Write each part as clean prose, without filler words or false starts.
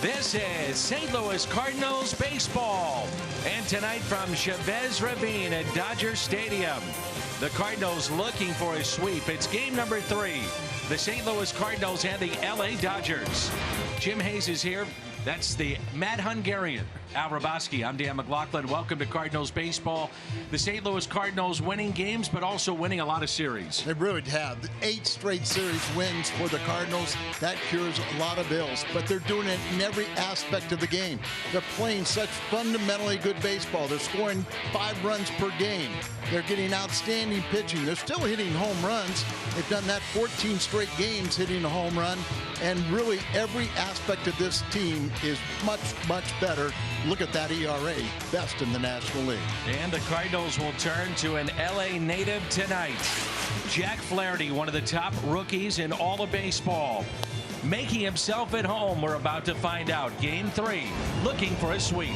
This is St. Louis Cardinals baseball. And tonight from Chavez Ravine at Dodger Stadium, the Cardinals looking for a sweep. It's game number 3. The St. Louis Cardinals and the LA Dodgers. Jim Hayes is here. That's the Mad Hungarian, Al Raboski. I'm Dan McLaughlin. Welcome to Cardinals baseball. The St. Louis Cardinals winning games, but also winning a lot of series. They really have. 8 straight series wins for the Cardinals. That cures a lot of ills, but they're doing it in every aspect of the game. They're playing such fundamentally good baseball. They're scoring 5 runs per game. They're getting outstanding pitching. They're still hitting home runs. They've done that 14 straight games hitting a home run. And really every aspect of this team is much, much better. Look at that ERA, best in the National League. And the Cardinals will turn to an LA native tonight. Jack Flaherty, one of the top rookies in all of baseball, making himself at home. We're about to find out. Game 3, looking for a sweep.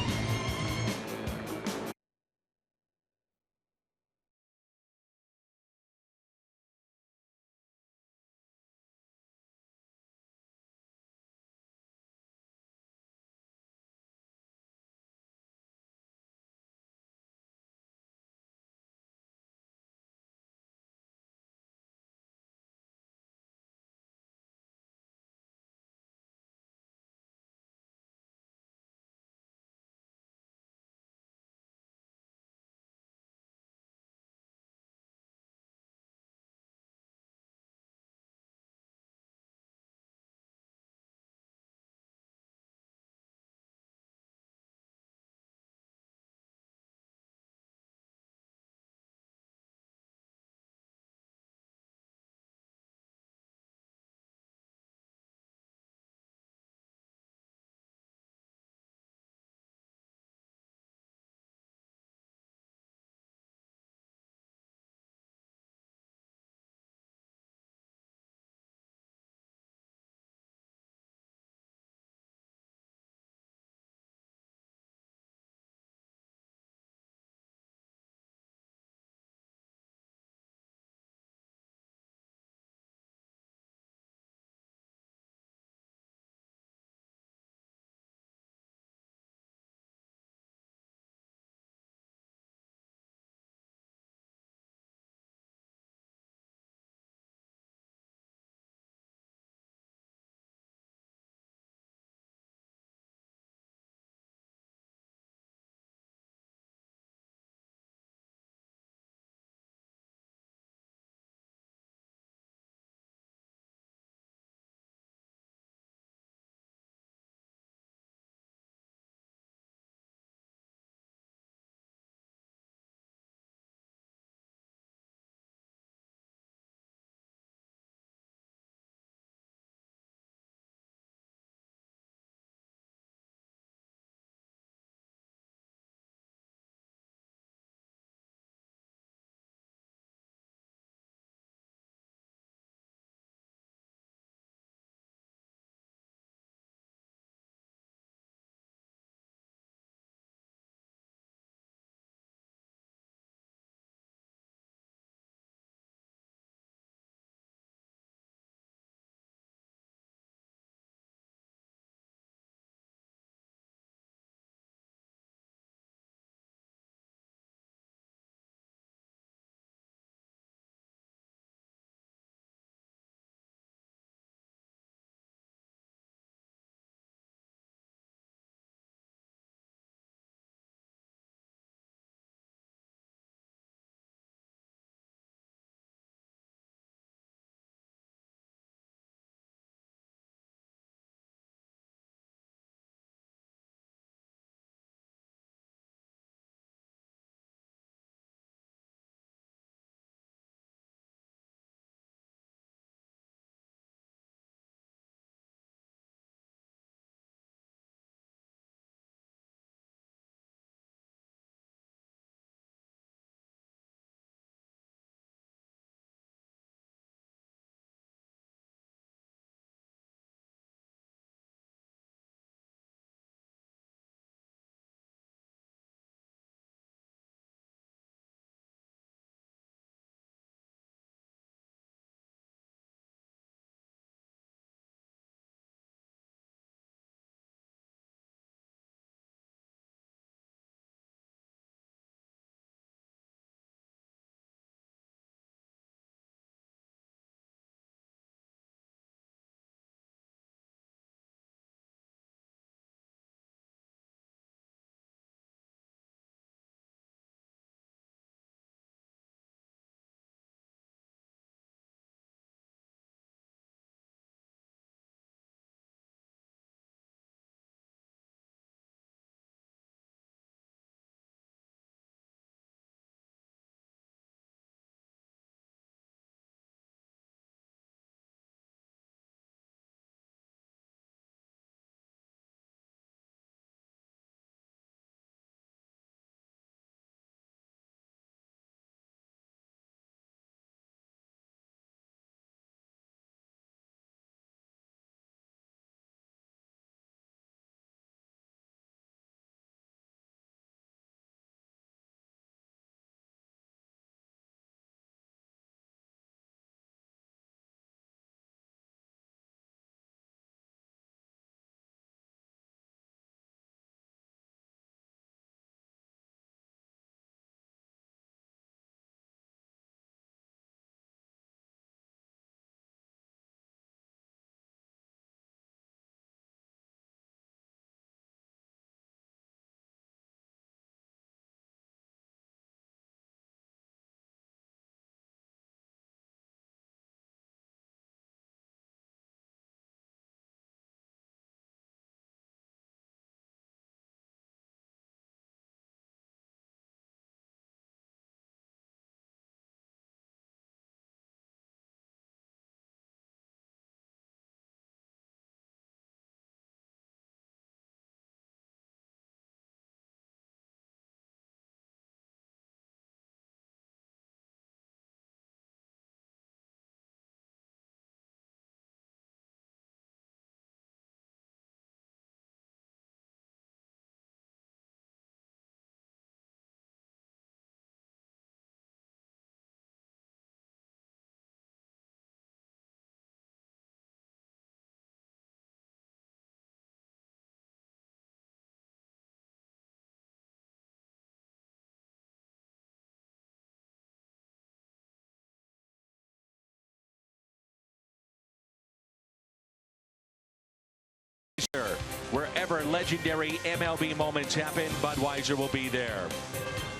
Wherever legendary MLB moments happen, Budweiser will be there.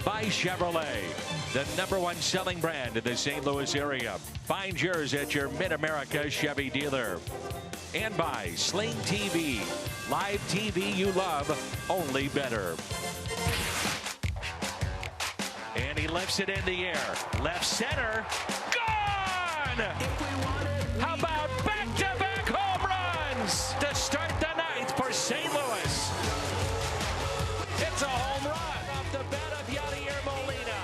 By Chevrolet, the #1 selling brand in the St. Louis area. Find yours at your Mid-America Chevy dealer. And by Sling TV, live TV you love, only better. And he lifts it in the air. Left center. Gone! How about back-to-back home runs to start the ninth for St. Louis? It's a home run off the bat of Yadier Molina.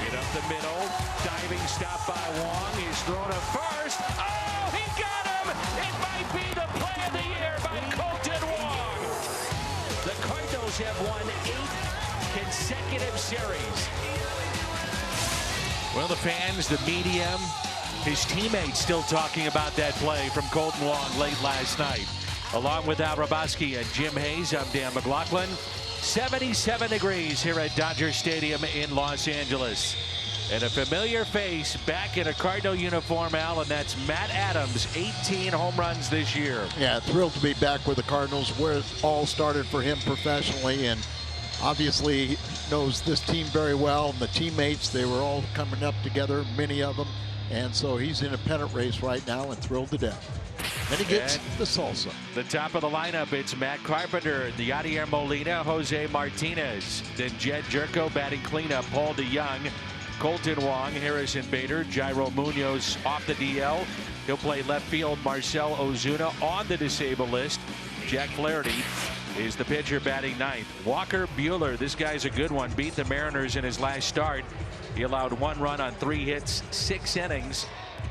Get up the middle. Diving stop by Wong. He's thrown to first. Oh, he got him! It might be the play of the year by Colton Wong. The Cardinals have won 8 consecutive series. Well, the fans, the media, his teammates still talking about that play from Colton Wong late last night. Along with Al Raboski and Jim Hayes, I'm Dan McLaughlin. 77 degrees here at Dodger Stadium in Los Angeles. And a familiar face back in a Cardinal uniform, Al, and that's Matt Adams, 18 home runs this year. Yeah, thrilled to be back with the Cardinals, where it all started for him professionally, and obviously he knows this team very well, and the teammates, they were all coming up together, many of them, and so he's in a pennant race right now and thrilled to death. Then he gets the salsa. The top of the lineup, it's Matt Carpenter, Yadier Molina, Jose Martinez. Then Jed Jerko batting cleanup, Paul DeYoung, Colton Wong, Harrison Bader, Jairo Munoz off the DL. He'll play left field. Marcell Ozuna on the disabled list. Jack Flaherty is the pitcher batting ninth. Walker Buehler, this guy's a good one, beat the Mariners in his last start. He allowed 1 run on 3 hits, 6 innings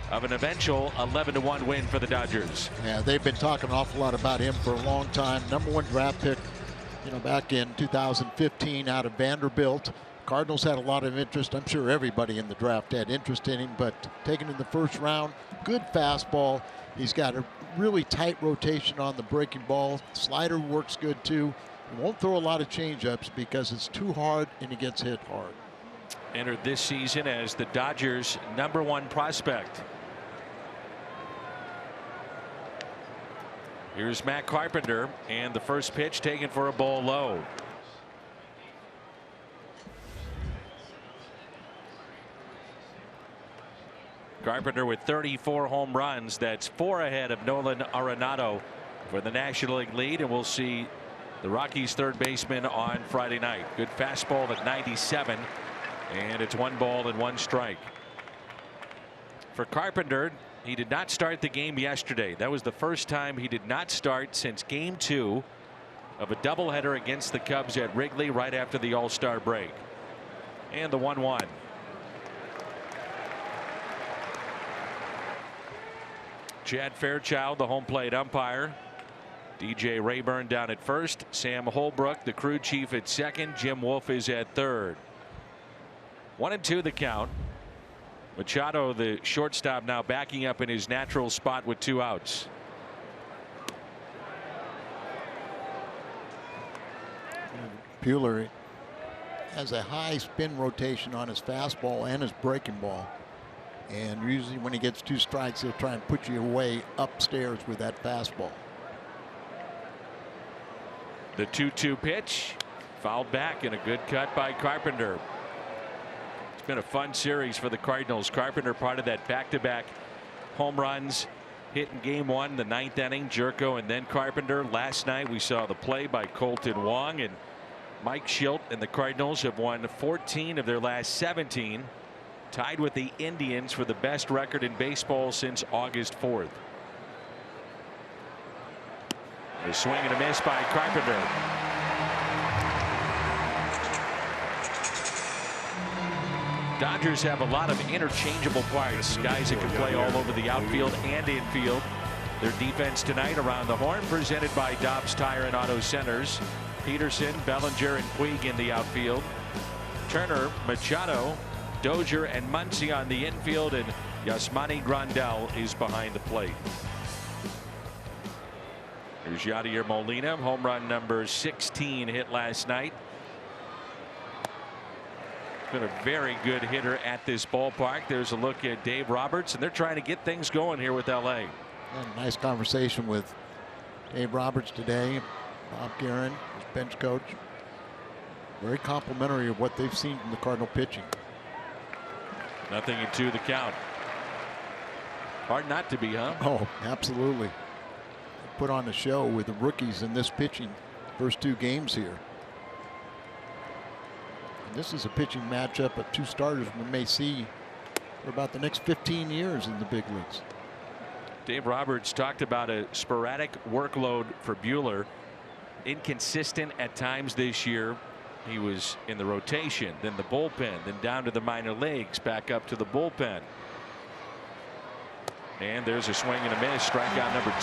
of an eventual 11-1 win for the Dodgers. Yeah, they've been talking an awful lot about him for a long time. #1 draft pick, back in 2015 out of Vanderbilt. Cardinals had a lot of interest. I'm sure everybody in the draft had interest in him, but taken in the first round, good fastball. He's got a really tight rotation on the breaking ball. Slider works good too. He won't throw a lot of changeups because it's too hard and he gets hit hard. Entered this season as the Dodgers' #1 prospect. Here's Matt Carpenter, and the first pitch taken for a ball low. Carpenter with 34 home runs. That's 4 ahead of Nolan Arenado for the National League lead, and we'll see the Rockies' third baseman on Friday night. Good fastball at 97, and it's 1 ball and 1 strike. For Carpenter, he did not start the game yesterday. That was the first time he did not start since Game 2 of a doubleheader against the Cubs at Wrigley right after the All-Star break. And the 1-1. Chad Fairchild, the home plate umpire. DJ Rayburn down at first. Sam Holbrook, the crew chief, at second. Jim Wolf is at third. 1-2 the count. Machado, the shortstop, now backing up in his natural spot with 2 outs. Buehler has a high spin rotation on his fastball and his breaking ball. And usually when he gets 2 strikes, he'll try and put you away upstairs with that fastball. The 2-2 pitch fouled back, and a good cut by Carpenter. It's been a fun series for the Cardinals. Carpenter part of that back-to-back home runs hit in Game 1, the 9th inning. Jerko and then Carpenter. Last night we saw the play by Colton Wong, and Mike Schilt and the Cardinals have won 14 of their last 17. Tied with the Indians for the best record in baseball since August 4th. A swing and a miss by Carpenter. Dodgers have a lot of interchangeable parts, guys that can play all over the outfield and infield. Their defense tonight around the horn, presented by Dobbs Tire and Auto Centers. Peterson, Bellinger, and Puig in the outfield. Turner, Machado, Dozier, and Muncy on the infield, and Yasmani Grandal is behind the plate. Here's Yadier Molina, home run number 16, hit last night. Been a very good hitter at this ballpark. There's a look at Dave Roberts, and they're trying to get things going here with LA. And a nice conversation with Dave Roberts today, Bob Guerin, his bench coach. Very complimentary of what they've seen from the Cardinal pitching. 0-2 the count. Hard not to be, huh? Oh, absolutely. Put on a show with the rookies in this pitching first 2 games here. And this is a pitching matchup of 2 starters we may see for about the next 15 years in the big leagues. Dave Roberts talked about a sporadic workload for Buehler. Inconsistent at times this year. He was in the rotation, then the bullpen, then down to the minor leagues, back up to the bullpen. And there's a swing and a miss, strikeout number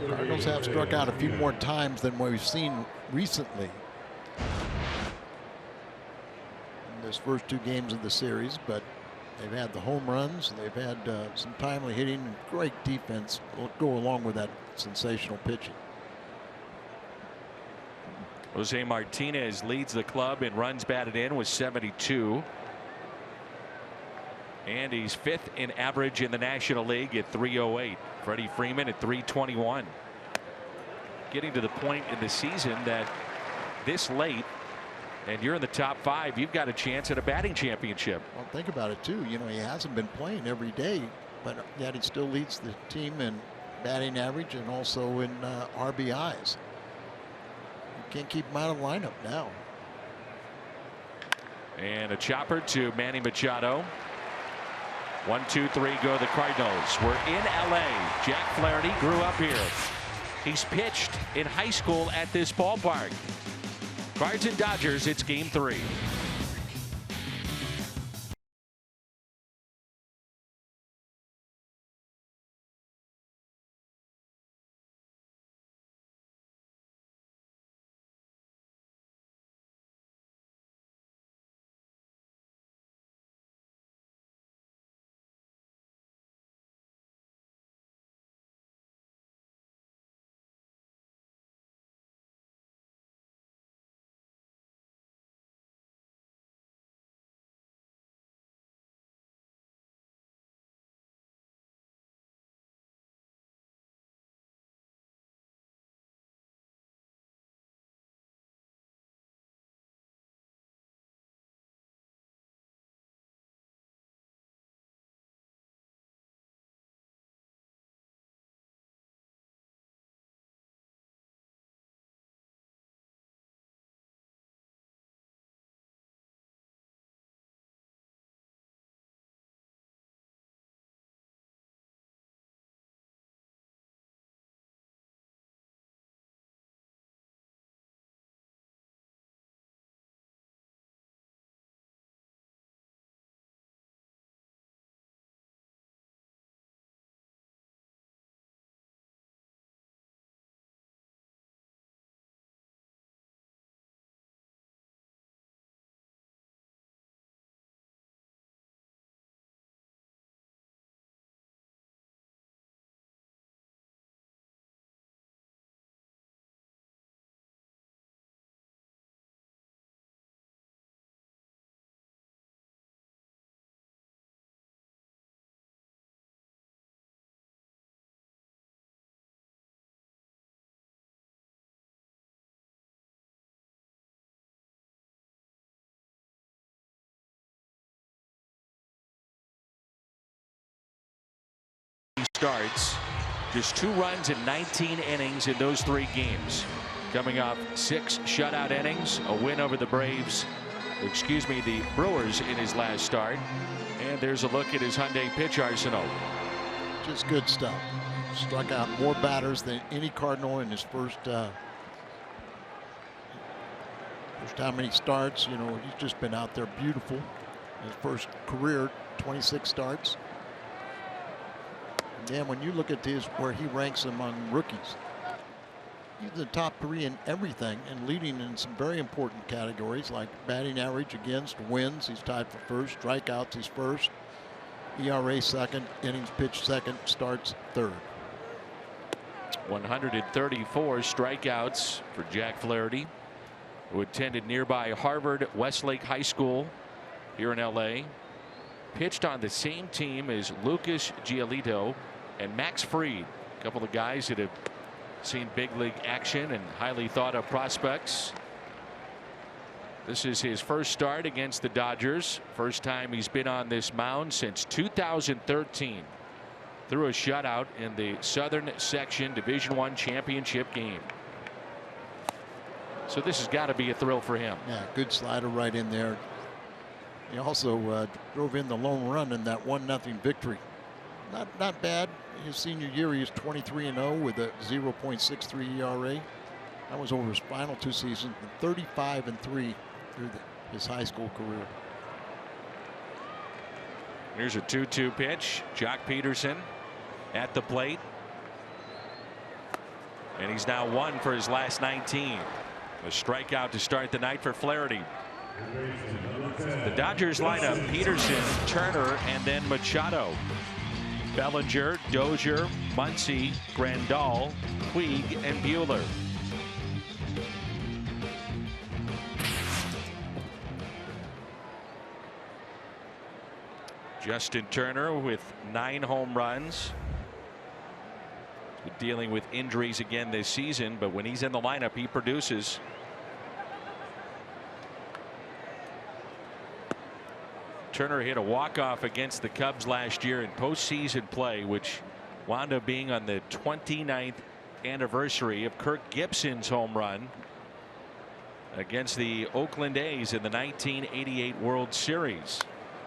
2. Cardinals have struck out a few more times than what we've seen recently in this first 2 games of the series, but they've had the home runs, they've had some timely hitting, and great defense will go along with that sensational pitching. Jose Martinez leads the club in runs batted in with 72. And he's 5th in average in the National League at 308. Freddie Freeman at 321. Getting to the point in the season that this late and you're in the top 5, you've got a chance at a batting championship. Well, think about it too. You know, he hasn't been playing every day, but yet he still leads the team in batting average and also in RBIs. You can't keep him out of the lineup now. And a chopper to Manny Machado. 1, 2, 3 go the Cardinals. We're in LA. Jack Flaherty grew up here. He's pitched in high school at this ballpark. Cards and Dodgers, it's game 3. Starts just 2 runs in 19 innings in those 3 games, coming off 6 shutout innings, a win over the the Brewers in his last start. And there's a look at his Hyundai pitch arsenal. Just good stuff. Struck out more batters than any Cardinal in his first time he starts. You know, he's just been out there beautiful. His first career 26 starts. And when you look at his where he ranks among rookies, he's the top 3 in everything and leading in some very important categories like batting average, against, wins. He's tied for first. Strikeouts, he's first. ERA second. Innings pitched second. Starts third. 134 strikeouts for Jack Flaherty, who attended nearby Harvard Westlake High School here in LA. pitched on the same team as Lucas Giolito and Max Fried, a couple of guys that have seen big league action and highly thought of prospects. This is his first start against the Dodgers. First time he's been on this mound since 2013. Threw a shutout in the Southern Section Division I championship game. So this has got to be a thrill for him. Yeah, good slider right in there. He also drove in the lone run in that 1-0 victory. Not bad. His senior year, he was 23-0 with a 0.63 ERA. That was over his final 2 seasons, and 35-3 through his high school career. Here's a 2-2 pitch. Jock Peterson at the plate. And he's now 1 for his last 19. A strikeout to start the night for Flaherty. The Dodgers lineup: Peterson, Turner, and then Machado. Bellinger, Dozier, Muncy, Grandal, Puig, and Buehler. Justin Turner with 9 home runs. He's been dealing with injuries again this season, but when he's in the lineup, he produces. Turner hit a walk-off against the Cubs last year in postseason play, which wound up being on the 29th anniversary of Kirk Gibson's home run against the Oakland A's in the 1988 World Series.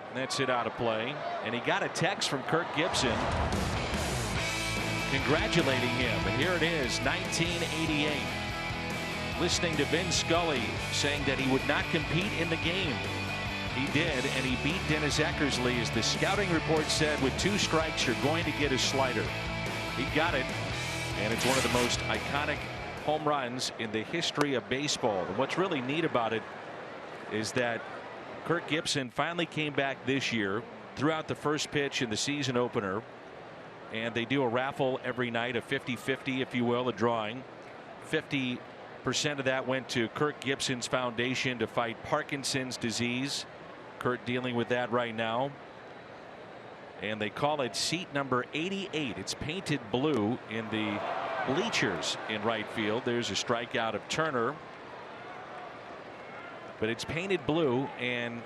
And that's it out of play. And he got a text from Kirk Gibson congratulating him. And here it is, 1988. Listening to Vin Scully saying that he would not compete in the game. He did, and he beat Dennis Eckersley. As the scouting report said, with 2 strikes, you're going to get a slider. He got it, and it's one of the most iconic home runs in the history of baseball. And what's really neat about it is that Kirk Gibson finally came back this year, threw out the first pitch in the season opener, and they do a raffle every night, a 50-50, if you will, a drawing. 50% of that went to Kirk Gibson's foundation to fight Parkinson's disease. Kurt dealing with that right now. And they call it seat number 88. It's painted blue in the bleachers in right field. There's a strikeout of Turner. But it's painted blue, and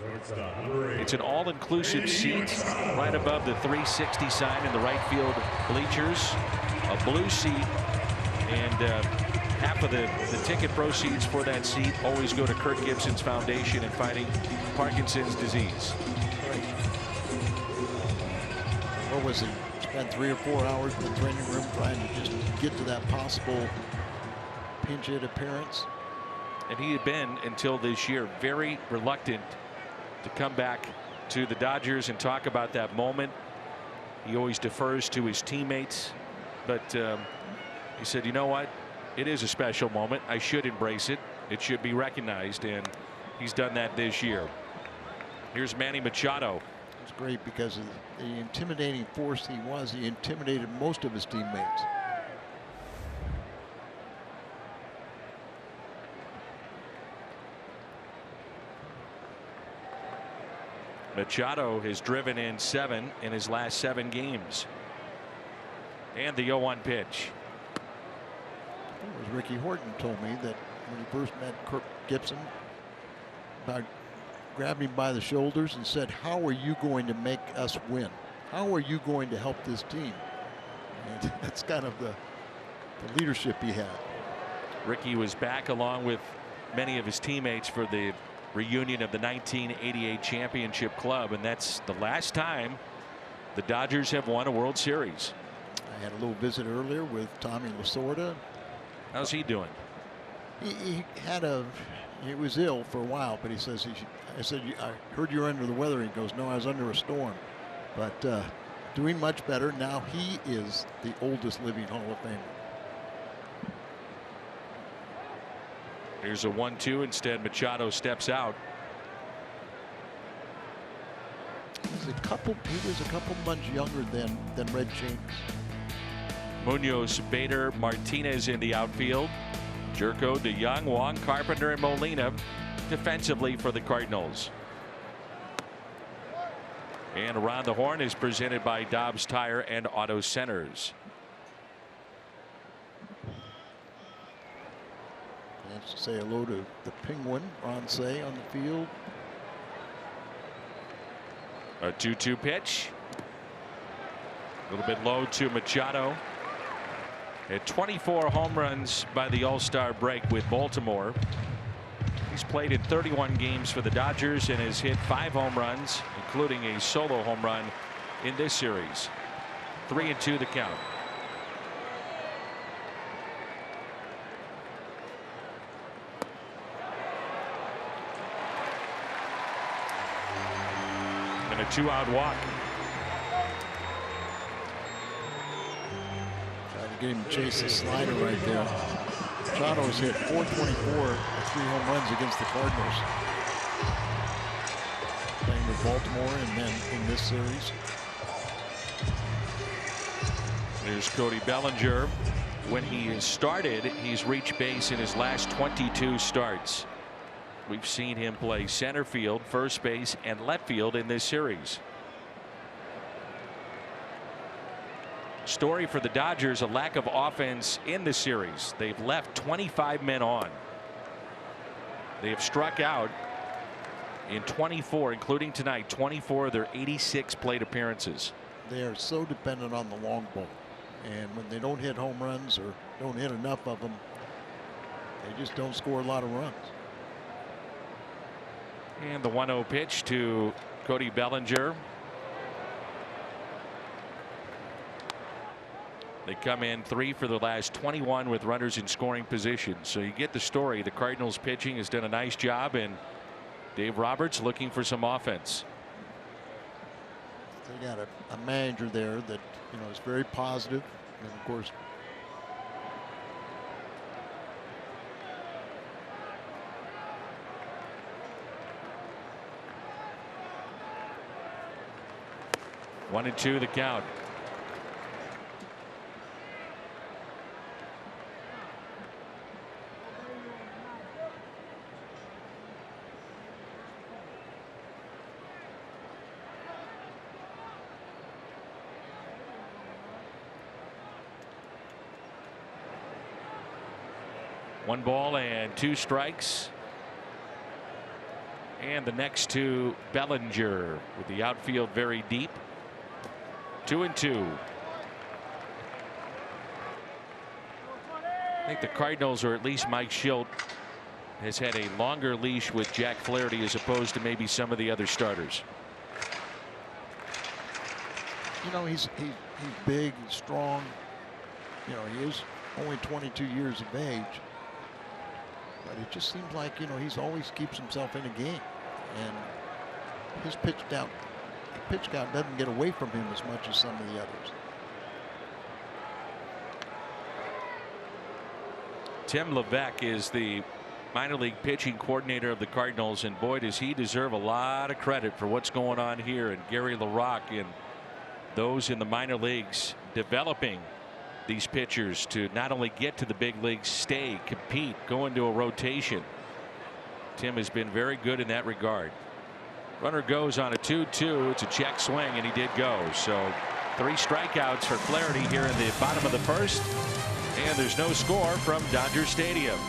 it's an all-inclusive seat right above the 360 sign in the right field bleachers. A blue seat, and half of the ticket proceeds for that seat always go to Kirk Gibson's foundation in fighting Parkinson's disease. What was he? Spent 3 or 4 hours in the training room trying to just get to that possible pinch hit appearance. And he had been, until this year, very reluctant to come back to the Dodgers and talk about that moment. He always defers to his teammates, but he said, you know what? It is a special moment. I should embrace it. It should be recognized, and he's done that this year. Here's Manny Machado. It's great because of the intimidating force he was. He intimidated most of his teammates. Machado has driven in 7 in his last 7 games. And the 0-1 pitch. It was Ricky Horton told me that when he first met Kirk Gibson, about grabbed him by the shoulders and said, how are you going to make us win? How are you going to help this team? And that's kind of the leadership he had. Ricky was back along with many of his teammates for the reunion of the 1988 championship club, and that's the last time the Dodgers have won a World Series. I had a little visit earlier with Tommy Lasorda. How's he doing? He was ill for a while, but he says I said, I heard you were under the weather. He goes, no, I was under a storm, but doing much better now. He is the oldest living Hall of Famer. Here's a 1-2. Instead, Machado steps out. He was a couple months younger than Red James. Munoz, Bader, Martinez in the outfield. Jerko, DeYoung, Wong, Carpenter, and Molina defensively for the Cardinals. And Around the Horn is presented by Dobbs Tire and Auto Centers. Chance to say hello to the Penguin, Ronce on the field. A 2-2 pitch. A little bit low to Machado. At 24 home runs by the All-Star break with Baltimore. He's played in 31 games for the Dodgers and has hit 5 home runs, including a solo home run in this series. 3-2 the count. And a 2-out walk. Trying to get him to chase the slider right there. Machado's hit 424 with 3 home runs against the Cardinals. Playing with Baltimore and then in this series. There's Cody Bellinger. When he started, he's reached base in his last 22 starts. We've seen him play center field, first base, and left field in this series. Story for the Dodgers, a lack of offense in the series. They've left 25 men on. They have struck out in 24, including tonight, 24 of their 86 plate appearances. They are so dependent on the long ball. And when they don't hit home runs or don't hit enough of them, they just don't score a lot of runs. And the 1-0 pitch to Cody Bellinger. They come in 3 for the last 21 with runners in scoring position. So you get the story. The Cardinals pitching has done a nice job, and Dave Roberts looking for some offense. They got a manager there that, you know, is very positive, and of course One and two the count. One ball and 2 strikes. And the next to Bellinger with the outfield very deep. 2-2. I think the Cardinals, or at least Mike Schilt, has had a longer leash with Jack Flaherty as opposed to maybe some of the other starters. You know, he's big and strong. You know, he is only 22 years of age. But it just seems like, you know, he's always keeps himself in a game, and his pitch count doesn't get away from him as much as some of the others. Tim Levesque is the minor league pitching coordinator of the Cardinals, and boy, does he deserve a lot of credit for what's going on here. And Gary LaRocque and those in the minor leagues developing these pitchers to not only get to the big leagues, stay, compete, go into a rotation. Tim has been very good in that regard. Runner goes on a 2-2. It's a check swing, and he did go. So 3 strikeouts for Flaherty here in the bottom of the first, and there's no score from Dodger Stadium.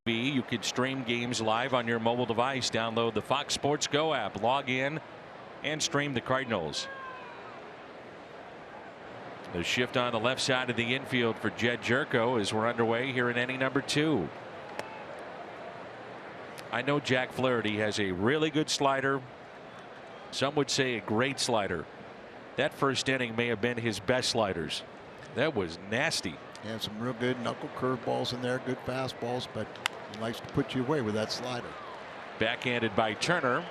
You could stream games live on your mobile device. Download the Fox Sports Go app, log in, and stream the Cardinals. The shift on the left side of the infield for Jed Jerko as we're underway here in inning number 2. I know Jack Flaherty has a really good slider. Some would say a great slider. That first inning may have been his best sliders. That was nasty. He had some real good knuckle curveballs in there, good fastballs, but he likes to put you away with that slider. Backhanded by Turner.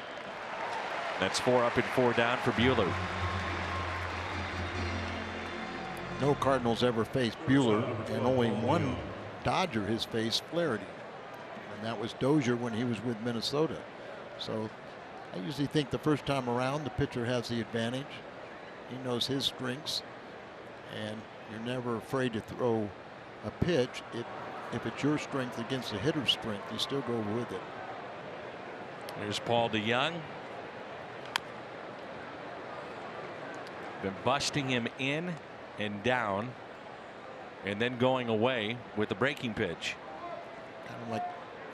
That's 4 up and 4 down for Buehler. No Cardinals ever faced Buehler, and only one Dodger has faced Flaherty, and that was Dozier when he was with Minnesota. So I usually think the first time around the pitcher has the advantage. He knows his strengths, and you're never afraid to throw a pitch. If it's your strength against the hitter's strength, you still go with it. There's Paul DeYoung. Been busting him in and down, and then going away with the breaking pitch. Kind of like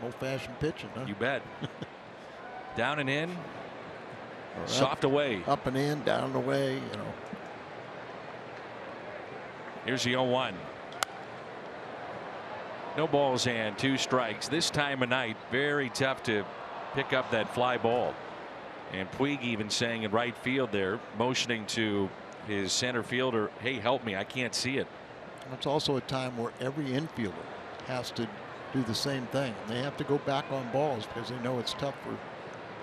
old-fashioned pitching, huh? You bet. Down and in, or soft away. Up and in, down and away, you know. Here's the 0-1. No balls and 2 strikes. This time of night, very tough to pick up that fly ball. And Puig even saying in right field there, motioning to his center fielder, hey, help me, I can't see it. It's also a time where every infielder has to do the same thing. They have to go back on balls because they know it's tough for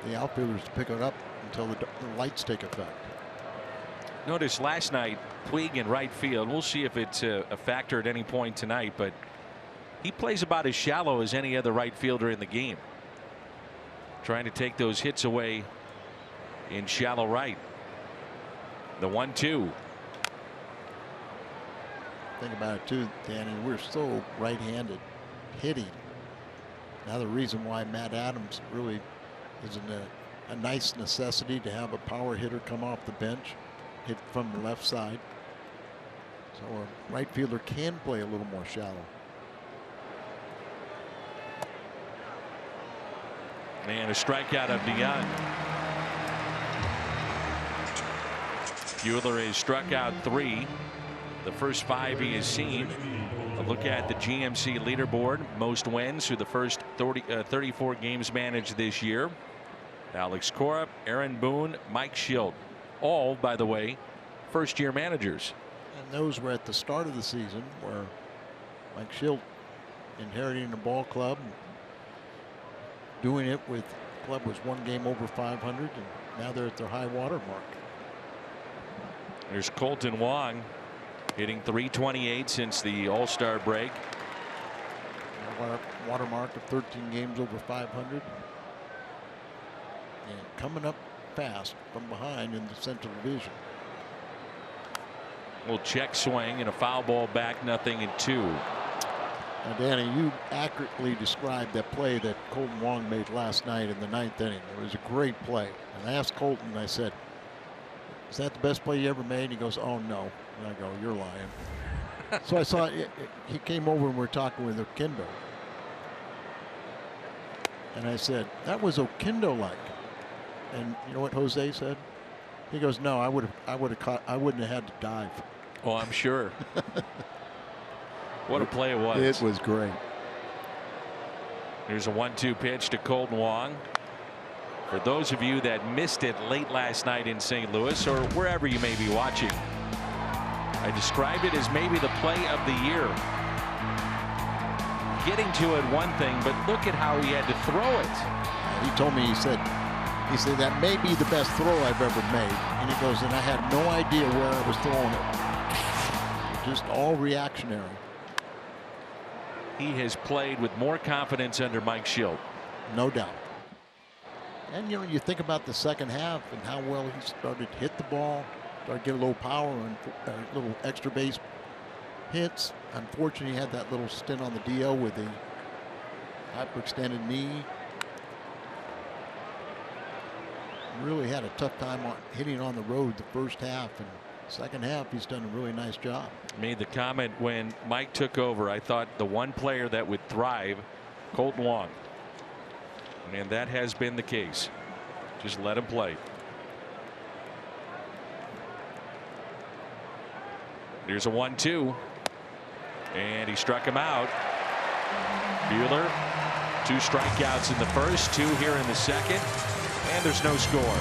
the outfielders to pick it up until the lights take effect. Notice last night, Puig in right field. We'll see if it's a factor at any point tonight, but he plays about as shallow as any other right fielder in the game. Trying to take those hits away in shallow right. The 1-2. Think about it too, Danny. We're so right-handed hitting. Another reason why Matt Adams really is a nice necessity to have a power hitter come off the bench, hit from the left side. So a right fielder can play a little more shallow. And a strikeout of DeYoung. Buehler has struck out 3. The first 5 he has seen. A look at the GMC leaderboard. Most wins through the first 34 games managed this year. Alex Cora, Aaron Boone, Mike Schilt. All, by the way, first-year managers. And those were at the start of the season where Mike Schilt inheriting the ball club, doing it with the club was 1 game over 500, and now they're at their high water mark. There's Colton Wong hitting .328 since the All-Star break. Water mark of 13 games over 500. And coming up fast from behind in the Central Division. Little check swing and a foul ball back, 0-2. Now, Danny, you accurately described that play that Colton Wong made last night in the 9th inning. It was a great play. And I asked Colton, I said, is that the best play you ever made? He goes, oh, no. And I go, you're lying. So I saw he came over and we're talking with Oquendo. And I said, that was Oquendo-like. And you know what Jose said? He goes, no, I wouldn't have had to dive. Oh, I'm sure. What a play it was. It was great. Here's a 1-2 pitch to Colton Wong. For those of you that missed it late last night in St. Louis or wherever you may be watching, I described it as maybe the play of the year. Getting to it one thing, but look at how he had to throw it. He told me, he said that may be the best throw I've ever made. And he goes, and I had no idea where I was throwing it. Just all reactionary. He has played with more confidence under Mike Schilt. No doubt. And you know, you think about the second half and how well he started to hit the ball, started to get a little power and a little extra base hits. Unfortunately, he had that little stint on the DL with the hyperextended knee. Really had a tough time hitting on the road the first half, and second half he's done a really nice job. Made the comment when Mike took over, I thought the one player that would thrive Colton Wong. And that has been the case. Just let him play. Here's a 1-2. And he struck him out. Buehler, 2 strikeouts in the first, 2 here in the second, and there's no score.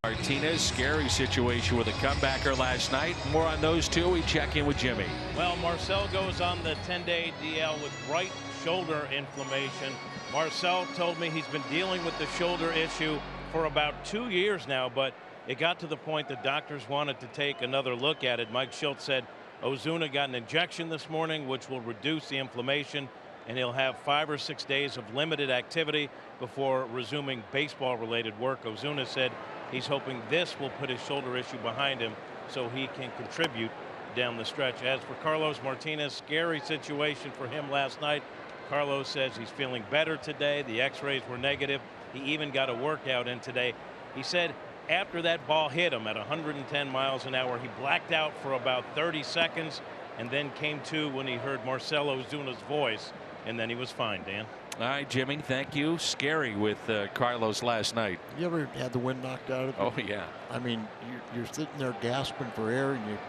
Martinez, scary situation with a comebacker last night. More on those two. We check in with Jimmy. Well, Marcel goes on the 10-day DL with right shoulder inflammation. Marcel told me he's been dealing with the shoulder issue for about 2 years now, but it got to the point that doctors wanted to take another look at it. Mike Schultz said Ozuna got an injection this morning, which will reduce the inflammation, and he'll have 5 or 6 days of limited activity before resuming baseball-related work. Ozuna said he's hoping this will put his shoulder issue behind him so he can contribute down the stretch. As for Carlos Martinez, scary situation for him last night. Carlos says he's feeling better today. The x-rays were negative. He even got a workout in today. He said after that ball hit him at 110 miles an hour, he blacked out for about 30 seconds and then came to when he heard Marcell Ozuna's voice, and then he was fine. Dan. All right, Jimmy, thank you. Scary with Carlos last night. You ever had the wind knocked out of you? Oh, yeah. I mean, you're sitting there gasping for air and you're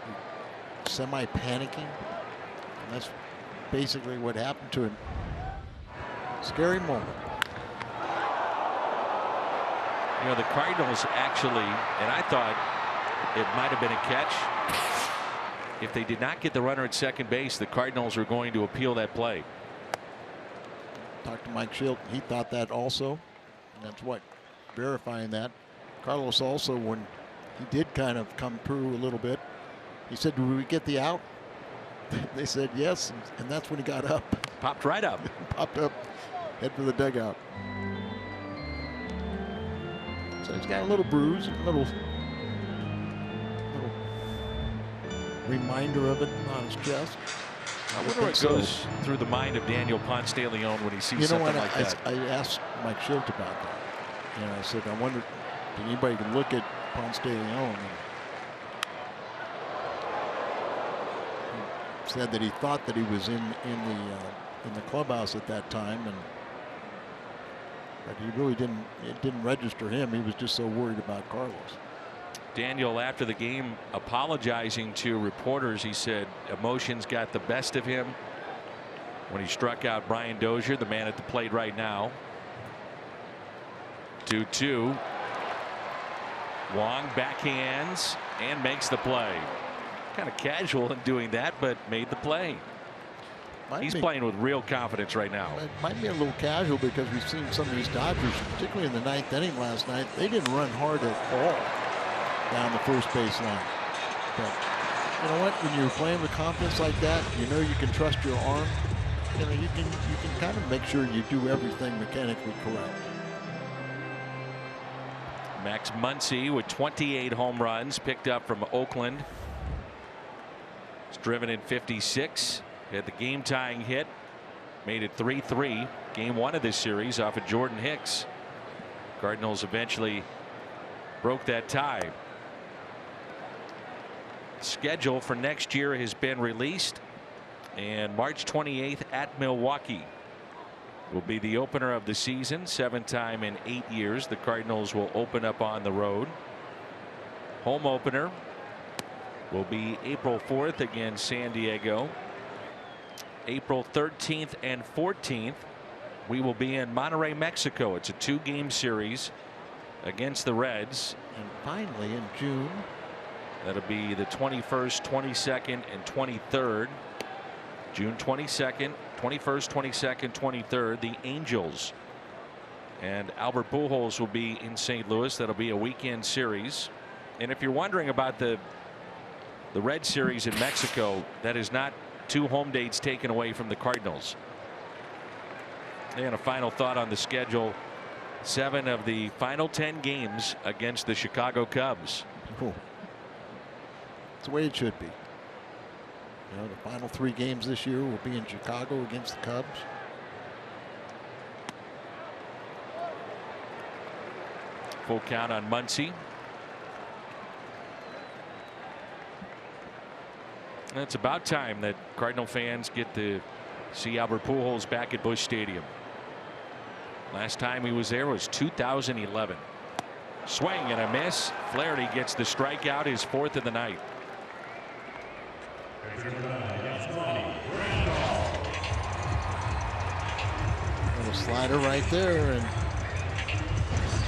semi-panicking. And that's basically what happened to him. Scary moment. You know, the Cardinals actually, and I thought it might have been a catch. If they did not get the runner at second base, the Cardinals were going to appeal that play. Talked to Mike Schultz. He thought that also. And that's what verifying that. Carlos also, when he did kind of come through a little bit, he said, "Did we get the out?" They said yes, and that's when he got up. Popped right up. Popped up, head for the dugout. So he's got a little bruise, a little reminder of it on his chest. I wonder what goes through the mind of Daniel Ponce de Leon when he sees something like that. I asked Mike Schultz about that. And I said, I wonder if anybody can look at Ponce de Leon. He said that he thought that he was in the clubhouse at that time, but he really didn't. It didn't register him. He was just so worried about Carlos. Daniel, after the game, apologizing to reporters, he said emotions got the best of him when he struck out Brian Dozier, the man at the plate right now. 2-2. Wong backhands and makes the play. Kind of casual in doing that, but made the play. He's playing with real confidence right now. It might be a little casual because we've seen some of these Dodgers, particularly in the 9th inning last night, they didn't run hard at all down the first base line. But you know what? When you're playing with confidence like that, you know you can trust your arm. You know you can kind of make sure you do everything mechanically correct. Max Muncy with 28 home runs picked up from Oakland. He's driven in 56. Had the game tying hit. Made it 3-3. Game 1 of this series off of Jordan Hicks. Cardinals eventually broke that tie. Schedule for next year has been released, and March 28th at Milwaukee will be the opener of the season. 7th time in 8 years the Cardinals will open up on the road. Home opener will be April 4th against San Diego. April 13th and 14th we will be in Monterrey, Mexico. It's a 2-game series against the Reds. And finally in June, that'll be the 21st, 22nd, and 23rd. June 22nd, 21st, 22nd, 23rd, the Angels. And Albert Pujols will be in St. Louis. That'll be a weekend series. And if you're wondering about the Red Series in Mexico, that is not 2 home dates taken away from the Cardinals. And a final thought on the schedule: 7 of the final 10 games against the Chicago Cubs. Cool. That's the way it should be. You know, the final 3 games this year will be in Chicago against the Cubs. Full count on Muncy. It's about time that Cardinal fans get to see Albert Pujols back at Busch Stadium. Last time he was there was 2011. Swing and a miss. Flaherty gets the strikeout, his 4th of the night. Little slider right there, and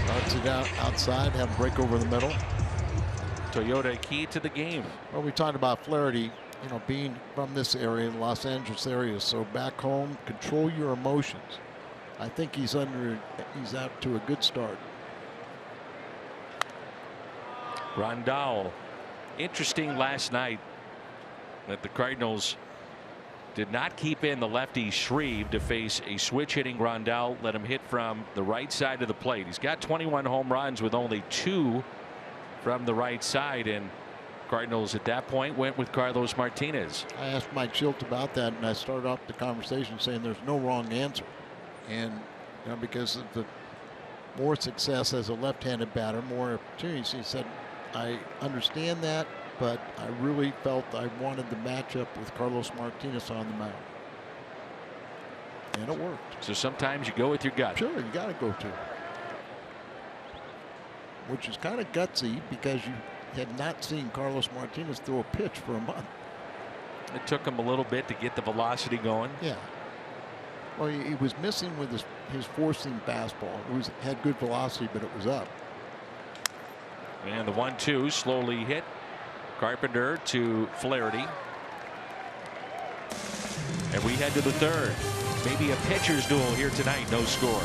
starts it out outside, have a break over the middle. Toyota key to the game. Well, we talked about Flaherty, you know, being from this area, the Los Angeles area, so back home, control your emotions. I think he's out to a good start. Grandal. Interesting last night that the Cardinals did not keep in the lefty Shreve to face a switch hitting Grandal. Let him hit from the right side of the plate. He's got 21 home runs with only 2 from the right side, and Cardinals at that point went with Carlos Martinez. I asked Mike Schilt about that, and I started off the conversation saying there's no wrong answer. And you know, because of the more success as a left-handed batter, more opportunities, he said, I understand that, but I really felt I wanted the matchup with Carlos Martinez on the mound. And it worked. So sometimes you go with your gut. Sure, you got to go to. Which is kind of gutsy because you had not seen Carlos Martinez throw a pitch for a month. It took him a little bit to get the velocity going. Yeah. Well, he was missing with his four-seam fastball. It had good velocity, but it was up. And the 1-2 slowly hit. Carpenter to Flaherty. And we head to the 3rd. Maybe a pitcher's duel here tonight. No score.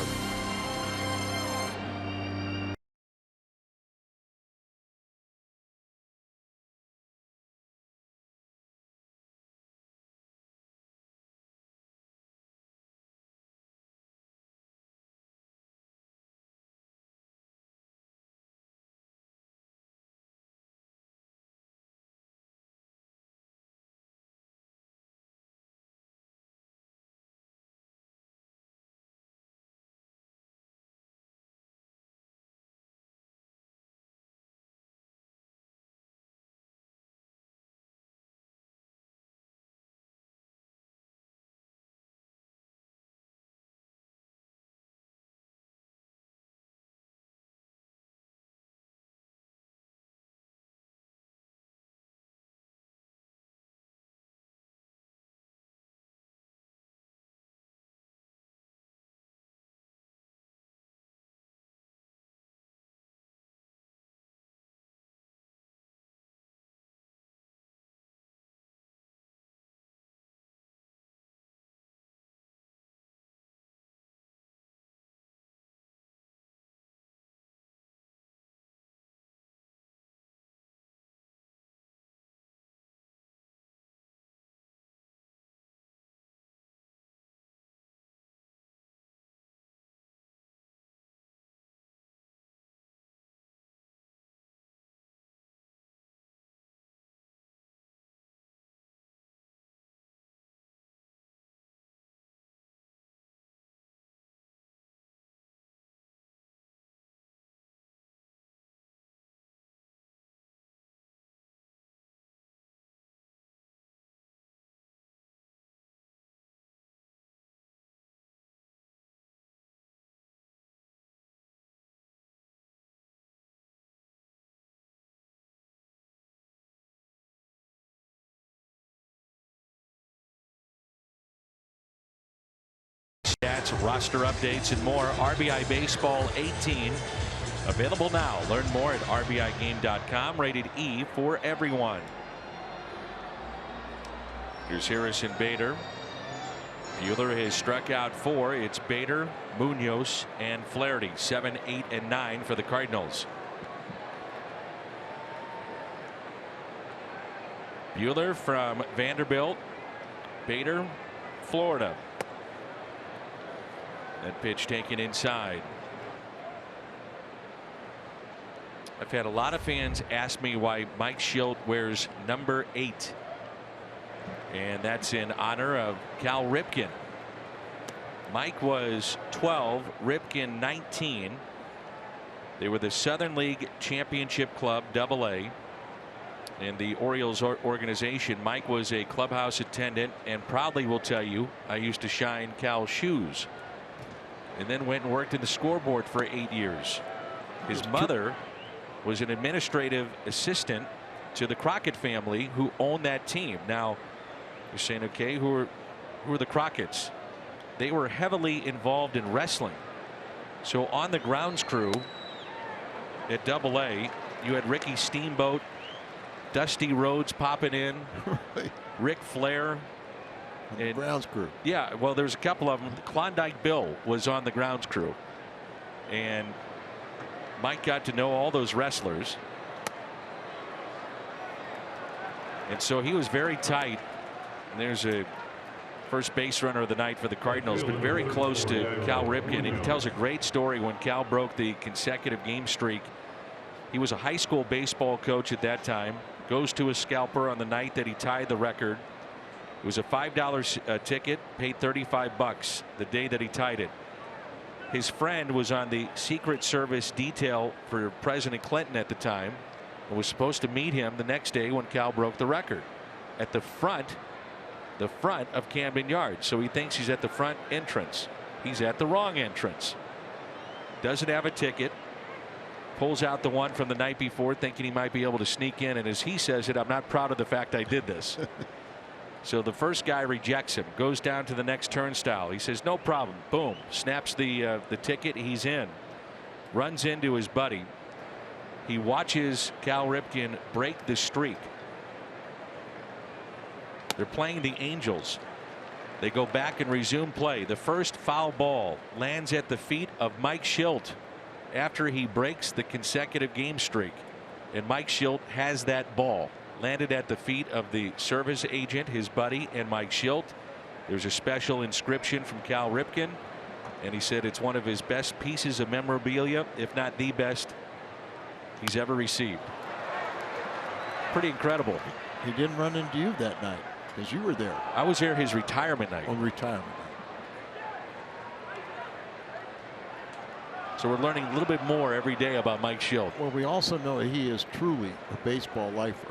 highlights, roster updates, and more. RBI Baseball 18. Available now. Learn more at RBIGame.com. Rated E for everyone. Here's Harrison Bader. Buehler has struck out 4. It's Bader, Munoz, and Flaherty. 7, 8, and 9 for the Cardinals. Buehler from Vanderbilt. Bader, Florida. That pitch taken inside. I've had a lot of fans ask me why Mike Shildt wears number 8. And that's in honor of Cal Ripken. Mike was 12, Ripken 19. They were the Southern League Championship Club, AA. In the Orioles organization. Mike was a clubhouse attendant and proudly will tell you, I used to shine Cal's shoes, and then went and worked in the scoreboard for 8 years. His mother was an administrative assistant to the Crockett family, who owned that team. Now you're saying, okay, who are the Crockett's? They were heavily involved in wrestling. So on the grounds crew at AA, you had Ricky Steamboat, Dusty Rhodes popping in, Ric Flair, and grounds crew. Yeah, well, there's a couple of them. Klondike Bill was on the grounds crew, and Mike got to know all those wrestlers, and so he was very tight. And there's a first base runner of the night for the Cardinals, but very close to Cal Ripken. And he tells a great story when Cal broke the consecutive game streak. He was a high school baseball coach at that time. Goes to a scalper on the night that he tied the record. It was a $5 ticket, paid $35 the day that he tied it. His friend was on the Secret Service detail for President Clinton at the time and was supposed to meet him the next day when Cal broke the record at the front of Camden Yards. So he thinks he's at the front entrance. He's at the wrong entrance. Doesn't have a ticket. Pulls out the one from the night before, thinking he might be able to sneak in, and as he says it, I'm not proud of the fact I did this. So the first guy rejects him, goes down to the next turnstile. He says no problem. Boom, snaps the ticket. He's in. Runs into his buddy. He watches Cal Ripken break the streak. They're playing the Angels. They go back and resume play. The first foul ball lands at the feet of Mike Shildt after he breaks the consecutive game streak, and Mike Shildt has that ball landed at the feet of the service agent, his buddy, and Mike Shildt. There's a special inscription from Cal Ripken, and he said it's one of his best pieces of memorabilia, if not the best he's ever received. Pretty incredible. He didn't run into you that night because you were there. I was there his retirement night. On retirement. So we're learning a little bit more every day about Mike Shildt. Well, we also know that he is truly a baseball lifer.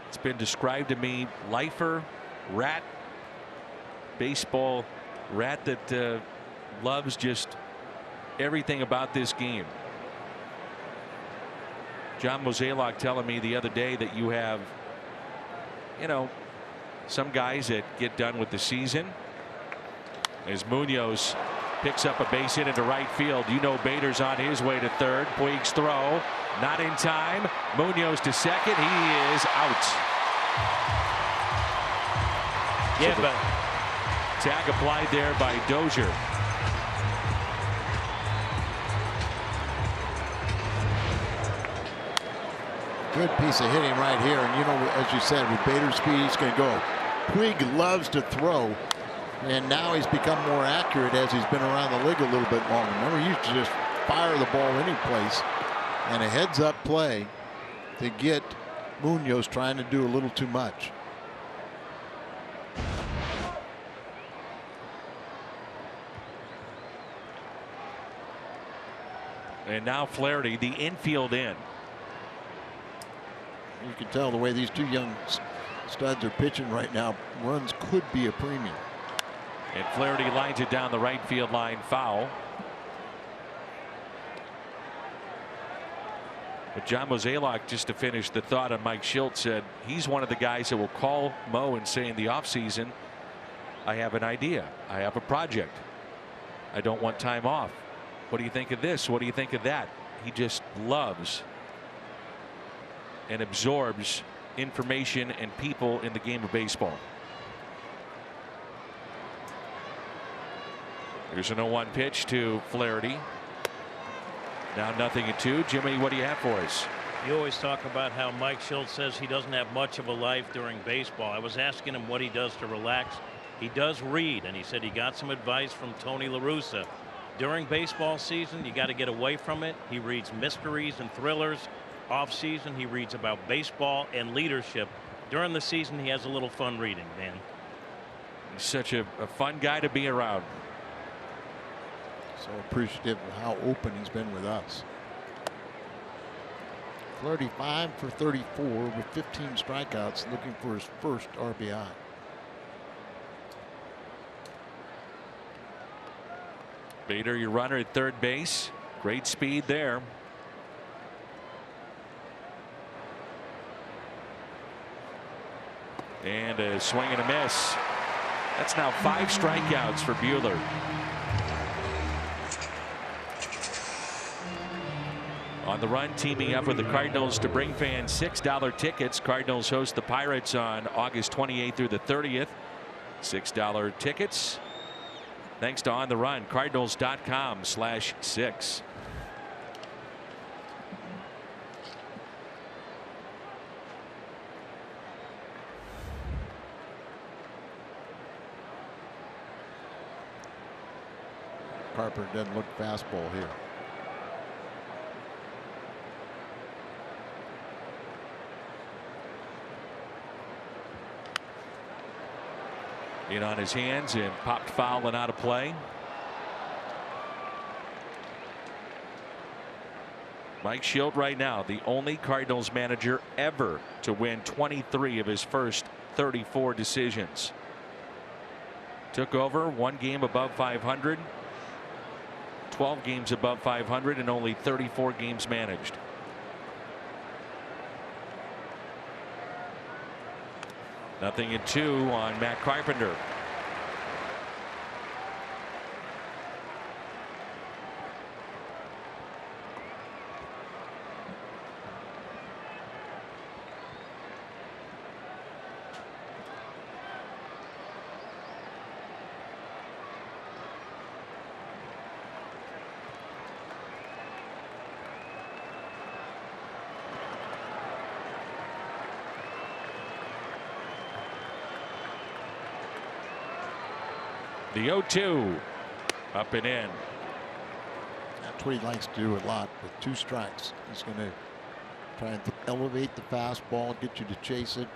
It's been described to me, lifer, rat, baseball rat that loves just everything about this game. John Mozeliak telling me the other day that you have, you know, some guys that get done with the season. As Munoz picks up a base hit into right field, you know Bader's on his way to third. Puig's throw, not in time. Munoz to second. He is out. Yeah, so but tag applied there by Dozier. Good piece of hitting right here, and you know, as you said, with Bader's speed, he's going to go. Puig loves to throw. And now he's become more accurate as he's been around the league a little bit longer. Remember, he used to just fire the ball any place. And a heads-up play to get Munoz trying to do a little too much. And now Flaherty, the infield in. You can tell the way these two young studs are pitching right now, runs could be a premium. And Flaherty lines it down the right field line, foul. But John Mozeliak, just to finish the thought on Mike Shildt, said he's one of the guys that will call Mo and say in the offseason, I have an idea. I have a project. I don't want time off. What do you think of this? What do you think of that? He just loves and absorbs information and people in the game of baseball. Here's an 0-1 pitch to Flaherty. Now 0-2. Jimmy, what do you have for us? You always talk about how Mike Schultz says he doesn't have much of a life during baseball. I was asking him what he does to relax. He does read, and he said he got some advice from Tony La Russa. During baseball season, you got to get away from it. He reads mysteries and thrillers. Off season, he reads about baseball and leadership. During the season, he has a little fun reading, man. He's such a fun guy to be around. So appreciative of how open he's been with us. 35 for 34 with 15 strikeouts, looking for his first RBI. Bader, your runner at third base. Great speed there. And a swing and a miss. That's now 5 strikeouts for Buehler. On the run, teaming up with the Cardinals to bring fans $6 tickets. Cardinals host the Pirates on August 28th through the 30th. $6 tickets. Thanks to On the Run, Cardinals.com/6. Carpenter doesn't look fastball here. In on his hands and popped foul and out of play. Mike Shildt right now the only Cardinals manager ever to win 23 of his first 34 decisions. Took over 1 game above 500, 12 games above 500, and only 34 games managed. Nothing at 2 on Matt Carpenter. The 0-2 up and in. That's what he likes to do a lot with 2 strikes. He's going to try and elevate the fastball, get you to chase it,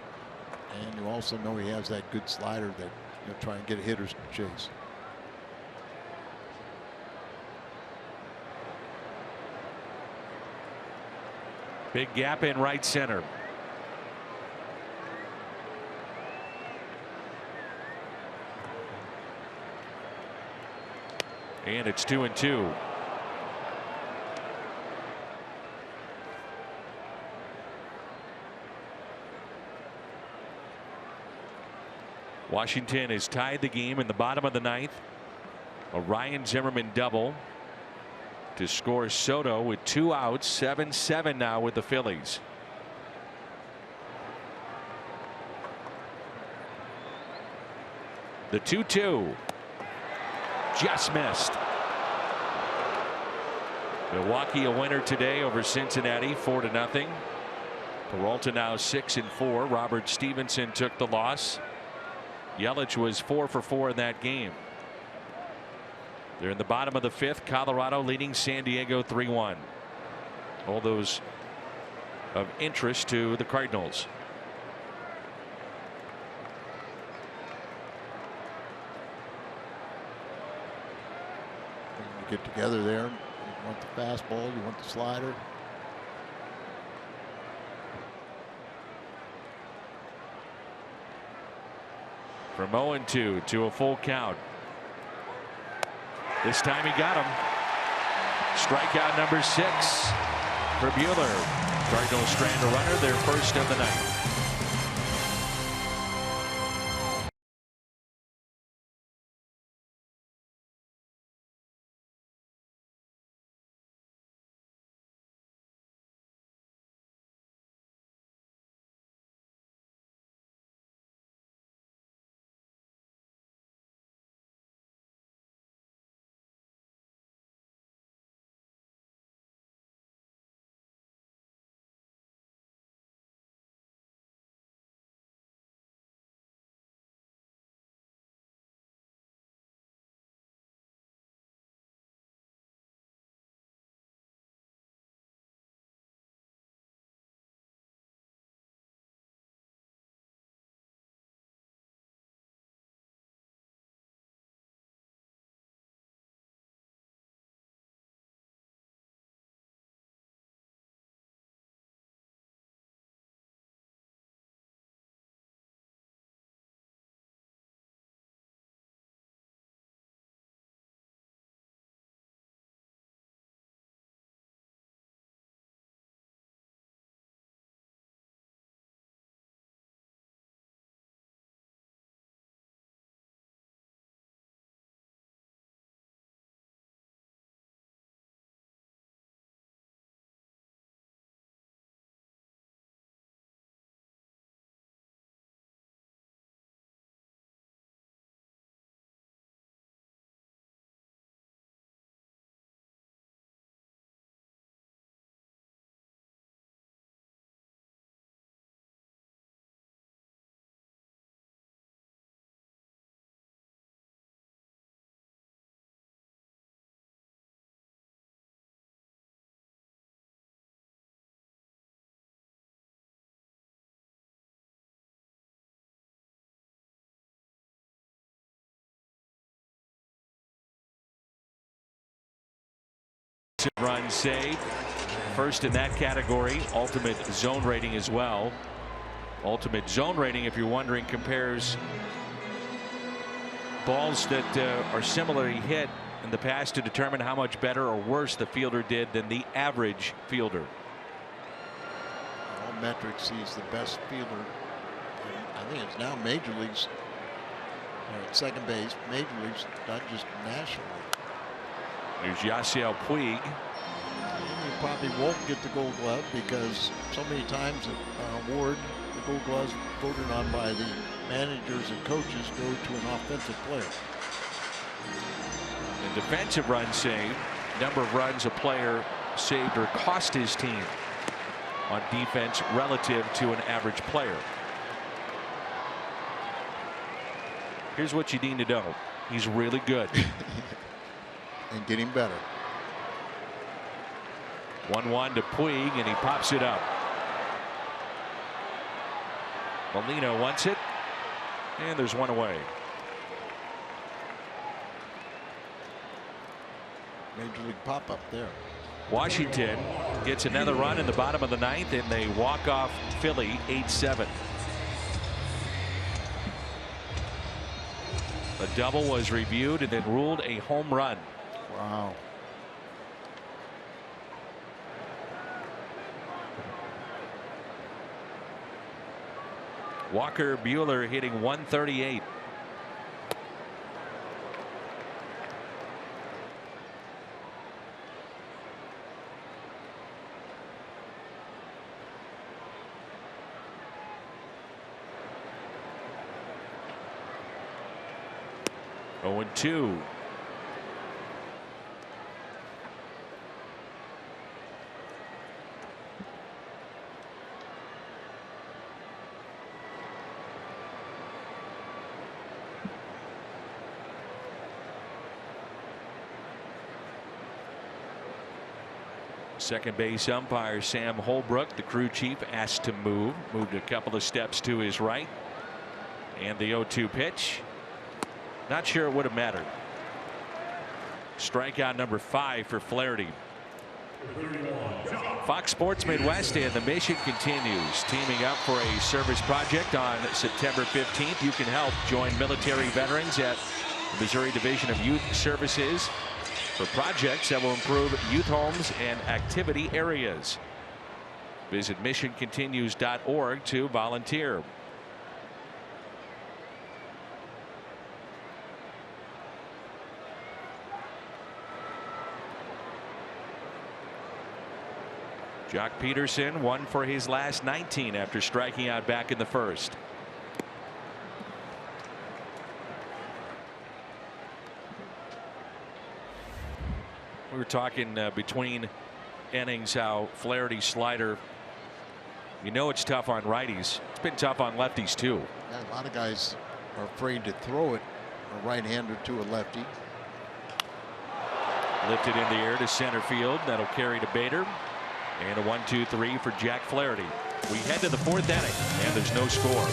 and you also know he has that good slider that you'll try and get hitters to chase. Big gap in right center. And it's 2-2. Washington has tied the game in the bottom of the 9th. A Ryan Zimmerman double to score Soto with 2 outs. 7-7 now with the Phillies. The 2-2. Just missed. Milwaukee a winner today over Cincinnati 4-0. Peralta now 6-4. Robert Stevenson took the loss. Yelich was 4 for 4 in that game. They're in the bottom of the 5th. Colorado leading San Diego 3-1. All those of interest to the Cardinals. Get together there. You want the fastball, you want the slider. From 0-2 to a full count. This time he got him. Strikeout number 6 for Buehler. Cardinals strand a runner, their first of the night. Run saved. First in that category. Ultimate zone rating as well. Ultimate zone rating, if you're wondering, compares balls that are similarly hit in the past to determine how much better or worse the fielder did than the average fielder. All metrics, he's the best fielder. I think it's now major leagues. At second base, major leagues, not just nationally. There's Yasiel Puig. He probably won't get the Gold Glove because so many times at award, the Gold Gloves voted on by the managers and coaches go to an offensive player. The defensive run saved, number of runs a player saved or cost his team on defense relative to an average player. Here's what you need to know. He's really good. And getting better. 1-1 to Puig, and he pops it up. Molina wants it, and there's one away. Major league pop up there. Washington gets another run in the bottom of the ninth, and they walk off Philly 8-7. A double was reviewed and then ruled a home run. Wow. Walker Buehler hitting 138. Oh, and 2. Second base umpire Sam Holbrook, the crew chief, asked to moved a couple of steps to his right, and the 0-2 pitch. Not sure it would have mattered. Strikeout number 5 for Flaherty. Fox Sports Midwest and the mission continues, teaming up for a service project on September 15th. You can help join military veterans at the Missouri Division of Youth Services for projects that will improve youth homes and activity areas. Visit missioncontinues.org to volunteer. Jock Peterson won for his last 19 after striking out back in the first. We were talking between innings how Flaherty's slider, you know, it's tough on righties. It's been tough on lefties too. Yeah, a lot of guys are afraid to throw it, a right-hander to a lefty. Lifted in the air to center field. That'll carry to Bader. And a 1-2-3 for Jack Flaherty. We head to the 4th inning, and there's no score.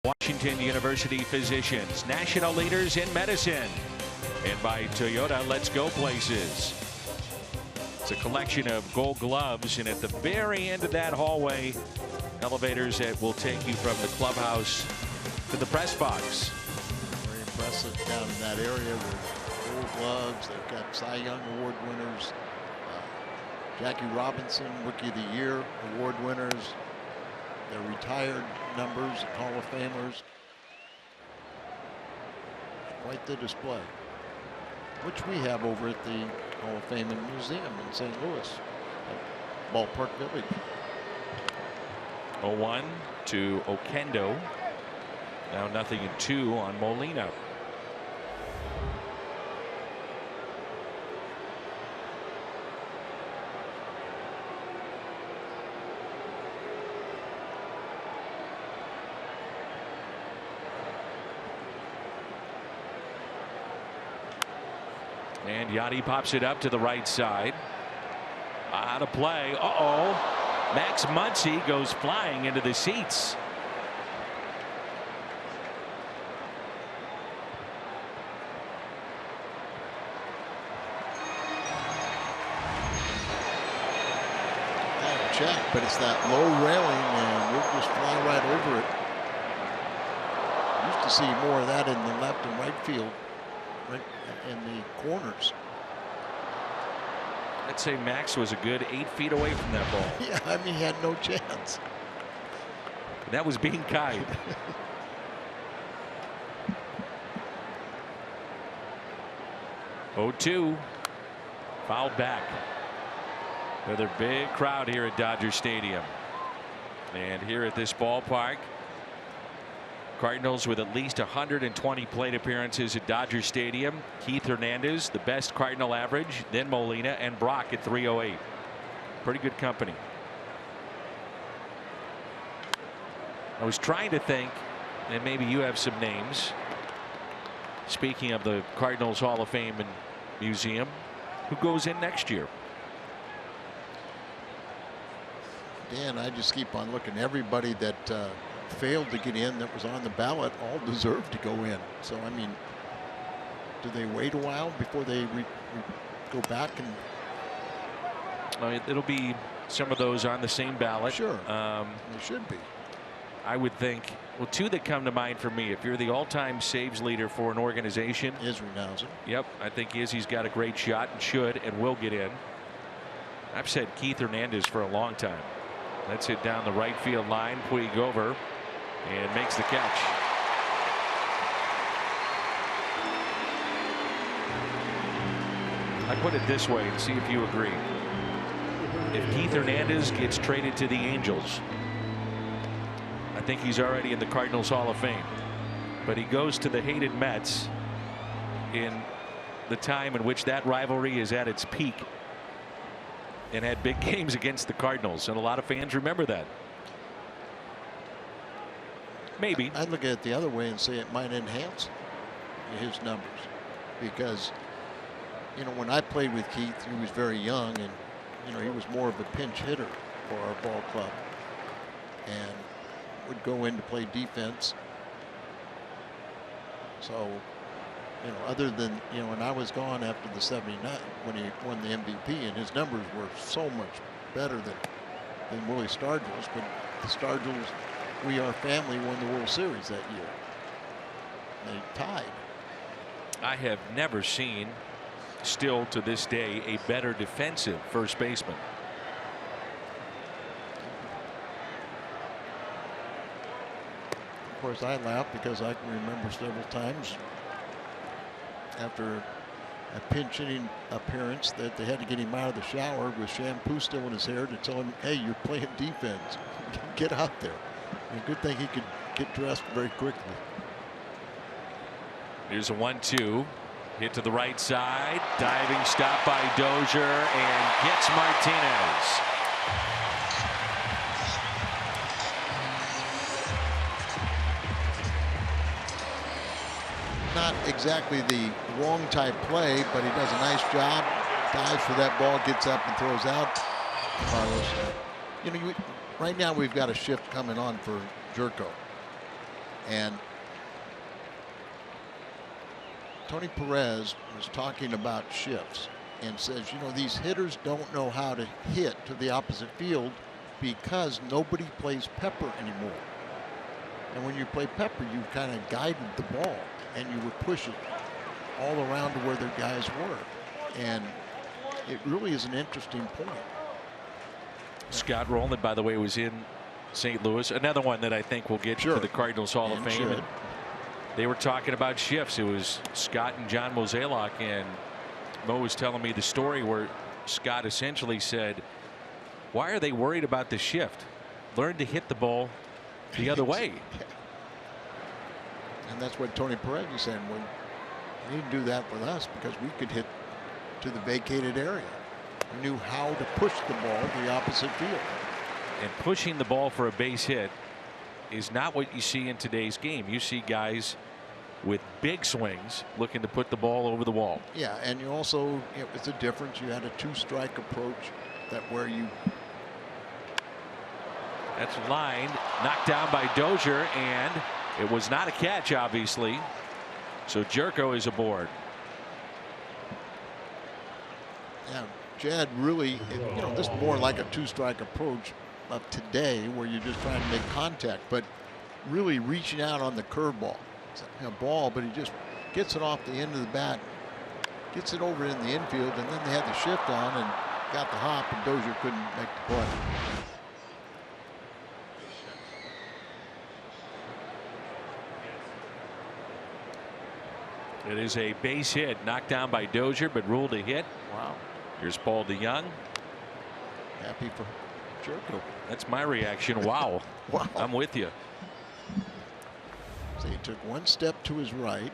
Washington University physicians, national leaders in medicine. And by Toyota, let's go places. It's a collection of gold gloves, and at the very end of that hallway, elevators that will take you from the clubhouse to the press box. Very impressive down in that area with gold gloves. They've got Cy Young Award winners, Jackie Robinson Rookie of the Year award winners, their retired numbers, Hall of Famers. Quite the display, which we have over at the Hall of Fame and Museum in St. Louis at Ballpark Village. 0-1 to Oquendo. Now 0-2 on Molina. And Yachty pops it up to the right side. Out of play. Uh-oh. Max Muncy goes flying into the seats. Check, but it's that low railing, and we'll just fly right over it. Used to see more of that in the left and right field, right in the corners. I'd say Max was a good 8 feet away from that ball. Yeah, I mean, he had no chance. That was being kind. Oh, 2 fouled back. Another big crowd here at Dodger Stadium. And here at this ballpark, Cardinals with at least 120 plate appearances at Dodger Stadium. Keith Hernandez, the best Cardinal average, then Molina and Brock at 308. Pretty good company. I was trying to think, and maybe you have some names. Speaking of the Cardinals Hall of Fame and Museum, who goes in next year? Dan, I just keep on looking. Everybody that failed to get in that was on the ballot all deserved to go in. So, I mean, do they wait a while before they go back and? It'll be some of those on the same ballot. Sure. They should be. I would think, well, 2 that come to mind for me. If you're the all-time saves leader for an organization, Izzy. Yep, I think Izzy's got a great shot and should and will get in. I've said Keith Hernandez for a long time. That's it down the right field line. Puig over and makes the catch. I put it this way and see if you agree. If Keith Hernandez gets traded to the Angels, I think he's already in the Cardinals Hall of Fame. But he goes to the hated Mets in the time in which that rivalry is at its peak, and had big games against the Cardinals, and a lot of fans remember that. Maybe. I'd look at it the other way and say it might enhance his numbers, because, you know, when I played with Keith, he was very young, and, you know, he was more of a pinch hitter for our ball club and would go in to play defense. So, you know, other than, you know, when I was gone after the 79, when he won the MVP, and his numbers were so much better than Willie Stargell's, but the Stargells, We Are Family, won the World Series that year. They tied. I have never seen, still to this day, a better defensive first baseman. Of course, I laugh because I can remember several times after a pinch hitting appearance that they had to get him out of the shower with shampoo still in his hair to tell him, hey, you're playing defense. Get out there. And good thing he could get dressed very quickly. Here's a 1-2. Hit to the right side. Diving stop by Dozier and gets Martinez. Not exactly the wrong type play, but he does a nice job. Dives for that ball, gets up and throws out. Carlos, you know, right now we've got a shift coming on for Jerko. And Tony Perez was talking about shifts and says, you know, these hitters don't know how to hit to the opposite field because nobody plays pepper anymore. And when you play pepper, you kind of guided the ball and you would push it all around to where their guys were. And it really is an interesting point. Scott Rowland, by the way, was in St. Louis. Another one that I think will get to the Cardinals Hall of Fame. And they were talking about shifts. It was Scott and John Mozeliak, and Mo was telling me the story where Scott essentially said, why are they worried about the shift? Learn to hit the ball the other way. And that's what Tony Perez was saying. Well, he didn't do that with us because we could hit to the vacated area. We knew how to push the ball to the opposite field. And pushing the ball for a base hit is not what you see in today's game. You see guys with big swings looking to put the ball over the wall. Yeah, and you also, it's a difference. You had a two-strike approach that where you. That's lined, knocked down by Dozier, and it was not a catch, obviously. So Jerko is aboard. Yeah, Jad really, you know, this is more like a two-strike approach of today where you're just trying to make contact, but really reaching out on the curveball. It's a ball, but he just gets it off the end of the bat, gets it over in the infield, and then they had the shift on and got the hop, and Dozier couldn't make the play. It is a base hit knocked down by Dozier, but ruled a hit. Wow. Here's Paul DeYoung. Happy for Jerko. That's my reaction. Wow. Wow. I'm with you. So he took one step to his right,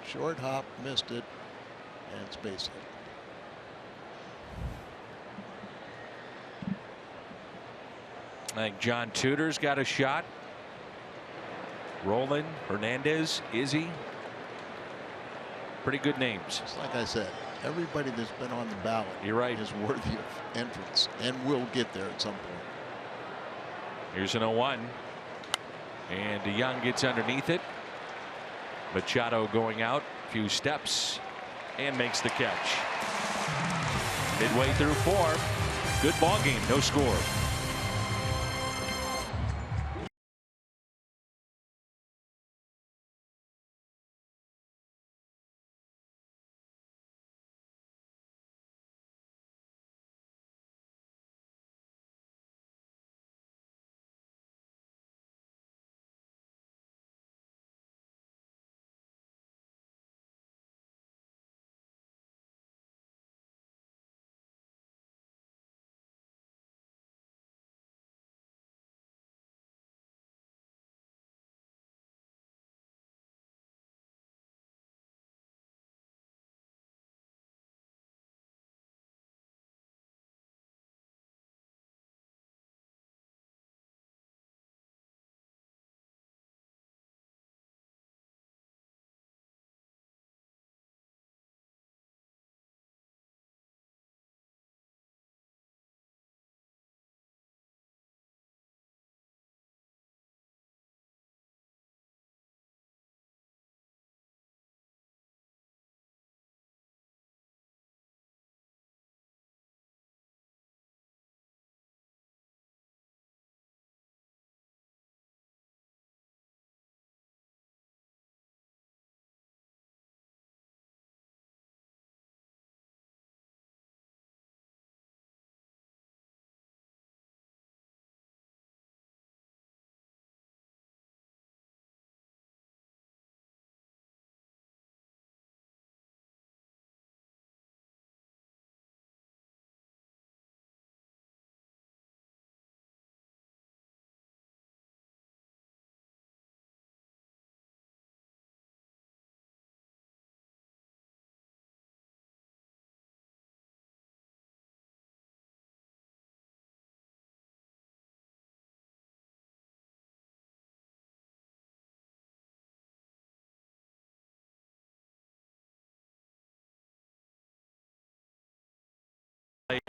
short hop, missed it, and it's base hit. I think John Tudor's got a shot. Roland, Hernandez, Izzy. Pretty good names. Just like I said, everybody that's been on the ballot, you're right, is worthy of entrance and will get there at some point. Here's an 0-1. And DeYoung gets underneath it. Machado going out a few steps and makes the catch. Midway through 4. Good ball game. No score.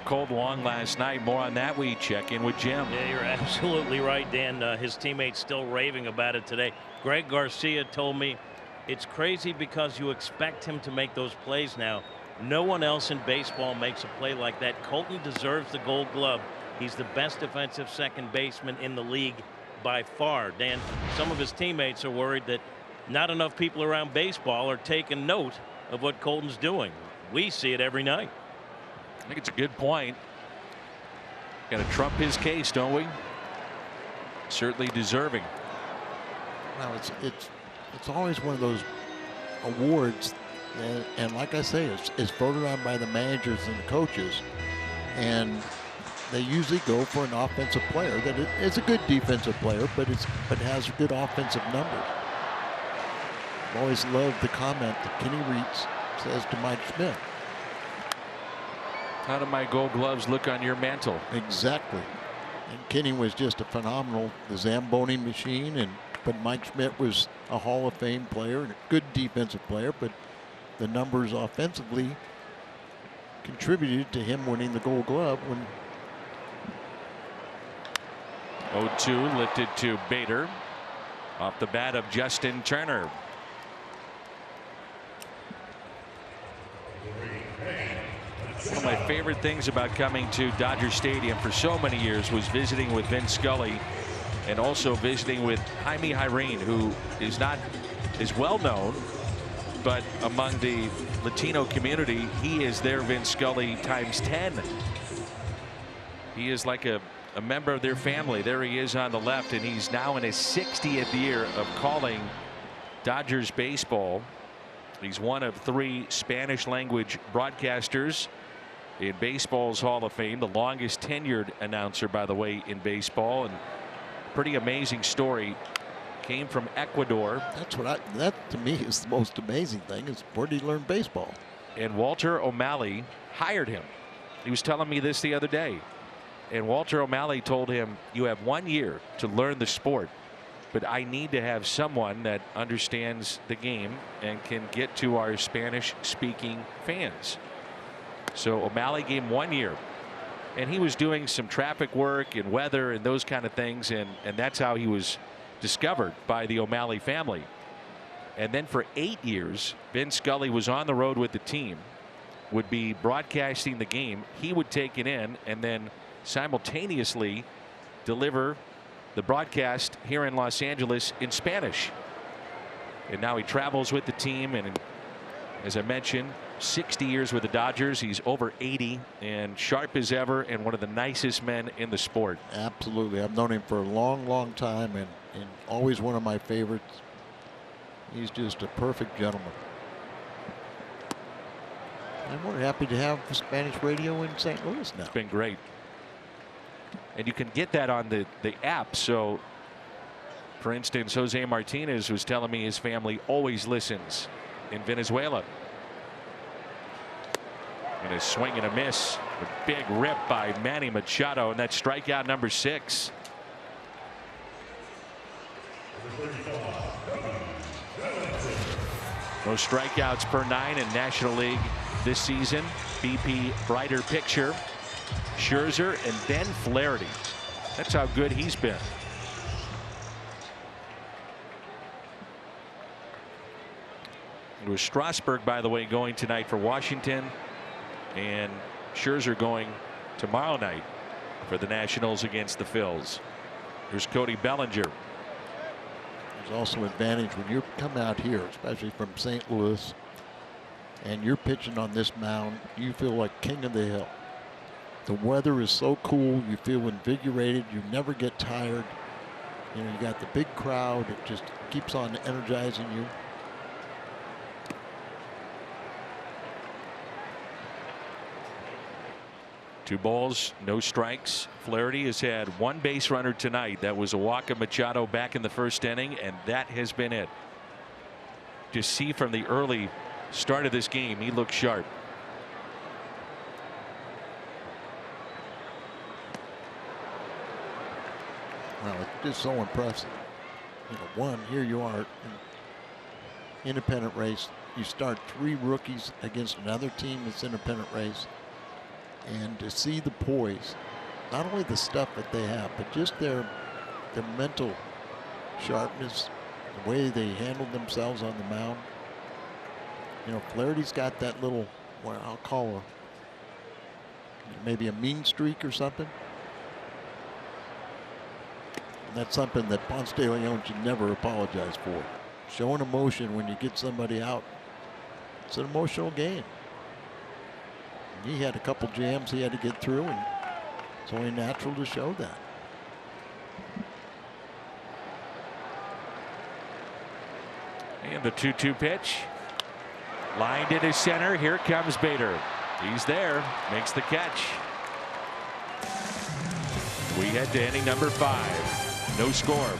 Cold long last night. More on that. We check in with Jim. Yeah, you're absolutely right, Dan. His teammates still raving about it today. Greg Garcia told me it's crazy because you expect him to make those plays now. No one else in baseball makes a play like that. Colton deserves the Gold Glove. He's the best defensive second baseman in the league by far. Dan, some of his teammates are worried that not enough people around baseball are taking note of what Colton's doing. We see it every night. I think it's a good point. Got to trump his case, don't we? Certainly deserving. Well, it's always one of those awards, and like I say, it's voted on by the managers and the coaches, and they usually go for an offensive player that is a good defensive player, but has good offensive numbers. I've always loved the comment that Kenny Reitz says to Mike Schmidt. How do my Gold Gloves look on your mantle? Exactly. And Kenny was just a phenomenal Zamboni machine, but Mike Schmidt was a Hall of Fame player and a good defensive player, but the numbers offensively contributed to him winning the Gold Glove. When 0-2 lifted to Bader off the bat of Justin Turner. One of my favorite things about coming to Dodger Stadium for so many years was visiting with Vin Scully and also visiting with Jaime Jaireen, who is not as well known, but among the Latino community, he is their Vin Scully times 10. He is like a member of their family. There he is on the left, and he's now in his 60th year of calling Dodgers baseball. He's one of 3 Spanish language broadcasters in baseball's Hall of Fame, the longest tenured announcer, by the way, in baseball, and pretty amazing story. Came from Ecuador. That to me is the most amazing thing, is where did he learn baseball? And Walter O'Malley hired him. He was telling me this the other day. And Walter O'Malley told him, you have 1 year to learn the sport, but I need to have someone that understands the game and can get to our Spanish speaking fans. So O'Malley gave him 1 year, and he was doing some traffic work and weather and those kind of things, and that's how he was discovered by the O'Malley family. And then for 8 years, Vin Scully was on the road with the team, would be broadcasting the game. He would take it in and then simultaneously deliver the broadcast here in Los Angeles in Spanish. And now he travels with the team, and as I mentioned, 60 years with the Dodgers. He's over 80 and sharp as ever, and one of the nicest men in the sport. Absolutely. I've known him for a long time, and always one of my favorites. He's just a perfect gentleman. And we're happy to have Spanish radio in St. Louis now. It's been great. And you can get that on the app. So, for instance, Jose Martinez was telling me his family always listens in Venezuela. And a swing and a miss. A big rip by Manny Machado, and that's strikeout number 6. No strikeouts per 9 in National League this season. BP brighter picture. Scherzer and then Flaherty. That's how good he's been. It was Strasburg, by the way, going tonight for Washington, and Scherzer going tomorrow night for the Nationals against the Phils. Here's Cody Bellinger. There's also an advantage when you come out here, especially from St. Louis, and you're pitching on this mound. You feel like king of the hill. The weather is so cool. You feel invigorated. You never get tired. You know, you got the big crowd. It just keeps on energizing you. Two balls, no strikes. Flaherty has had 1 base runner tonight. That was a walk of Machado back in the first inning, and that has been it. Just see from the early start of this game, he looks sharp. Well, it's just so impressive. You know, here you are, independent race. You start 3 rookies against another team that's independent race. And to see the poise, not only the stuff that they have, but just their mental sharpness, the way they handled themselves on the mound. You know, Flaherty's got that little, what I'll call a, maybe a mean streak or something. And that's something that Ponce de Leon should never apologize for. Showing emotion when you get somebody out. It's an emotional game. And he had a couple jams he had to get through, and it's only natural to show that. And the 2-2 pitch. Lined into center. Here comes Bader. He's there. Makes the catch. We head to inning number 5. No score.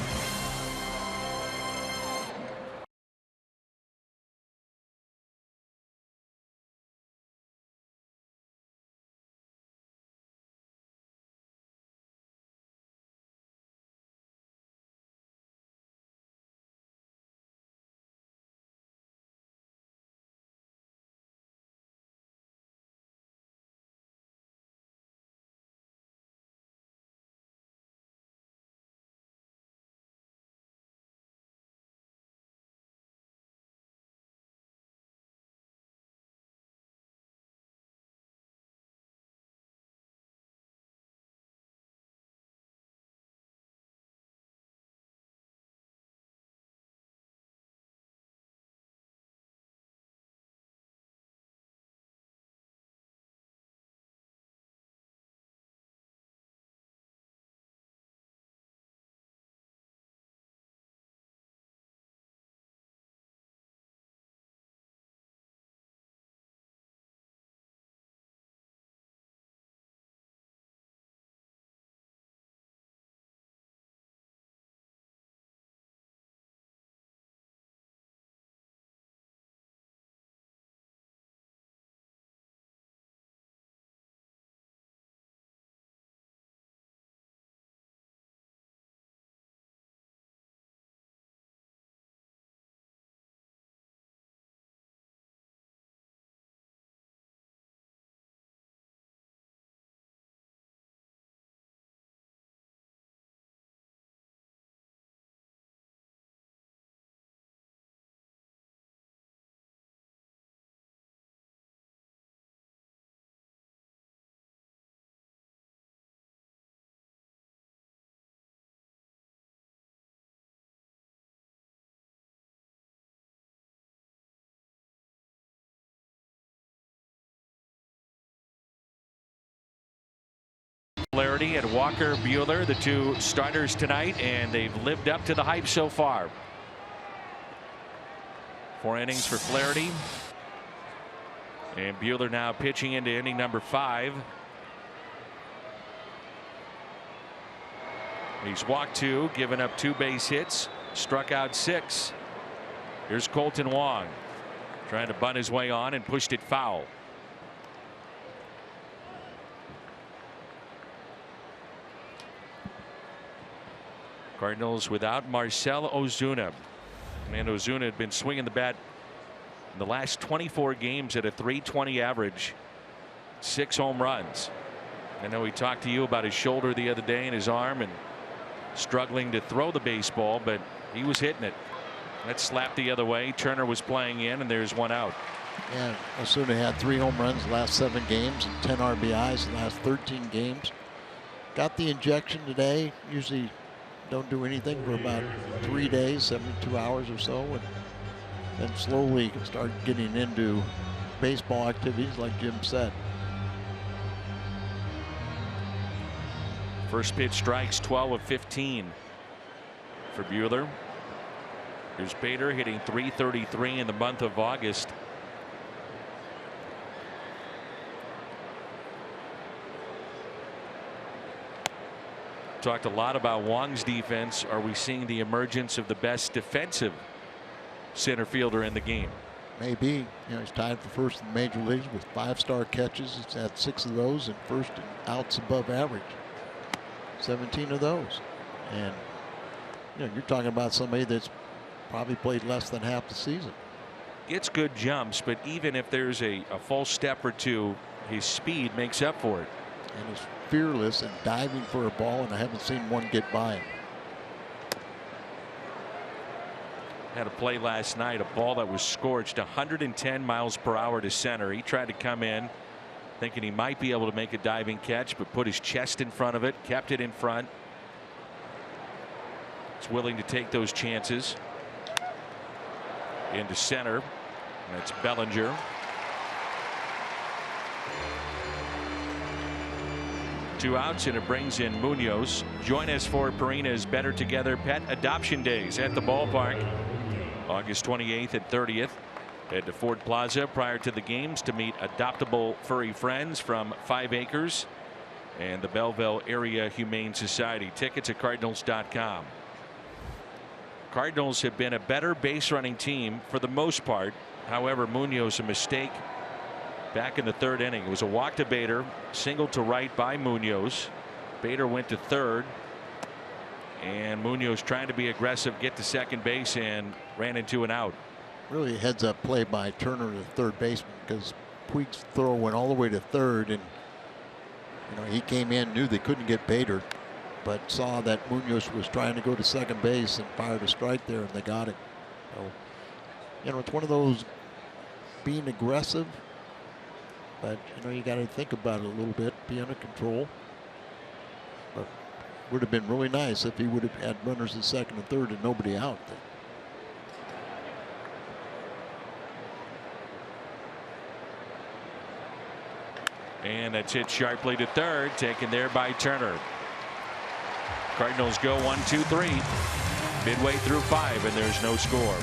Flaherty and Walker Buehler, the two starters tonight, and they've lived up to the hype so far. 4 innings for Flaherty. And Buehler now pitching into inning number 5. He's walked 2, given up 2 base hits, struck out 6. Here's Colton Wong trying to bunt his way on and pushed it foul. Cardinals without Marcell Ozuna. And Ozuna had been swinging the bat in the last 24 games at a .320 average. 6 home runs. I know he talked to you about his shoulder the other day and his arm and struggling to throw the baseball, but he was hitting it. That slapped the other way. Turner was playing in, and there's 1 out. Yeah, Ozuna had 3 home runs the last 7 games and 10 RBIs the last 13 games. Got the injection today. Usually don't do anything for about 3 days, 72 hours or so, and then slowly start getting into baseball activities like Jim said. First pitch strikes, 12 of 15 for Buehler. Here's Bader hitting .333 in the month of August. Talked a lot about Wong's defense. Are we seeing the emergence of the best defensive center fielder in the game? Maybe. You know, he's tied for first in the major leagues with 5-star catches. He's had 6 of those and first in outs above average. 17 of those. And you know, you're talking about somebody that's probably played less than half the season. Gets good jumps, but even if there's a false step or two his speed makes up for it. And he's fearless and diving for a ball, and I haven't seen one get by him. Had a play last night, a ball that was scorched 110 miles per hour to center. He tried to come in thinking he might be able to make a diving catch, but put his chest in front of it, kept it in front. He's willing to take those chances. Into center, and it's Bellinger. Two outs, and it brings in Munoz. Join us for Purina's Better Together Pet Adoption Days at the ballpark, August 28th and 30th. Head to Ford Plaza prior to the games to meet adoptable furry friends from 5 Acres and the Belleville Area Humane Society. Tickets at Cardinals.com. Cardinals have been a better base running team for the most part. However, Munoz a mistake back in the 3rd inning. It was a walk to Bader, single to right by Munoz. Bader went to 3rd, and Munoz trying to be aggressive, get to second base, and ran into an out. Really heads up play by Turner, the third baseman, because Puig's throw went all the way to 3rd, and he came in, knew they couldn't get Bader, but saw that Munoz was trying to go to second base and fired a strike there, and they got it. So, it's one of those being aggressive, but you got to think about it a little bit, be under control. But would have been really nice if he would have had runners at second and third and nobody out. And that's hit sharply to 3rd, taken there by Turner. Cardinals go 1-2-3 midway through 5, and there's no score.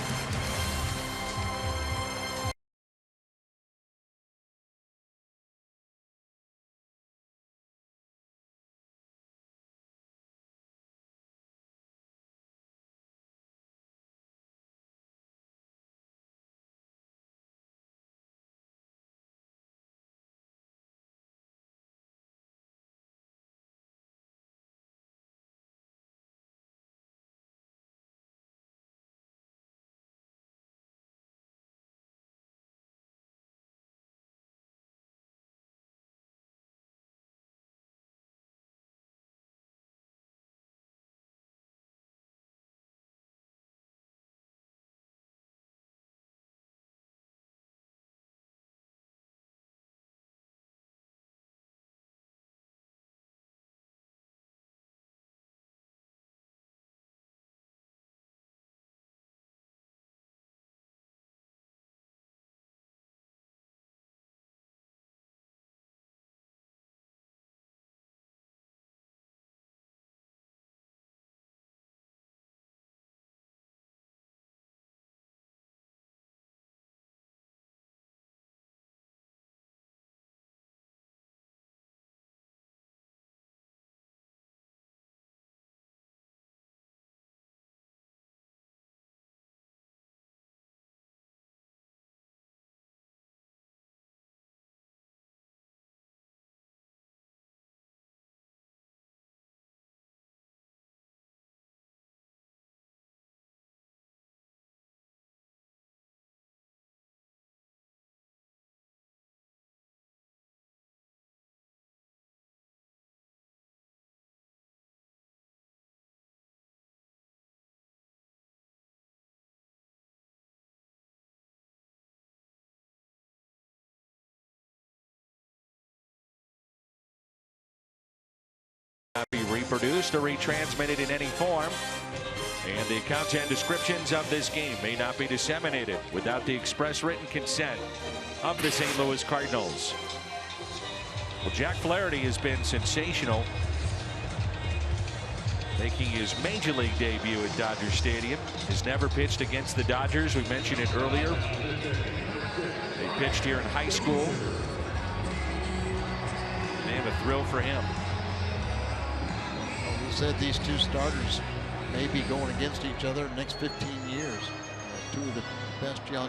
Be reproduced or retransmitted in any form, and the content descriptions of this game may not be disseminated without the express written consent of the St. Louis Cardinals. Well, Jack Flaherty has been sensational, making his major league debut at Dodger Stadium. Has never pitched against the Dodgers. We mentioned it earlier. They pitched here in high school. They have a thrill for him. Said these two starters may be going against each other in the next 15 years. Two of the best young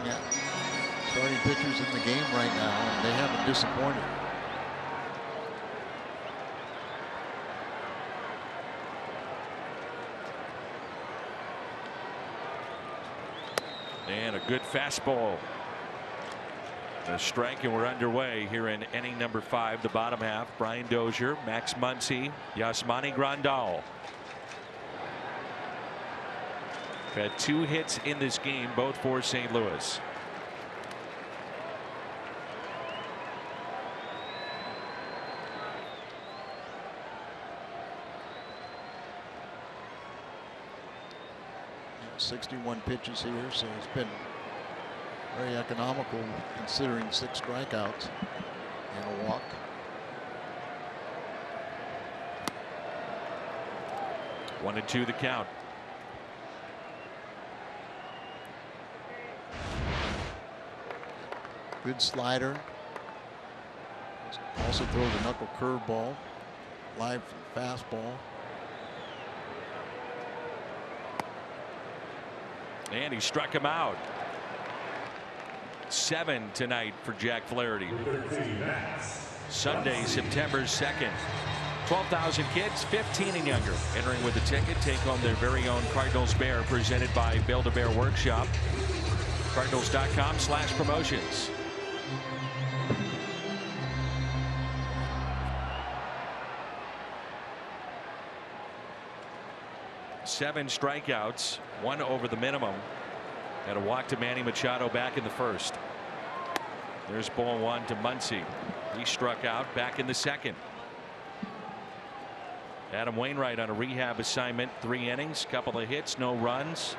starting pitchers in the game right now, and they haven't disappointed. And a good fastball. A strike, and we're underway here in inning number 5, the bottom half. Brian Dozier, Max Muncy, Yasmani Grandal. Had 2 hits in this game, both for St. Louis. Yeah, 61 pitches here, so it's been very economical considering 6 strikeouts and a walk. One and 2 the count. Good slider. Also throws a knuckle curveball, live fastball. And he struck him out. 7 tonight for Jack Flaherty. Sunday, September 2nd. 12,000 kids, 15 and younger, entering with a ticket. Take home their very own Cardinals Bear, presented by Build-A-Bear Workshop. Cardinals.com/promotions. Seven strikeouts, 1 over the minimum. Had a walk to Manny Machado back in the first. There's ball 1 to Muncy. He struck out back in the second. Adam Wainwright on a rehab assignment, 3 innings, couple of hits, no runs,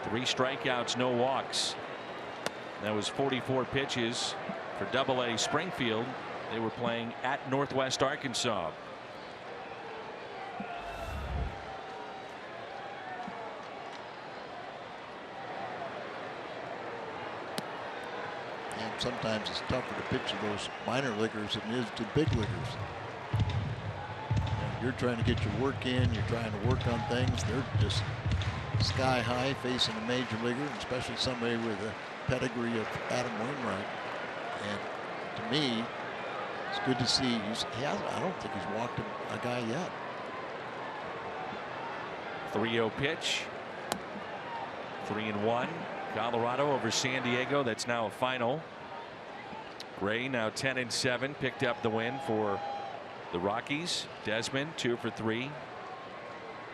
3 strikeouts, no walks. That was 44 pitches for Double-A Springfield. They were playing at Northwest Arkansas. Sometimes it's tougher to pitch to those minor leaguers than it is to big leaguers. You're trying to get your work in, you're trying to work on things. They're just sky high facing a major leaguer, especially somebody with a pedigree of Adam Wainwright. And to me, it's good to see. I don't think he's walked a guy yet. 3-0 pitch. 3-1. Colorado over San Diego. That's now a final. Gray now 10-7, picked up the win for the Rockies. Desmond 2 for 3.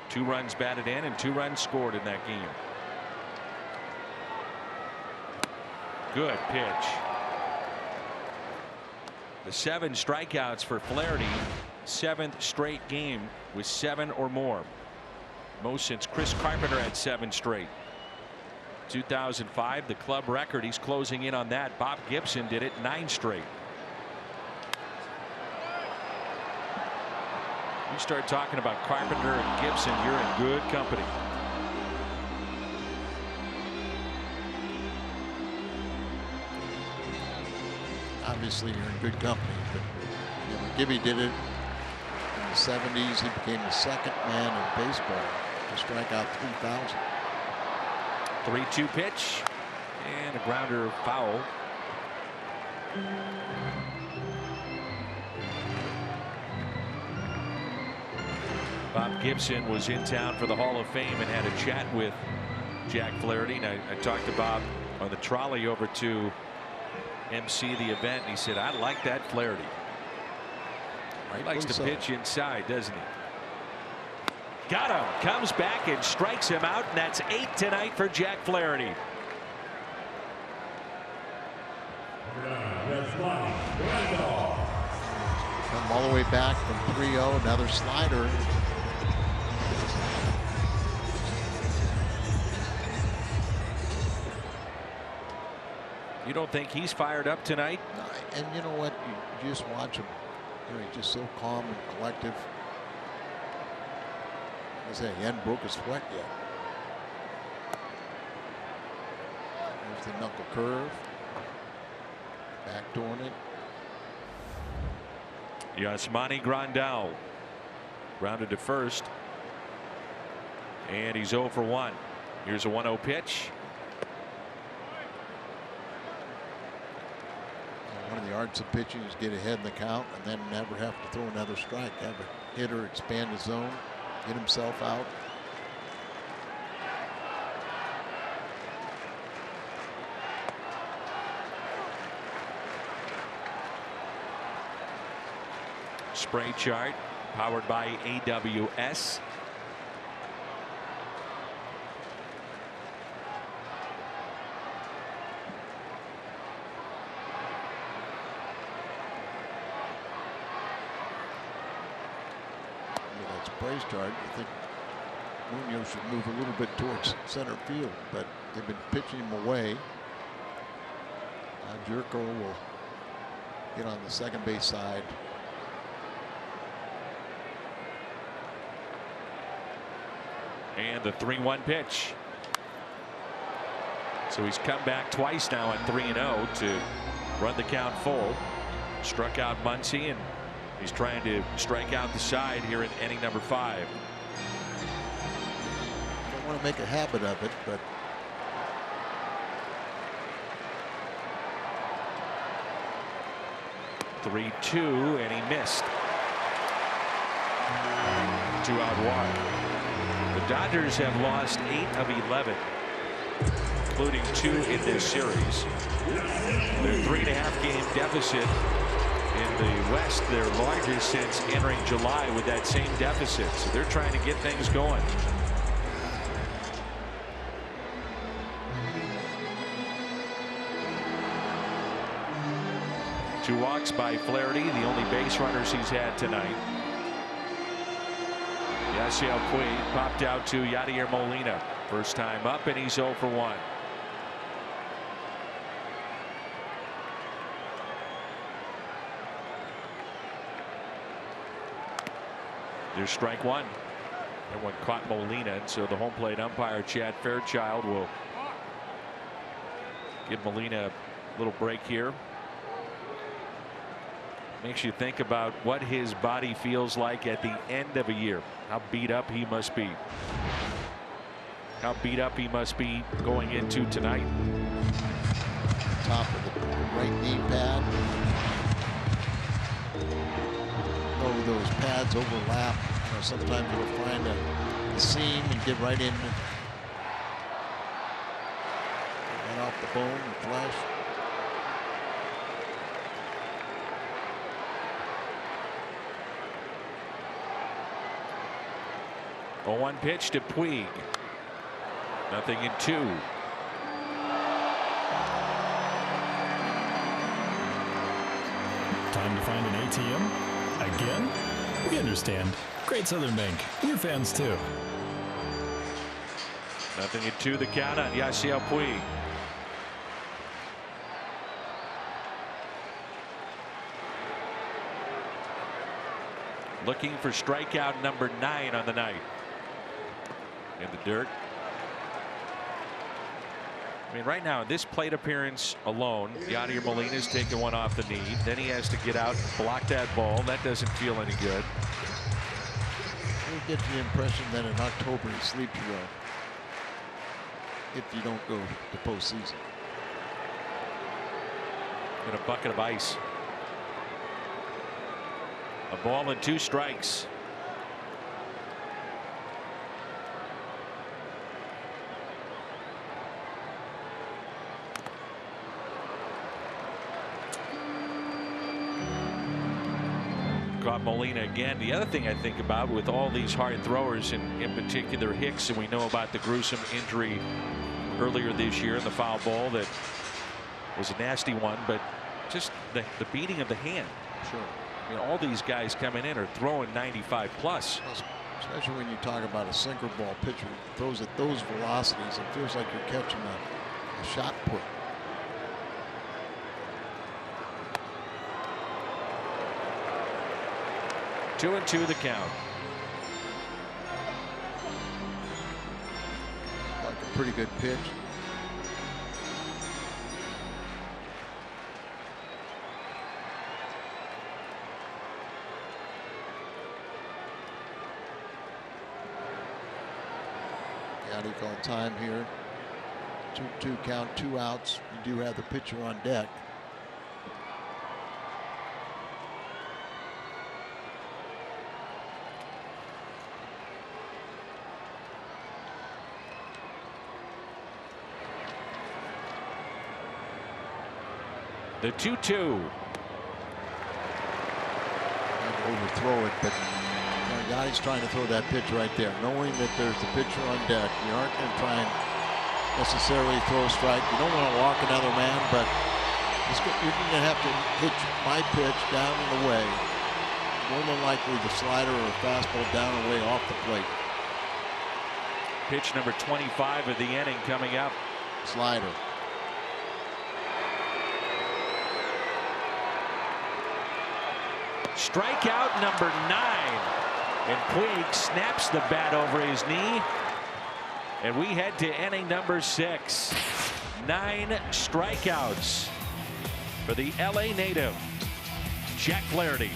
2 runs batted in and 2 runs scored in that game. Good pitch. The 7 strikeouts for Flaherty. 7th straight game with 7 or more. Most since Chris Carpenter had 7 straight. 2005, the club record. He's closing in on that. Bob Gibson did it 9 straight. You start talking about Carpenter and Gibson, you're in good company. Obviously, you're in good company. But Gibby did it in the 70s. He became the 2nd man in baseball to strike out 3,000. 3-2 pitch and a grounder foul. Bob Gibson was in town for the Hall of Fame and had a chat with Jack Flaherty. And I talked to Bob on the trolley over to MC the event. And he said, I like that Flaherty. He likes to pitch inside, doesn't he? Got him. Comes back and strikes him out, and that's 8 tonight for Jack Flaherty. Come all the way back from 3-0. Another slider. You don't think he's fired up tonight? And you know what? You just watch him. He's just so calm and collective. I say he hadn't broke his sweat yet. There's the knuckle curve. Backdooring it. Yasmani Grandal grounded to first. And he's 0 for 1. Here's a 1-0 pitch. One of the arts of pitching is get ahead in the count and then never have to throw another strike. Have a hitter expand his zone, get himself out. spray chart powered by AWS. That spray chart, I think Munoz should move a little bit towards center field, but they've been pitching him away. Now Jerko will get on the second base side. And the 3-1 pitch. So he's come back twice now at 3-0 to run the count full. Struck out Muncy, and he's trying to strike out the side here in inning number 5. Don't want to make a habit of it, but (3-2), and he missed. 2-out walk. The Dodgers have lost 8 of 11, including 2 in this series. Their 3.5-game deficit in the West, their largest since entering July with that same deficit. So they're trying to get things going. Two walks by Flaherty, the only base runners he's had tonight. Yasiel Puig popped out to Yadier Molina. First time up, and he's 0 for 1. There's strike 1. That one caught Molina, and so the home plate umpire Chad Fairchild will give Molina a little break here. Makes you think about what his body feels like at the end of a year. How beat up he must be. How beat up he must be going into tonight. Top of the right knee pad. Oh, those pads overlap. You know, sometimes you'll find a seam and get right in. Right off the bone and flesh. 0-1 pitch to Puig. 0-2. Time to find an ATM? Again? We understand. Great Southern Bank. We're fans too. 0-2 the count on Yasiel Puig. Looking for strikeout number 9 on the night. In the dirt. I mean, right now, in this plate appearance alone, Yadier Molina's taking one off the knee. Then he has to get out and block that ball. That doesn't feel any good. You get the impression that in October he sleeps well. If you don't go to postseason. In a bucket of ice. A ball and 2 strikes. Caught Molina again. The other thing I think about with all these hard throwers, and in particular Hicks, and we know about the gruesome injury earlier this year in the foul ball that was a nasty one, but just the beating of the hand. Sure. I mean, all these guys coming in are throwing 95 plus. Especially when you talk about a sinker ball pitcher who throws at those velocities, it feels like you're catching a shot put. 2-2 the count. Like a pretty good pitch. Yadi called time here. 2-2 count, 2 outs. You do have the pitcher on deck. The 2-2. overthrow it, but Gotti's trying to throw that pitch right there, knowing that there's the pitcher on deck. You aren't going to try and necessarily throw a strike. You don't want to walk another man, but you're going to have to hit my pitch down and away. More than likely the slider or a fastball down and away off the plate. Pitch number 25 of the inning coming up. Slider. Strikeout number 9. And Puig snaps the bat over his knee. And we head to inning number 6. 9 strikeouts for the LA native, Jack Flaherty.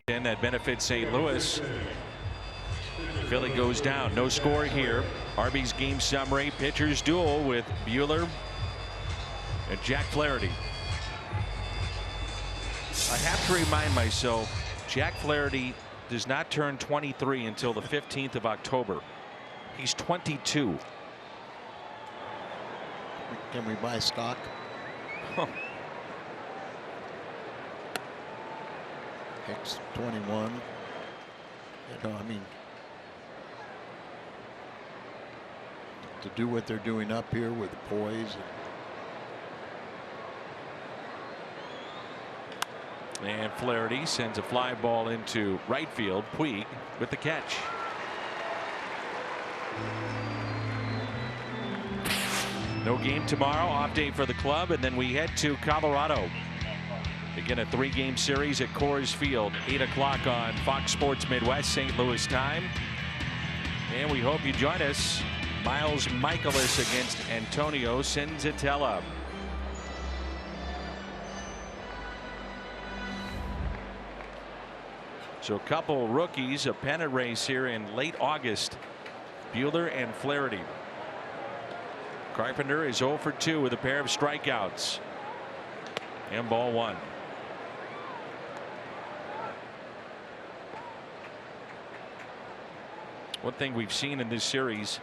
That benefits St. Louis. Philly goes down. No score here. Arby's game summary. Pitchers duel with Buehler and Jack Flaherty. I have to remind myself, Jack Flaherty does not turn 23 until the 15th of October. He's 22. Can we buy stock? X21. You know, I mean, to do what they're doing up here with the poise. And Flaherty sends a fly ball into right field. Puig with the catch. No game tomorrow. Off day for the club. And then we head to Colorado. Again, a 3-game series at Coors Field, 8 o'clock on Fox Sports Midwest, St. Louis time. And we hope you join us. Miles Michaelis against Antonio Senzatella. So a couple rookies, a pennant race here in late August. Buehler and Flaherty. Carpenter is 0 for 2 with a pair of strikeouts. And ball 1. One thing we've seen in this series,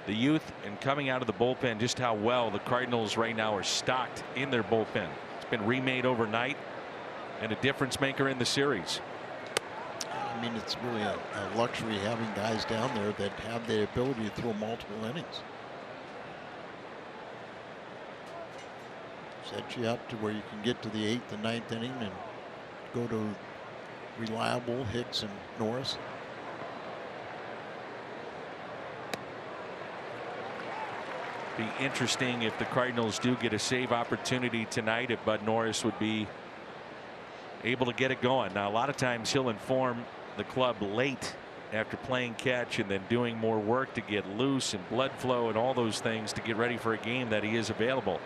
the youth and coming out of the bullpen, just how well the Cardinals right now are stocked in their bullpen. It's been remade overnight and a difference maker in the series. I mean, it's really a luxury having guys down there that have the ability to throw multiple innings. Set you up to where you can get to the 8th and 9th inning and go to reliable Hicks and Norris. Be interesting if the Cardinals do get a save opportunity tonight, if Bud Norris would be able to get it going. Now, a lot of times he'll inform the club late after playing catch and then doing more work to get loose and blood flow and all those things to get ready for a game that he is available.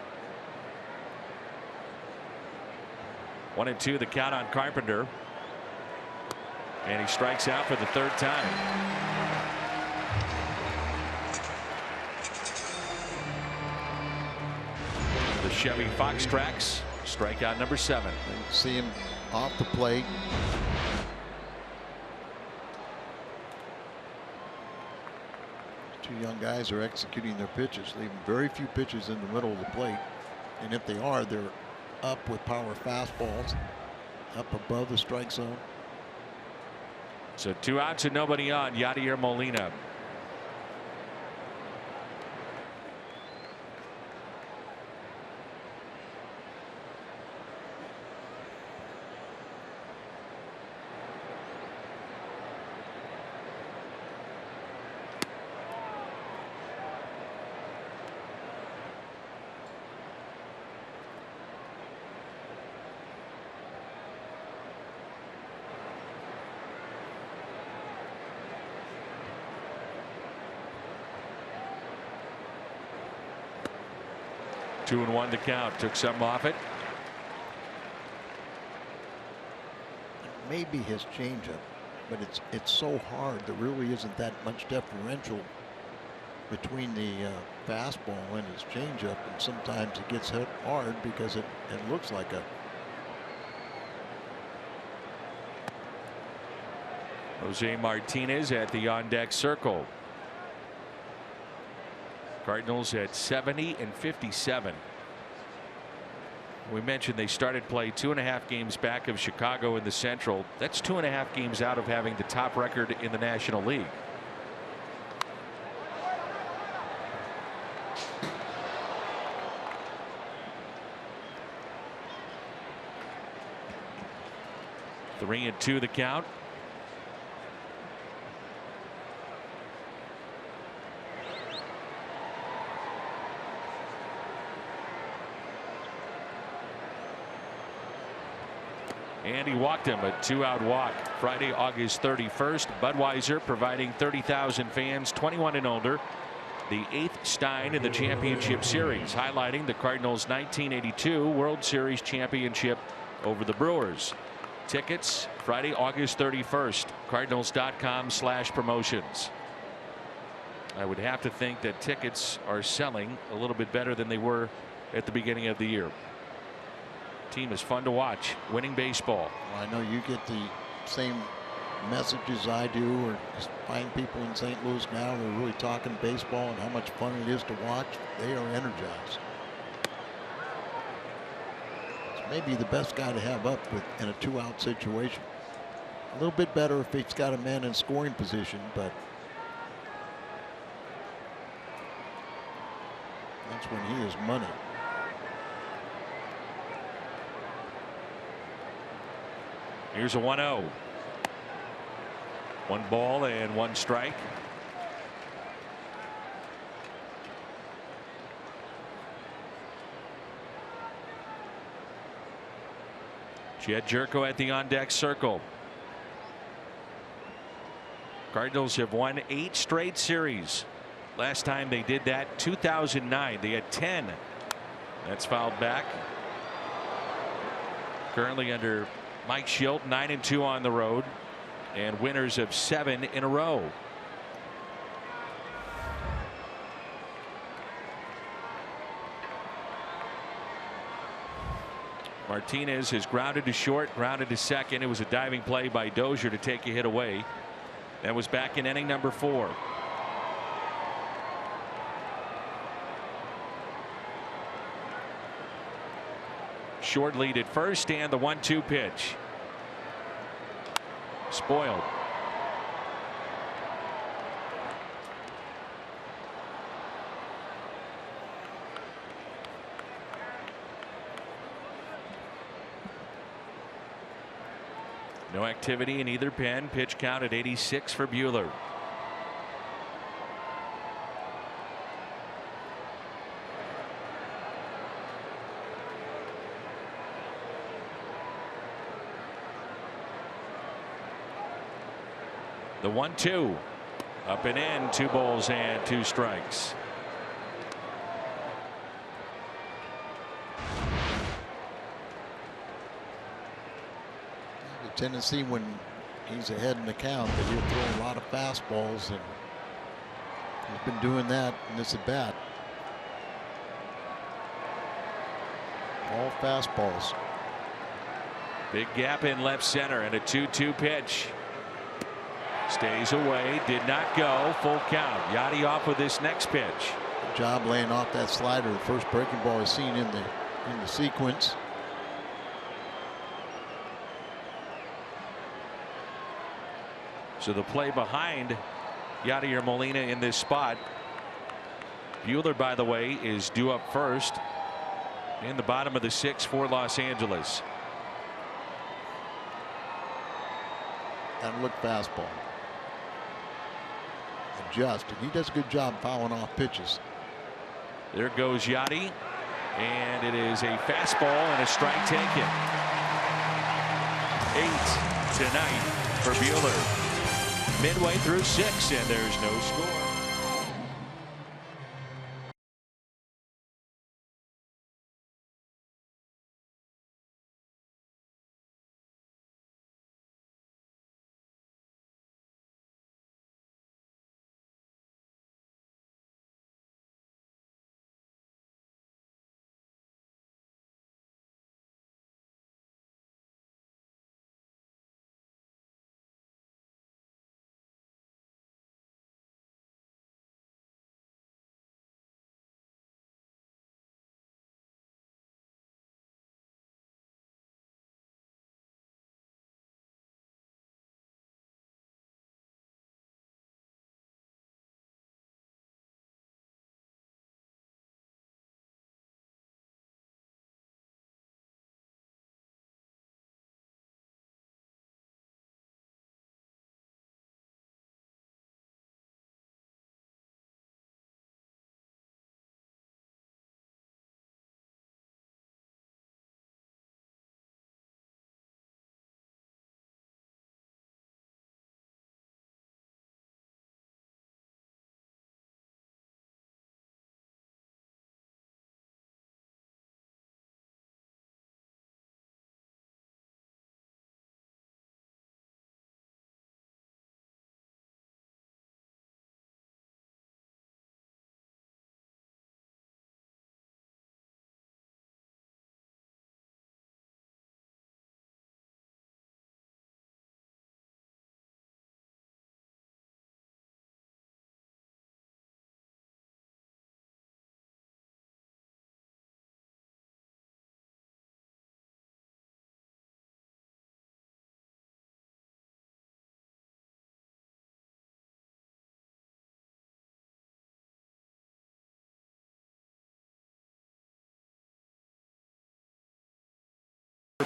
1-2 the count on Carpenter, and he strikes out for the 3rd time. The Chevy Fox tracks, strikeout number 7. See him off the plate. Two young guys are executing their pitches, leaving very few pitches in the middle of the plate, and if they are, they're up with power fastballs up above the strike zone. So 2 outs and nobody on. Yadier Molina. Two and one to count. Took some off it. Maybe his changeup, but it's so hard. There really isn't that much differential between the fastball and his changeup, and sometimes it gets hit hard because it looks like a. Jose Martinez at the on-deck circle. Cardinals at 70 and 57. We mentioned they started play 2.5 games back of Chicago in the Central. That's 2.5 games out of having the top record in the National League. Three and two the count. And he walked him, a 2-out walk. Friday, August 31st. Budweiser providing 30,000 fans 21 and older. The 8th Stein in the championship series, highlighting the Cardinals' 1982 World Series championship over the Brewers. Tickets Friday, August 31st. Cardinals.com/promotions. I would have to think that tickets are selling a little bit better than they were at the beginning of the year. Team is fun to watch. Winning baseball. Well, I know you get the same messages I do, or find people in St. Louis now who are really talking baseball and how much fun it is to watch. They are energized. It's maybe the best guy to have up with in a 2-out situation. A little bit better if he's got a man in scoring position, but that's when he is money. Here's a 1-0. 1 ball and 1 strike. Jed Jerko at the on-deck circle. Cardinals have won 8 straight series. Last time they did that, 2009. They had 10. That's fouled back. Currently under Mike Schilt, 9-2 on the road, and winners of 7 in a row. Martinez is grounded to short, grounded to second. It was a diving play by Dozier to take a hit away. That was back in inning number 4. short lead at first, and the 1-2 pitch. Spoiled. No activity in either pen. Pitch count at 86 for Buehler. The 1-2 up and in, 2 balls and 2 strikes. The tendency when he's ahead in the count that he'll throw a lot of fastballs, and he's been doing that in this at bat. All fastballs. Big gap in left center, and a 2-2 pitch. Stays away, did not go. Full count. Yachty off with this next pitch. Good job laying off that slider. The first breaking ball is seen in the sequence. So the play behind Yachty or Molina in this spot. Buehler, by the way, is due up first in the bottom of the 6th for Los Angeles. And look fastball. Adjust, and he does a good job fouling off pitches. There goes Yachty, and it is a fastball and a strike taken. 8 tonight for Buehler. Midway through 6, and there's no score.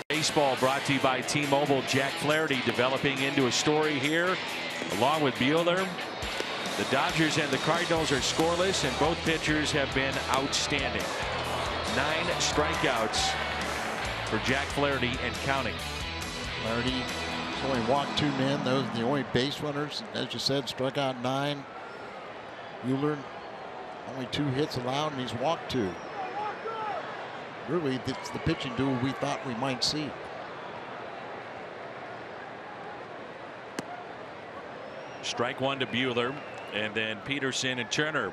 Baseball brought to you by T-Mobile. Jack Flaherty developing into a story here along with Buehler. The Dodgers and the Cardinals are scoreless, and both pitchers have been outstanding. 9 strikeouts for Jack Flaherty and counting. Flaherty has only walked 2 men. Those are the only base runners. As you said, struck out 9. Buehler, only 2 hits allowed, and he's walked 2. Really, it's the pitching duel we thought we might see. Strike 1 to Buehler, and then Peterson and Turner.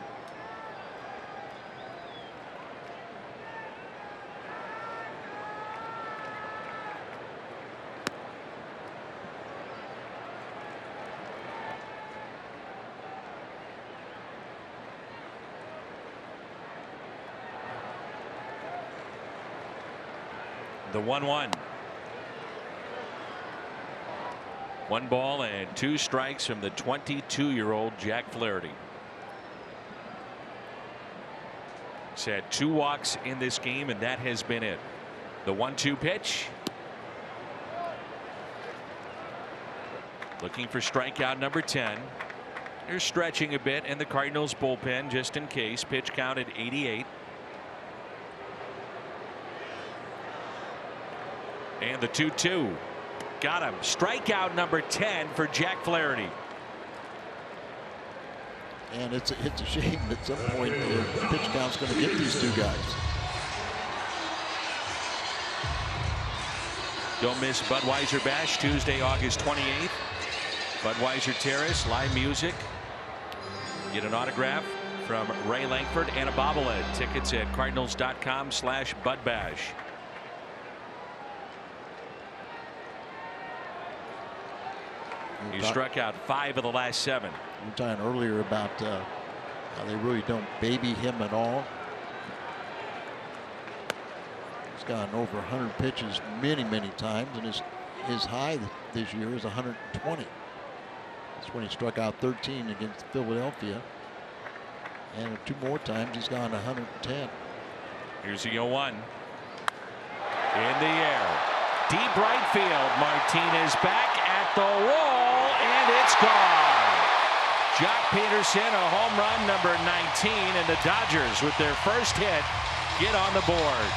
The 1-1. 1 ball and 2 strikes from the 22-year-old Jack Flaherty. He's had 2 walks in this game, and that has been it. The 1-2 pitch. Looking for strikeout number 10. They're stretching a bit in the Cardinals bullpen just in case. Pitch count at 88. And the 2-2. Got him. Strikeout number 10 for Jack Flaherty. And it's a shame at some point the pitch count's going to get these 2 guys. Don't miss Budweiser Bash Tuesday, August 28th. Budweiser Terrace, live music. Get an autograph from Ray Langford and a bobblehead. Tickets at cardinals.com/budbash. He struck out 5 of the last 7. We were talking earlier about how they really don't baby him at all. He's gotten over 100 pitches many times, and his high this year is 120. That's when he struck out 13 against Philadelphia, and 2 more times he's gone 110. Here's the 0-1. In the air, deep right field. Martinez back at the wall, and it's gone. Jock Peterson, a home run, number 19, and the Dodgers, with their first hit, get on the board.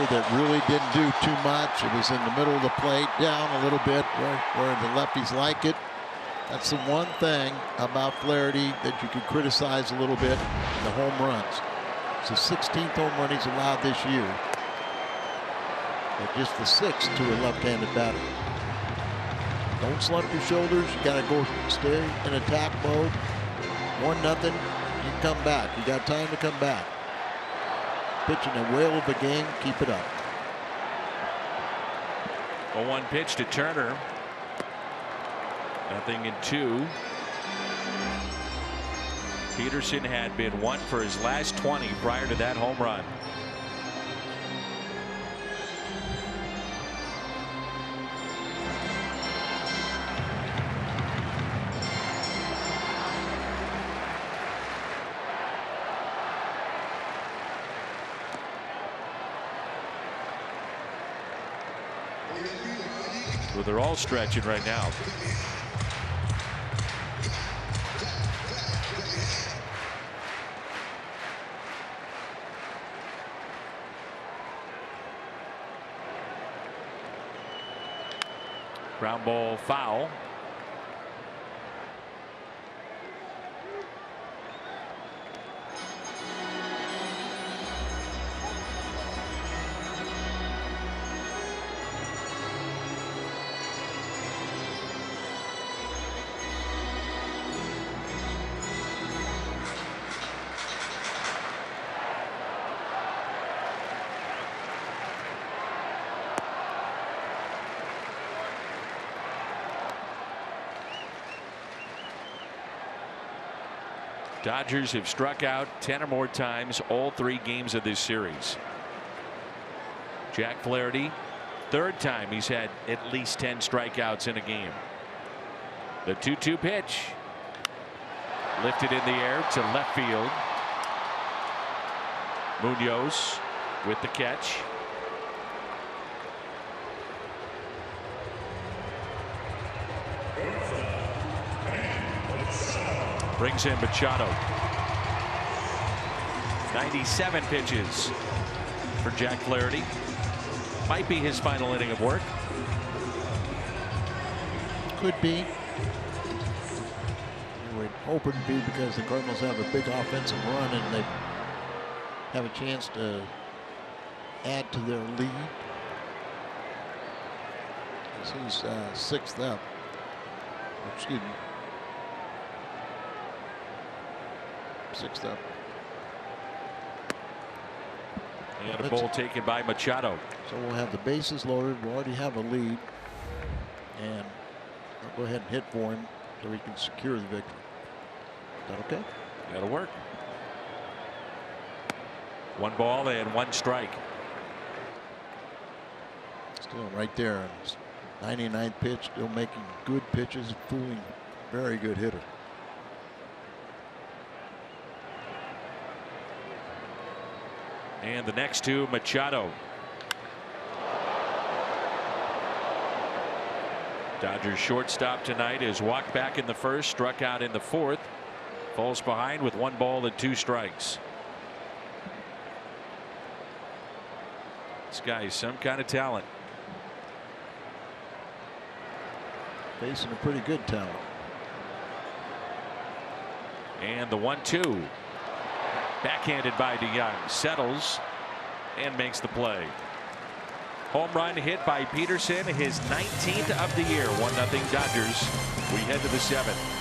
That really didn't do too much. It was in the middle of the plate, down a little bit where the lefties like it. That's the one thing about Flaherty that you could criticize a little bit, the home runs. It's the 16th home run he's allowed this year, but just the 6th to a left-handed batter. Don't slump your shoulders. You got to go stay in attack mode. 1-0. You come back. You got time to come back. Pitching a whale of a game. Keep it up. A 1 pitch to Turner. 0-2. Peterson had been 1 for his last 20 prior to that home run. Well, they're all stretching right now. Ground ball foul. Dodgers have struck out 10 or more times all 3 games of this series. Jack Flaherty, 3rd time he's had at least 10 strikeouts in a game. The 2-2 pitch. Lifted in the air to left field. Munoz with the catch. Brings in Machado. 97 pitches for Jack Flaherty. Might be his final inning of work. Could be. We'd hope it would be, because the Cardinals have a big offensive run and they have a chance to add to their lead. He's 6th up. Excuse me. 6th up. And a ball taken by Machado. So we'll have the bases loaded. We'll already have a lead. And I'll go ahead and hit for him so he can secure the victory. Is that okay? That'll work. 1 ball and 1 strike. Still right there on his 99th pitch, still making good pitches, fooling very good hitter. And the next to Machado. Dodgers shortstop tonight is walked back in the 1st, struck out in the 4th, falls behind with 1 ball and 2 strikes. This guy is some kind of talent. Facing a pretty good talent. And the 1-2. Backhanded by DeYoung. Settles and makes the play. Home run hit by Peterson, his 19th of the year. 1-0 Dodgers. We head to the 7th.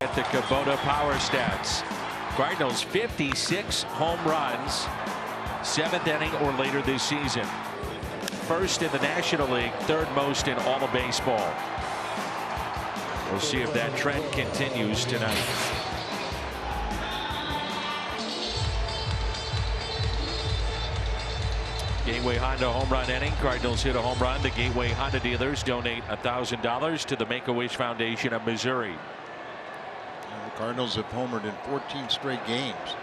At the Kubota Power Stats. Cardinals 56 home runs, 7th inning or later this season. 1st in the National League, 3rd most in all of baseball. We'll see if that trend continues tonight. Gateway Honda home run inning. Cardinals hit a home run. The Gateway Honda dealers donate $1,000 to the Make-A-Wish Foundation of Missouri. The Cardinals have homered in 14 straight games. So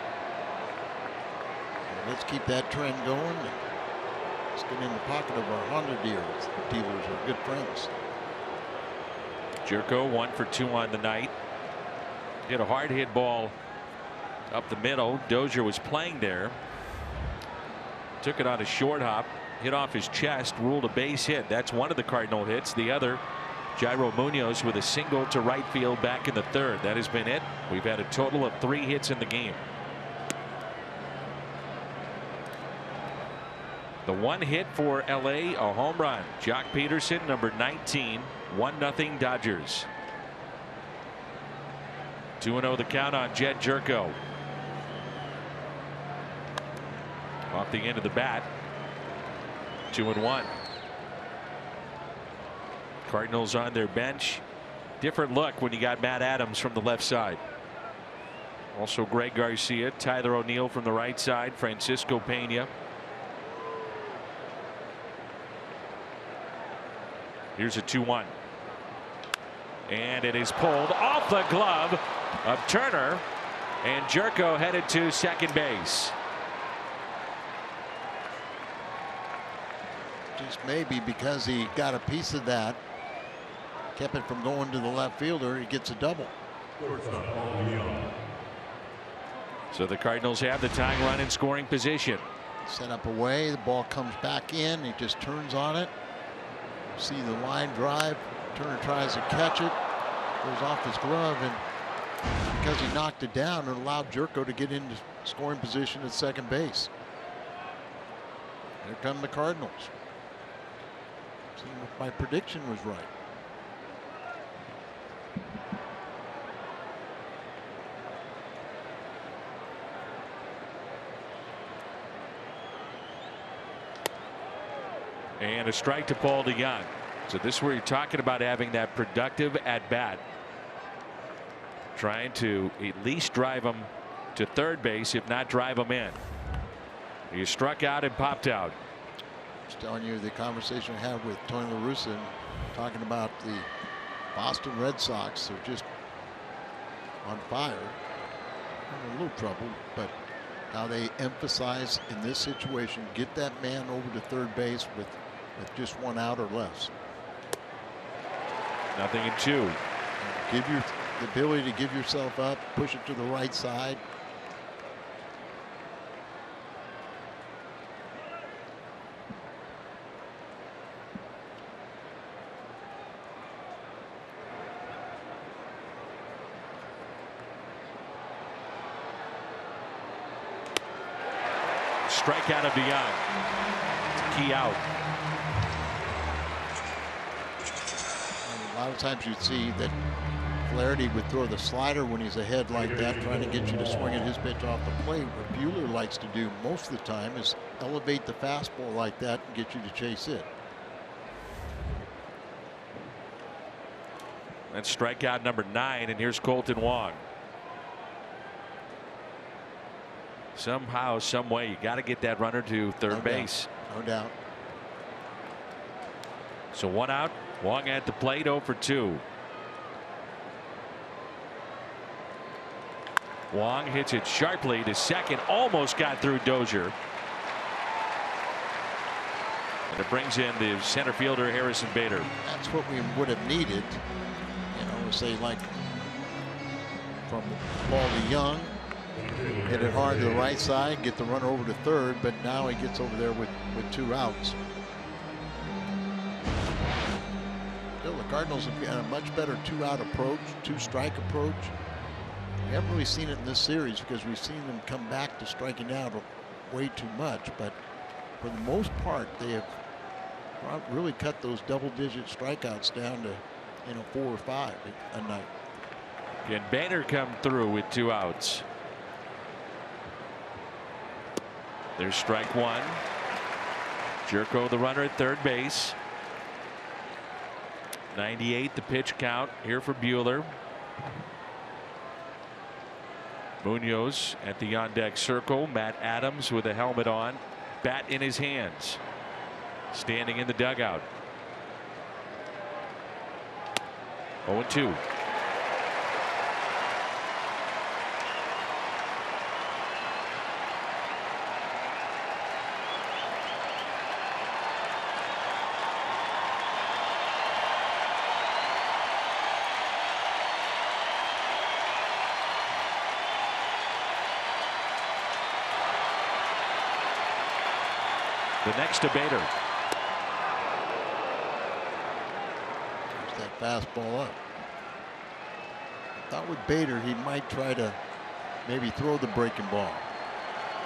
let's keep that trend going. Let's get in the pocket of our Honda dealers. The dealers are good friends. Jerko 1 for 2 on the night. Hit a hard hit ball up the middle. Dozier was playing there. Took it on a short hop, hit off his chest, ruled a base hit. That's one of the Cardinal hits. The other, Jairo Munoz with a single to right field back in the 3rd. That has been it. We've had a total of 3 hits in the game. The 1 hit for LA, a home run. Jock Peterson, number 19, 1-0 Dodgers. 2-0 the count on Jed Jerko. Off the end of the bat. 2-1. Cardinals on their bench. Different look when you got Matt Adams from the left side. Also Greg Garcia, Tyler O'Neill from the right side, Francisco Pena, Here's a 2-1. And it is pulled off the glove of Turner, and Jerko headed to second base. Just maybe because he got a piece of that, kept it from going to the left fielder, he gets a double. So the Cardinals have the tying run in scoring position. Set up away, the ball comes back in, he just turns on it. See the line drive, Turner tries to catch it, goes off his glove, and because he knocked it down, it allowed Jerko to get into scoring position at second base. Here come the Cardinals. Seeing if my prediction was right. And a strike to Paul DeYoung. So this is where you're talking about having that productive at bat. Trying to at least drive him to third base, if not drive him in. He struck out and popped out. Just telling you the conversation I had with Tony La Russa, talking about the Boston Red Sox. They're just on fire. Having a little trouble, but how they emphasize in this situation, get that man over to third base with just one out or less. 0-2. Give your the ability to give yourself up, push it to the right side. Strikeout of DeYoung. It's a key out. A lot of times you'd see that Flaherty would throw the slider when he's ahead like that, trying to get you to swing at his pitch off the plate. What Buehler likes to do most of the time is elevate the fastball like that and get you to chase it. That's strikeout number 9, and here's Colton Wong. Somehow, some way, you got to get that runner to third base. No doubt. So 1 out. Wong at the plate, 0 for 2. Wong hits it sharply to second, almost got through Dozier. And it brings in the center fielder Harrison Bader. That's what we would have needed, say like from Paul DeYoung. Hit it hard to the right side, get the runner over to third, but now he gets over there with 2 outs. Still, the Cardinals have got a much better 2-out approach, 2-strike approach. We haven't really seen it in this series because we've seen them come back to striking out way too much, but for the most part, they have really cut those double-digit strikeouts down to 4 or 5 a night. Can Bader come through with 2 outs? There's strike 1. Jerko the runner at third base. 98 the pitch count here for Buehler. Munoz at the on deck circle. Matt Adams with a helmet on, bat in his hands, standing in the dugout. 0-2. The next to Bader. There's that fastball up. I thought with Bader he might try to maybe throw the breaking ball.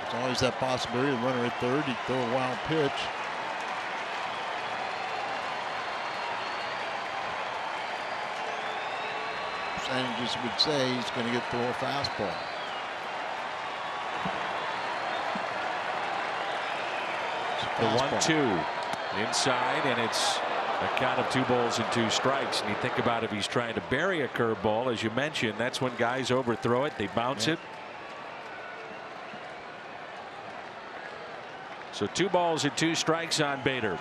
There's always that possibility. The runner at third, he'd throw a wild pitch. Percentages would say he's going to get throw a fastball. The 1-2 inside, and it's a count of 2 balls and 2 strikes. And you think about if he's trying to bury a curveball, as you mentioned, that's when guys overthrow it, they bounce it. So 2 balls and 2 strikes on Bader.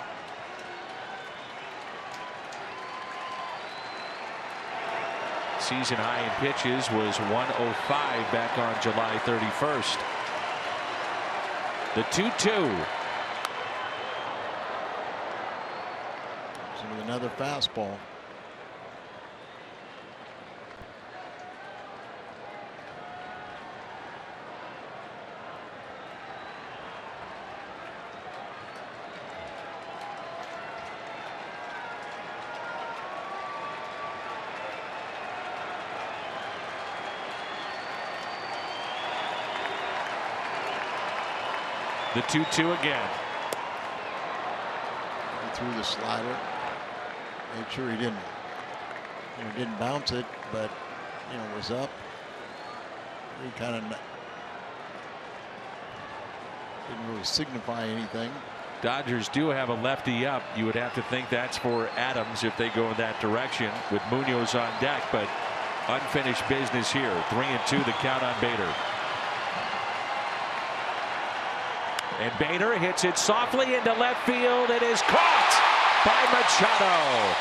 Season high in pitches was 105 back on July 31st. The 2-2. With another fastball. The 2-2 again. He threw the slider. Made sure he didn't, didn't bounce it, but was up. He kind of didn't really signify anything. Dodgers do have a lefty up. You would have to think that's for Adams if they go in that direction with Munoz on deck, but unfinished business here. 3-2 the count on Bader. And Bader hits it softly into left field. It is caught by Machado.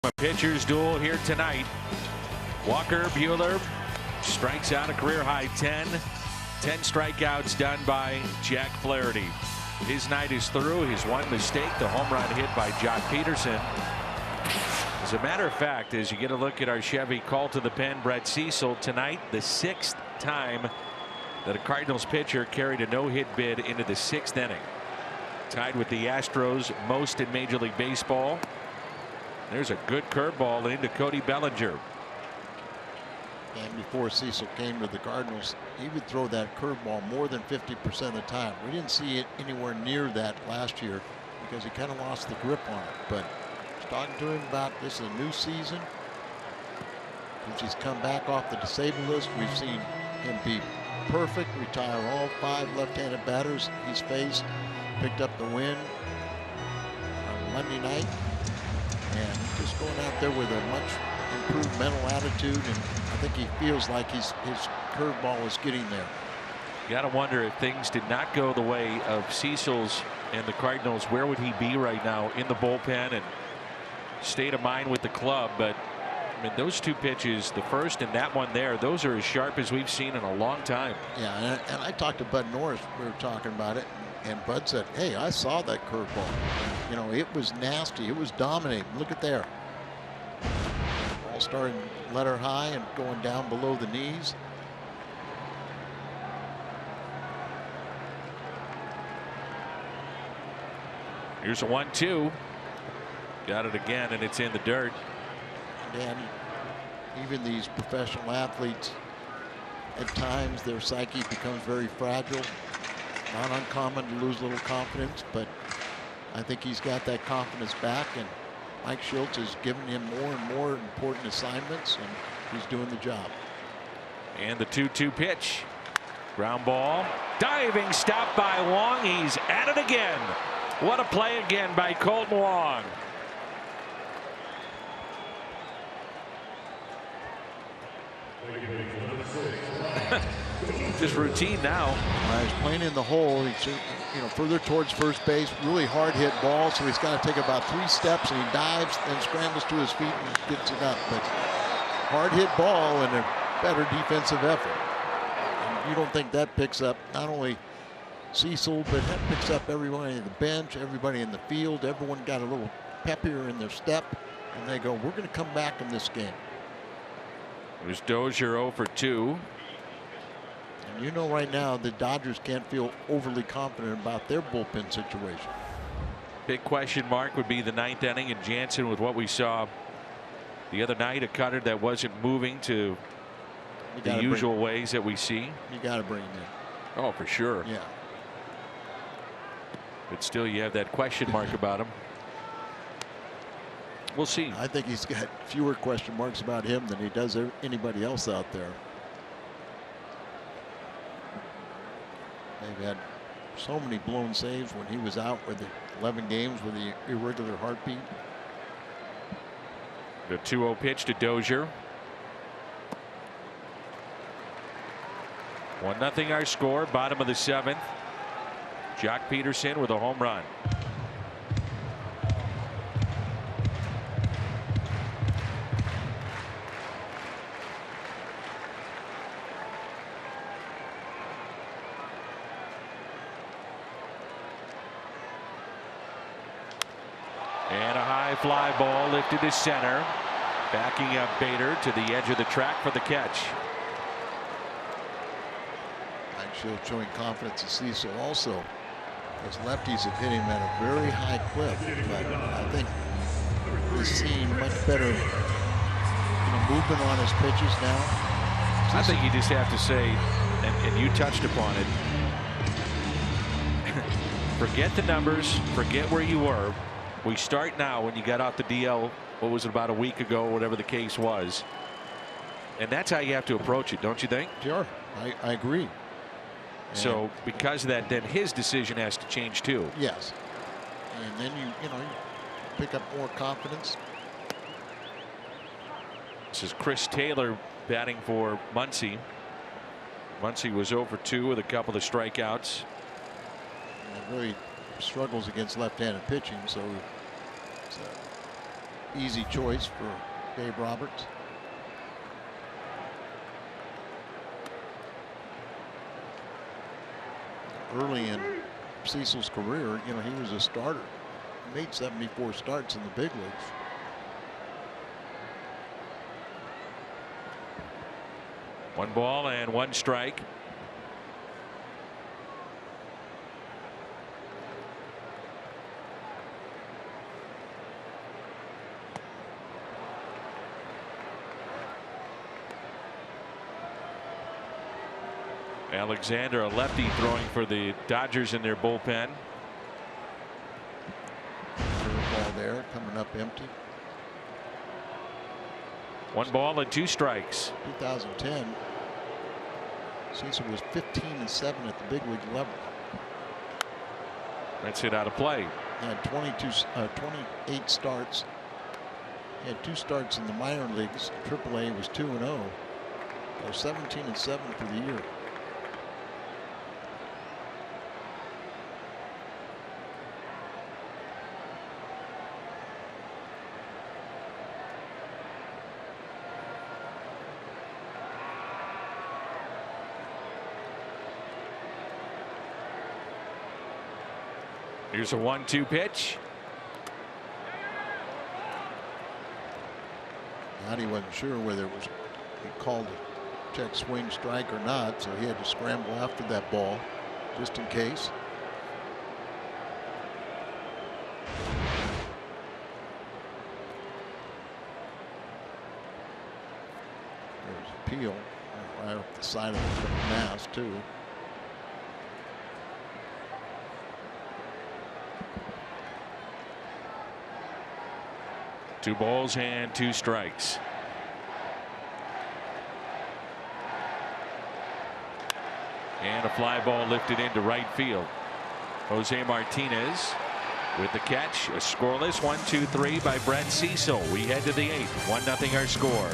A pitcher's duel here tonight. Walker Buehler strikes out a career high 10 strikeouts done by Jack Flaherty. His night is through. His one mistake, the home run hit by Jock Peterson. As a matter of fact, as you get a look at our Chevy call to the pen, Brett Cecil, tonight the 6th time that a Cardinals pitcher carried a no-hit bid into the 6th inning. Tied with the Astros most in Major League Baseball. There's a good curveball into Cody Bellinger. And before Cecil came to the Cardinals, he would throw that curveball more than 50% of the time. We didn't see it anywhere near that last year because he kind of lost the grip on it. But I was talking to him about this is a new season. Since he's come back off the disabled list, we've seen him be perfect, retire all 5 left-handed batters he's faced, picked up the win on Monday night. And just going out there with a much improved mental attitude, and I think he feels like his curveball is getting there. You got to wonder if things did not go the way of Cecil's and the Cardinals, where would he be right now in the bullpen and state of mind with the club? But I mean, those two pitches, the first and that one there, those are as sharp as we've seen in a long time. Yeah, and I talked to Bud Norris. We were talking about it, and Bud said, "Hey, I saw that curveball. You know, it was nasty. It was dominating. Look at there. Ball starting letter high and going down below the knees." Here's a 1-2. Got it again, and it's in the dirt. And even these professional athletes, at times their psyche becomes very fragile. Not uncommon to lose a little confidence, but I think he's got that confidence back, and Mike Schultz has given him more and more important assignments, and he's doing the job. And the 2-2 pitch. Ground ball. Diving stop by Wong. He's at it again. What a play again by Colton Wong. Just routine now. He's playing in the hole. He's, you know, further towards first base. Really hard hit ball, so he's got to take about 3 steps, and he dives, then scrambles to his feet and gets it up. But hard hit ball and a better defensive effort. And you don't think that picks up not only Cecil, but that picks up everybody in the bench, everybody in the field. Everyone got a little peppier in their step, and they go, "We're going to come back in this game." There's Dozier 0 for 2. And you know right now the Dodgers can't feel overly confident about their bullpen situation. Big question mark would be the 9th inning, and Jansen, with what we saw the other night, a cutter that wasn't moving to the usual ways that we see. You got to bring him in. Oh, for sure. Yeah. But still, you have that question mark about him. We'll see. I think he's got fewer question marks about him than he does anybody else out there. They've had so many blown saves when he was out with the 11 games with the irregular heartbeat. The 2-0 pitch to Dozier. 1-0 our score, bottom of the 7th. Jock Peterson with a home run. And a high fly ball lifted to center. Backing up Bader to the edge of the track for the catch. Mike Schultz showing confidence in Cecil also. His lefties have hit him at a very high clip, but I think he's seeing much better, you know, movement on his pitches now. I think you just have to say, and you touched upon it, forget the numbers, forget where you were. We start now when you got off the DL, what was it, about a week ago, whatever the case was. And that's how you have to approach it, don't you think? Sure, I agree. So because of that, then his decision has to change too. Yes. And then you pick up more confidence. This is Chris Taylor batting for Muncy. Muncy was 0 for 2 with a couple of strikeouts. And really struggles against left-handed pitching, so it's an easy choice for Dave Roberts. Early in Cecil's career, you know, he was a starter. He made 74 starts in the big leagues. One ball and one strike. Alexander, a lefty, throwing for the Dodgers in their bullpen. Curveball there, coming up empty. 1 ball and 2 strikes. 2010, Cecil was 15-7 at the big league level. That's hit out of play. He had 28 starts. He had 2 starts in the minor leagues. AAA was 2-0. So 17-7 for the year. Here's a 1-2 pitch. He wasn't sure whether it was he called a check swing strike or not, so he had to scramble after that ball just in case. There's Peel right off the side of the mass too. Two balls and 2 strikes. And a fly ball lifted into right field. Jose Martinez with the catch. A scoreless 1-2-3 by Brett Cecil. We head to the 8th. 1-0 our score.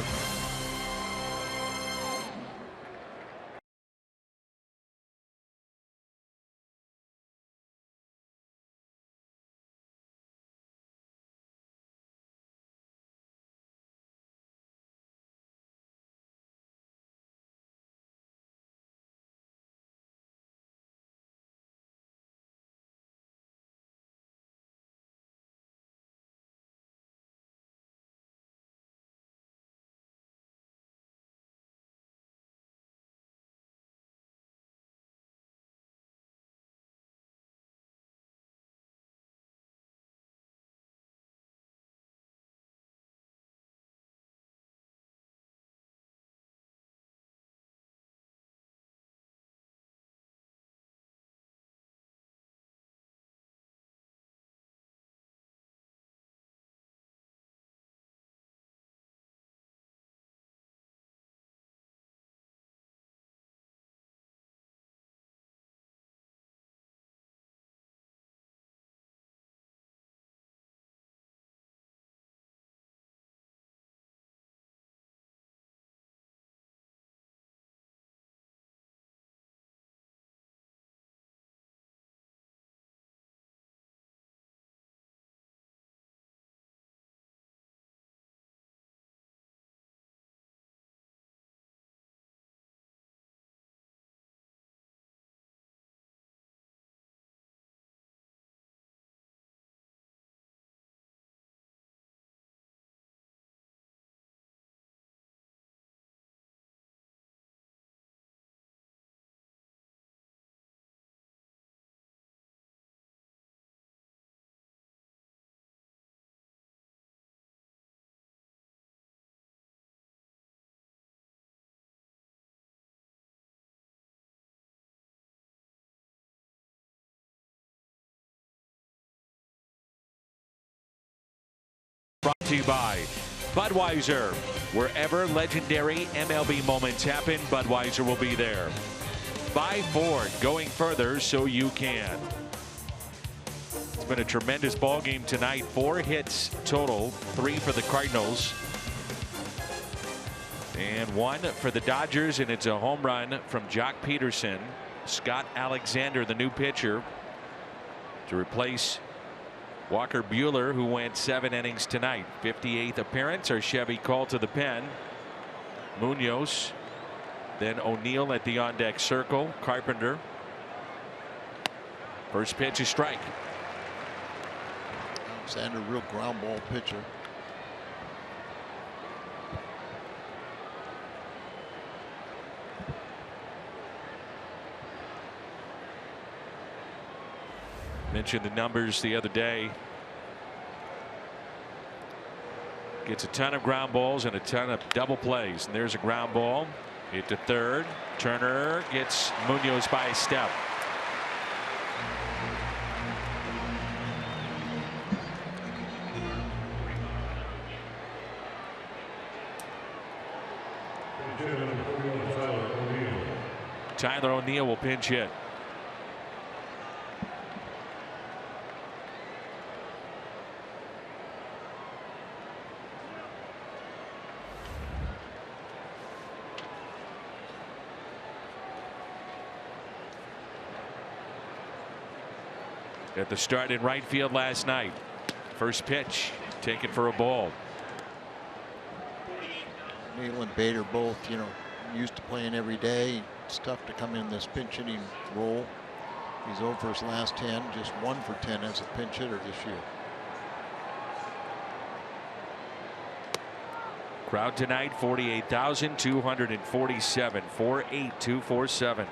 Brought to you by Budweiser. Wherever legendary MLB moments happen, Budweiser will be there. By Ford, going further so you can. It's been a tremendous ball game tonight. 4 hits total, 3 for the Cardinals and 1 for the Dodgers, and it's a home run from Jock Peterson. Scott Alexander, the new pitcher, to replace Walker Buehler, who went 7 innings tonight. 58th appearance. Our Chevy call to the pen. Munoz, then O'Neill at the on-deck circle. Carpenter. First pitch, a strike. Alexander, real ground ball pitcher. Mentioned the numbers the other day. Gets a ton of ground balls and a ton of double plays. And there's a ground ball. Hit to third. Turner gets Munoz by a step. Tyler O'Neill will pinch hit. At the start in right field last night. First pitch taken for a ball. Neal and Bader both, used to playing every day. It's tough to come in this pinch hitting role. He's over his last 10, just 1 for 10 as a pinch hitter this year. Crowd tonight 48,247. 48247.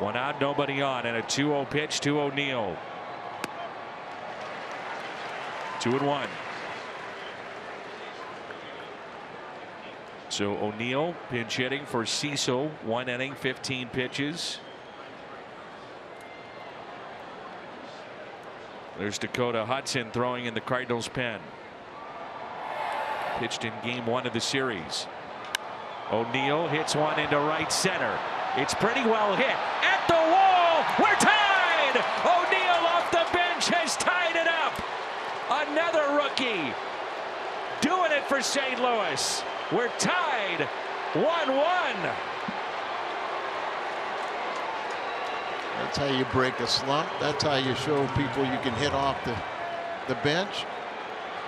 One out, nobody on, and a 2-0 pitch to O'Neill. 2-1. So O'Neill pinch hitting for Cecil. 1 inning, 15 pitches. There's Dakota Hudson throwing in the Cardinals' pen. Pitched in game 1 of the series. O'Neill hits one into right center. It's pretty well hit. At the wall, we're tied! O'Neill off the bench has tied it up. Another rookie doing it for St. Louis. We're tied 1-1. That's how you break a slump. That's how you show people you can hit off the bench.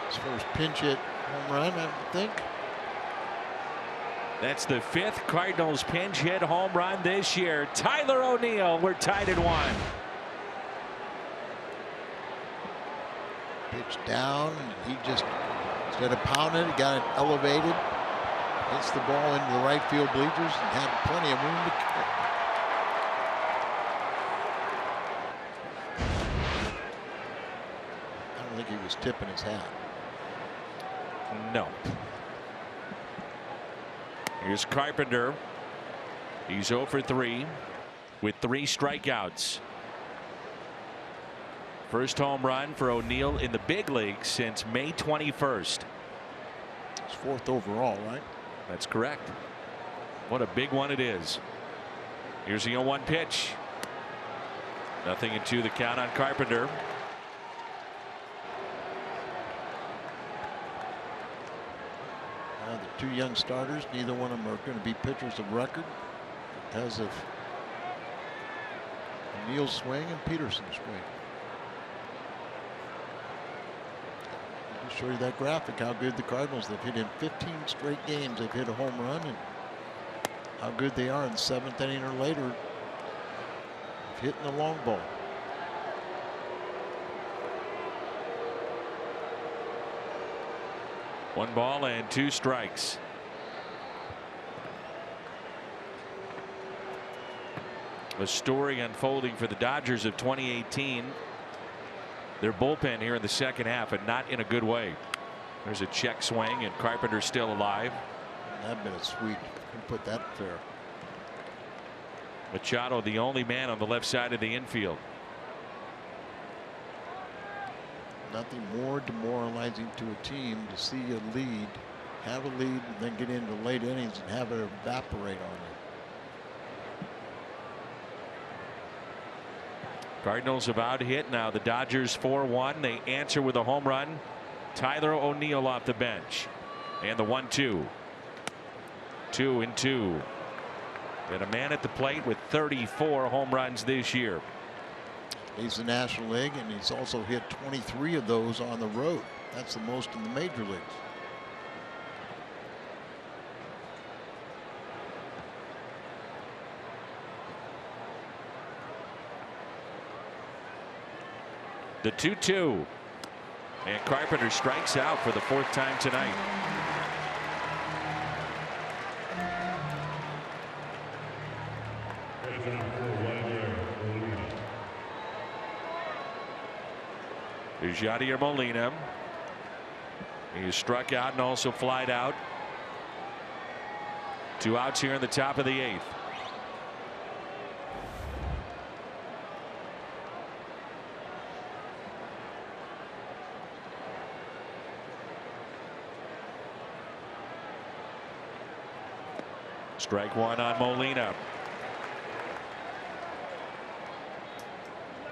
His first pinch hit home run, I think. That's the 5th Cardinals pinch hit home run this year. Tyler O'Neill, we're tied at 1. Pitch down, and he just, instead of pounding it, got it elevated. Hits the ball into the right field bleachers and had plenty of room to kick. I don't think he was tipping his hat. No. Here's Carpenter. He's 0 for 3 with 3 strikeouts. First home run for O'Neill in the big leagues since May 21st. It's 4th overall, right? That's correct. What a big one it is. Here's the 0-1 pitch. Nothing in 2, the count on Carpenter. The 2 young starters, neither one of them are going to be pitchers of record because of O'Neill's swing and Peterson's swing. I'll just show you that graphic, how good the Cardinals, they've hit in 15 straight games, they've hit a home run, and how good they are in the 7th inning or later of hitting the long ball. One ball and 2 strikes. A story unfolding for the Dodgers of 2018. Their bullpen here in the second half, and not in a good way. There's a check swing, and Carpenter's still alive. That'd been a sweep. Who put that fair? Machado, the only man on the left side of the infield. Nothing more demoralizing to a team to see a lead, have a lead, and then get into late innings and have it evaporate on you. Cardinals about to hit now. The Dodgers 4-1. They answer with a home run. Tyler O'Neill off the bench. And the 1-2. 2-2. And a man at the plate with 34 home runs this year. He's the National League, and he's also hit 23 of those on the road. That's the most in the major leagues. The 2-2. And Carpenter strikes out for the 4th time tonight. There's Yadier Molina. He struck out and also flied out. 2 outs here in the top of the 8th. Strike 1 on Molina.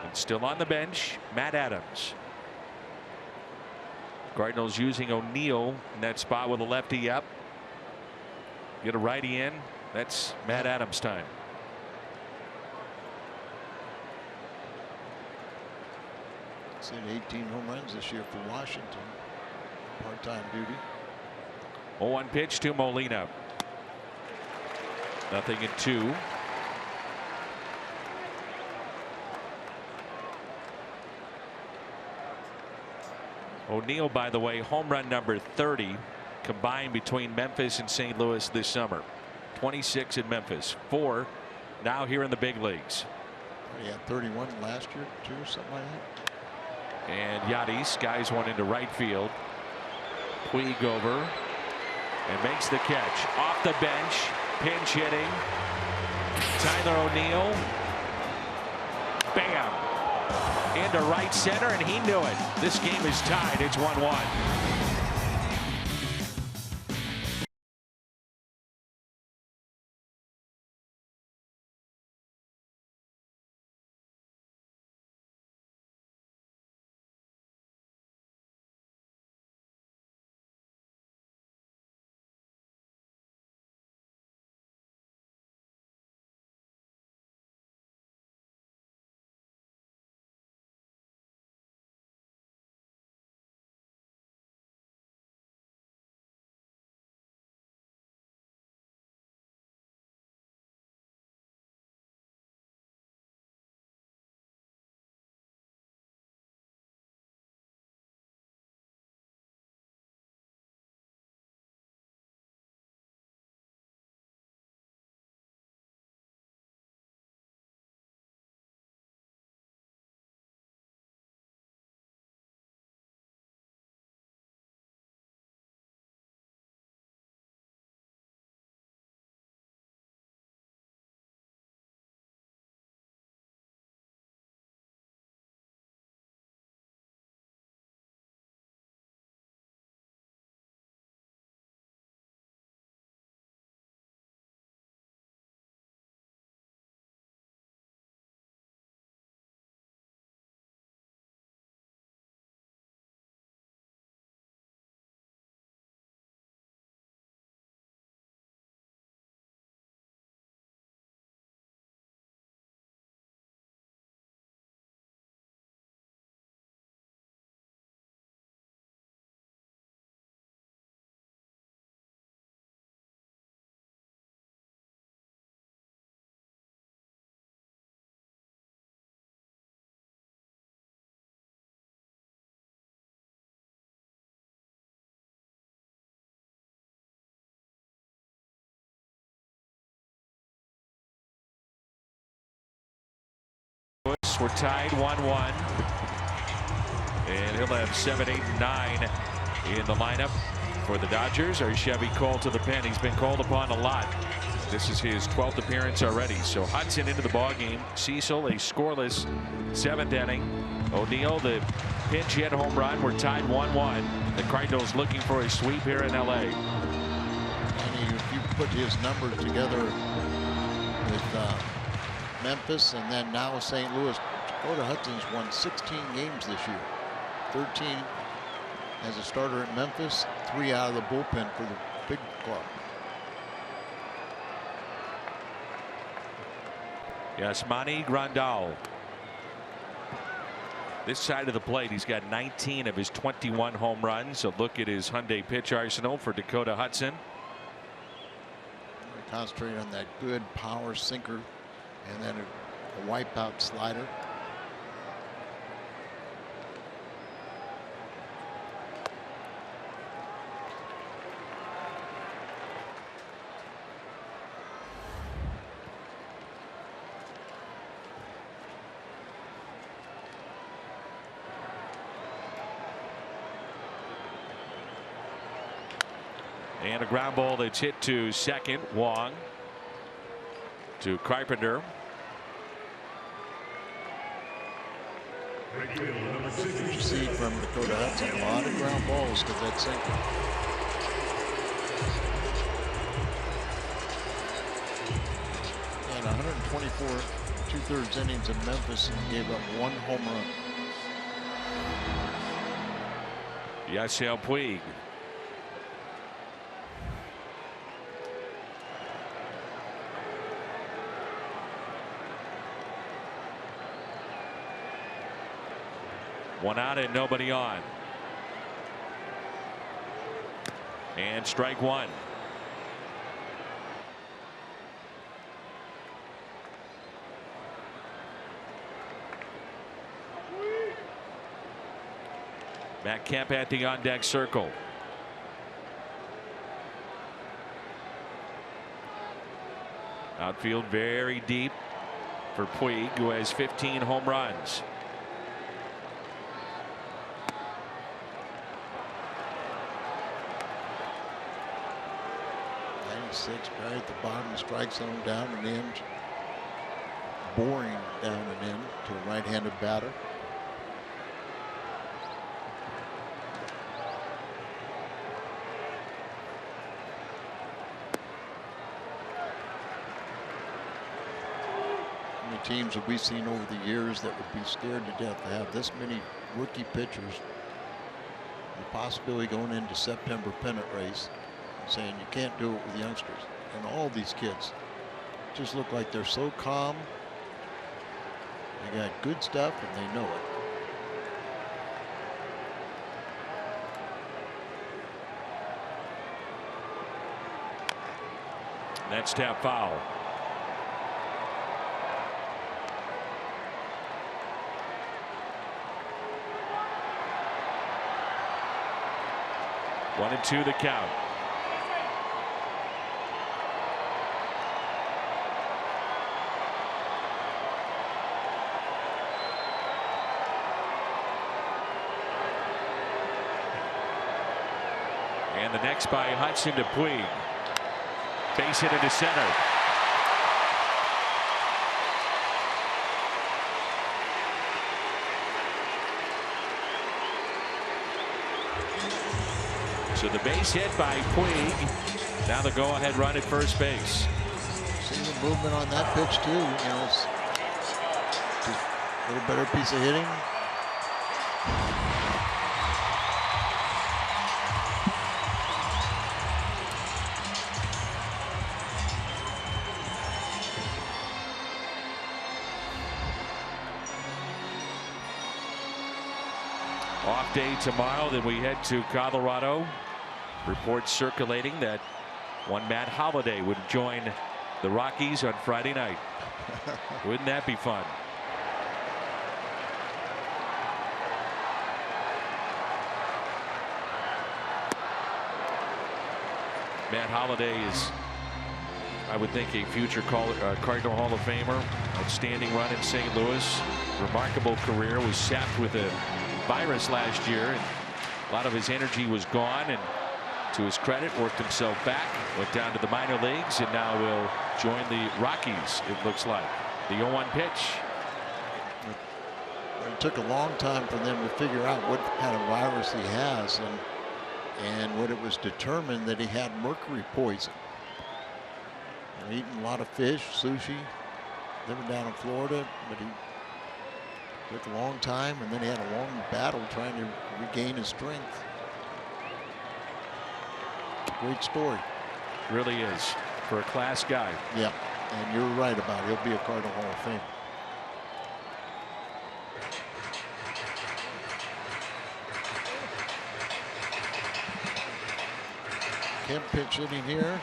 And still on the bench, Matt Adams. Cardinals using O'Neill in that spot with a lefty up. Get a righty in. That's Matt Adams' time. He's hit 18 home runs this year for Washington. part-time duty. 0-1 pitch to Molina. 0-2. O'Neill, by the way, home run number 30 combined between Memphis and St. Louis this summer. 26 in Memphis, 4 now here in the big leagues. He had 31 last year too, something like that. And Yadi skies one into right field. Puig over and makes the catch off the bench. Pinch hitting. Tyler O'Neill. Bam. Into right center, and he knew it. This game is tied. It's 1-1. We're tied 1-1. And he'll have 7, 8, and 9 in the lineup for the Dodgers. Or Chevy called to the pen. He's been called upon a lot. This is his 12th appearance already. So Hudson into the ballgame. Cecil, a scoreless 7th inning. O'Neill, the pinch hit home run. We're tied 1-1. The Cardinals looking for a sweep here in LA. And if you put his numbers together with Memphis and then now St. Louis, Dakota Hudson's won 16 games this year. 13 as a starter at Memphis, 3 out of the bullpen for the big club. Yasmani Grandal. This side of the plate, he's got 19 of his 21 home runs. So look at his Hyundai pitch arsenal for Dakota Hudson. Concentrate on that good power sinker and then a wipeout slider. And a ground ball that's hit to second. Wong to Carpenter. You see from Dakota Hudson a lot of ground balls to that sinker. And 124 2/3 innings in Memphis and gave up 1 home run. Yasiel Puig. One out and nobody on. And strike one. Matt Kemp at the on deck circle. Outfield very deep for Puig, who has 15 home runs. Right at the bottom, strike zone, down and in, boring down and in to a right-handed batter. How many teams have we seen over the years that would be scared to death to have this many rookie pitchers? The possibility going into September pennant race, saying you can't do it with youngsters. And all these kids just look like they're so calm. They got good stuff and they know it. That's tap foul. One and two the count. And the next by Hudson to Puig. Base hit into center. So the base hit by Puig. Now the go-ahead run at first base. See the movement on that pitch too. You know, it's just a little better piece of hitting. Off day tomorrow, then we head to Colorado. Reports circulating that one Matt Holliday would join the Rockies on Friday night. Wouldn't that be fun? Matt Holliday is, I would think, a future Cardinal Hall of Famer. Outstanding run in St. Louis. Remarkable career. Was sapped with a virus last year, and a lot of his energy was gone, and to his credit worked himself back, went down to the minor leagues, and now will join the Rockies, it looks like. The 0-1 pitch. It took a long time for them to figure out what kind of virus he has, and what it was determined that he had mercury poison. Eating a lot of fish, sushi, living down in Florida, but he took a long time, and then he had a long battle trying to regain his strength. Great story. Really is, for a class guy. Yeah, and you're right about it. He'll be a Cardinal Hall of Fame. Kemp pitch hitting here.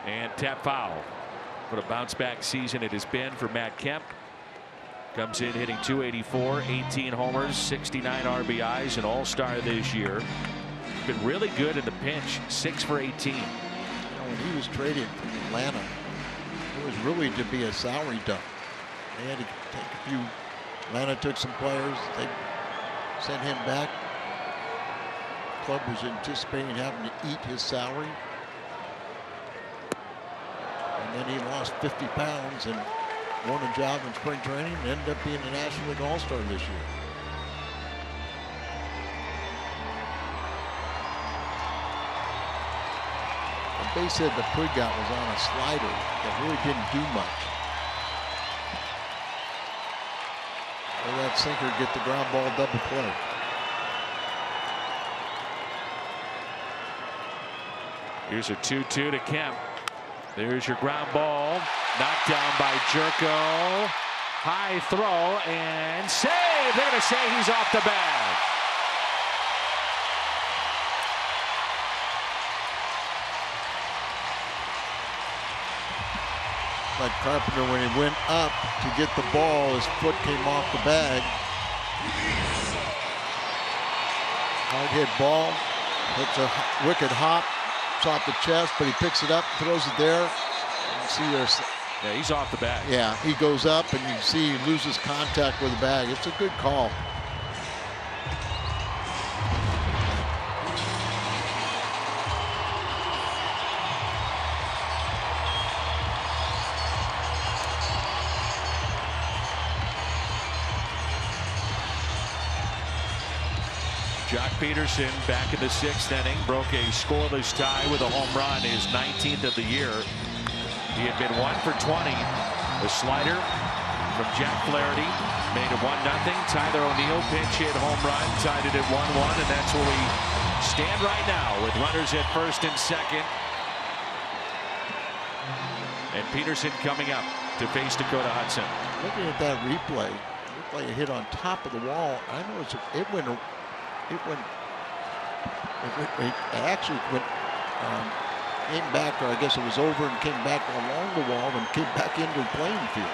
And tap foul. What a bounce back season it has been for Matt Kemp. Comes in hitting .284, 18 homers, 69 RBIs, an all-star this year. Been really good in the pinch, 6 for 18. You know, when he was traded from Atlanta, it was really to be a salary dump. They had to take a few. Atlanta took some players. They sent him back. The club was anticipating having to eat his salary. And then he lost 50 pounds and won a job in spring training and ended up being a National League All-Star this year. The base hit that Puig got was on a slider that really didn't do much. Let that sinker get the ground ball double play. Here's a 2-2 to Kemp. There's your ground ball. Knocked down by Jerko. High throw and save. They're going to say he's off the bag. Like Carpenter, when he went up to get the ball, his foot came off the bag. Hard hit ball. Hits a wicked hop. It's off the chest, but he picks it up, throws it there. You see there's. Yeah, he's off the bag. Yeah, he goes up, and you see he loses contact with the bag. It's a good call. Jock Peterson back in the 6th inning, broke a scoreless tie with a home run, his 19th of the year. He had been 1 for 20. The slider from Jack Flaherty made it 1-0. Tyler O'Neill pinch hit home run, tied it at 1-1, and that's where we stand right now with runners at first and second. And Peterson coming up to face Dakota Hudson. Looking at that replay, it looked like it hit on top of the wall. I know it actually went, came back, or I guess it was over and came back along the wall and came back into the playing field.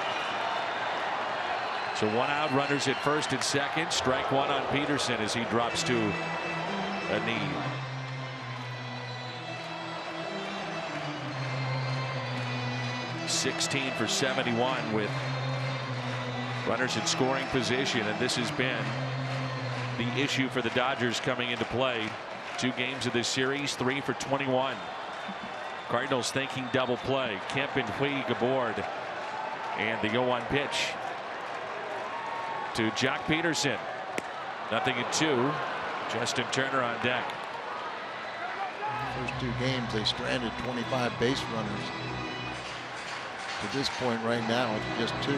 So 1 out, runners at first and second. Strike 1 on Peterson as he drops to a knee. .16 for 71 with runners in scoring position, and this has been the issue for the Dodgers coming into play. 2 games of this series, 3 for 21. Cardinals thinking double play. Kemp and Puig aboard, and the 0-1 pitch to Jock Peterson. 0-2. Justin Turner on deck. First 2 games they stranded 25 base runners. To this point right now, it's just 2.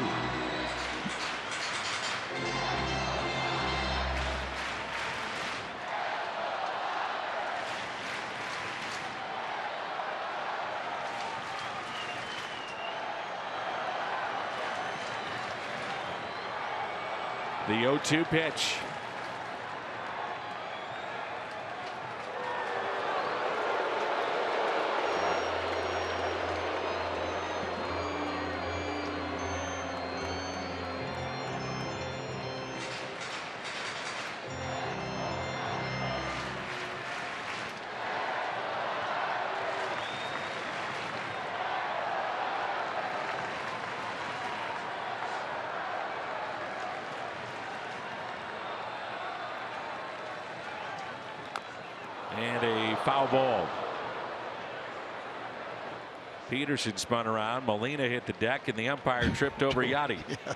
The 0-2 pitch. And a foul ball. Peterson spun around. Molina hit the deck, and the umpire tripped over Yachty. Yeah.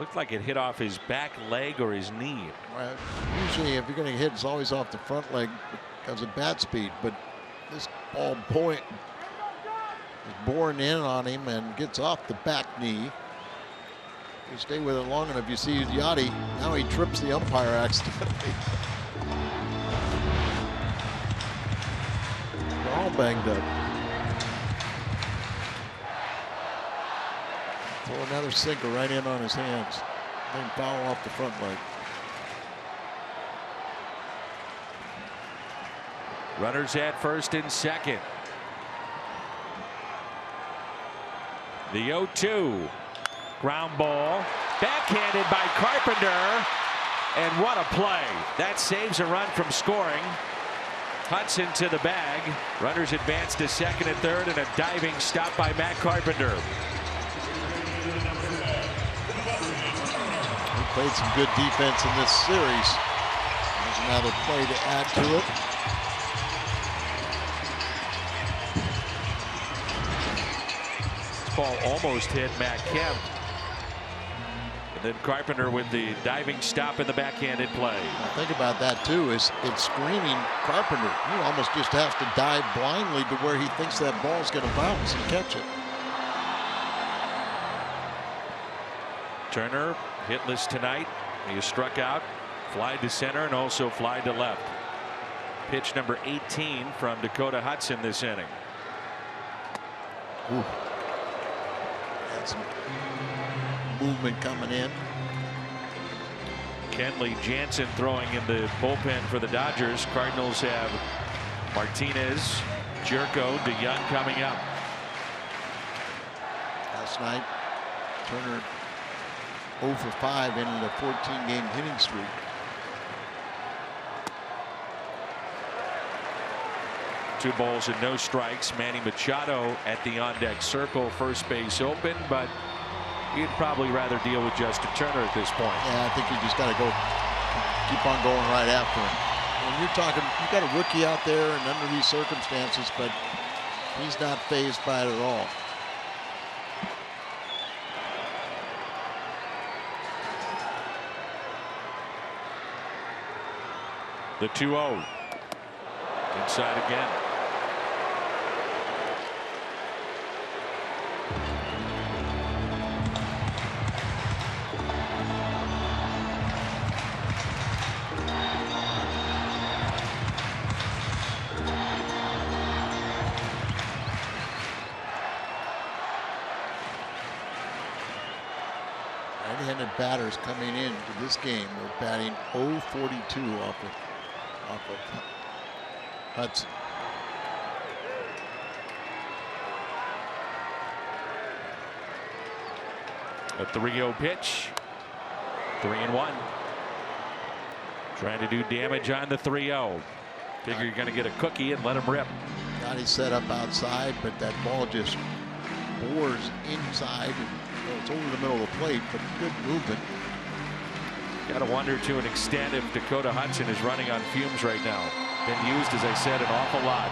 Looked like it hit off his back leg or his knee. Well, usually, if you're going to hit, it's always off the front leg because of bat speed. But this ball is boring in on him and gets off the back knee. You stay with it long enough, you see Yachty. Now he trips the umpire accidentally. They're all banged up. Throw another sinker right in on his hands. Then foul off the front leg. Runners at first and second. The 0-2. Ground ball, backhanded by Carpenter, and what a play. That saves a run from scoring. Hudson to the bag. Runners advance to second and third, and a diving stop by Matt Carpenter. He played some good defense in this series. There's another play to add to it. This ball almost hit Matt Kemp. And then Carpenter with the diving stop in the backhanded play. Now think about that too. It's screaming Carpenter. He almost just has to dive blindly to where he thinks that ball's going to bounce and catch it. Turner hitless tonight. He is struck out, fly to center, and also fly to left. Pitch number 18 from Dakota Hudson this inning. Ooh. Got some movement coming in. Kenley Jansen throwing in the bullpen for the Dodgers. Cardinals have Martinez, Jerko, DeYoung coming up. Last night, Turner 0 for 5 ended a 14-game hitting streak. Two balls and no strikes. Manny Machado at the on-deck circle, first base open, but you'd probably rather deal with Justin Turner at this point. Yeah, I think you just got to go, keep on going right after him. When you're talking, you got a rookie out there and under these circumstances, but he's not fazed by it at all. The 2-0. Inside again. Right-handed batters coming into this game were batting .042 off of Hudson. A 3-0 pitch. 3-1. Trying to do damage on the 3-0. Figure you're going to get a cookie and let him rip. Got his set up outside, but that ball just bores inside. And, it's over the middle of the plate, but good movement. Got to wonder to an extent if Dakota Hudson is running on fumes right now. Been used, as I said, an awful lot.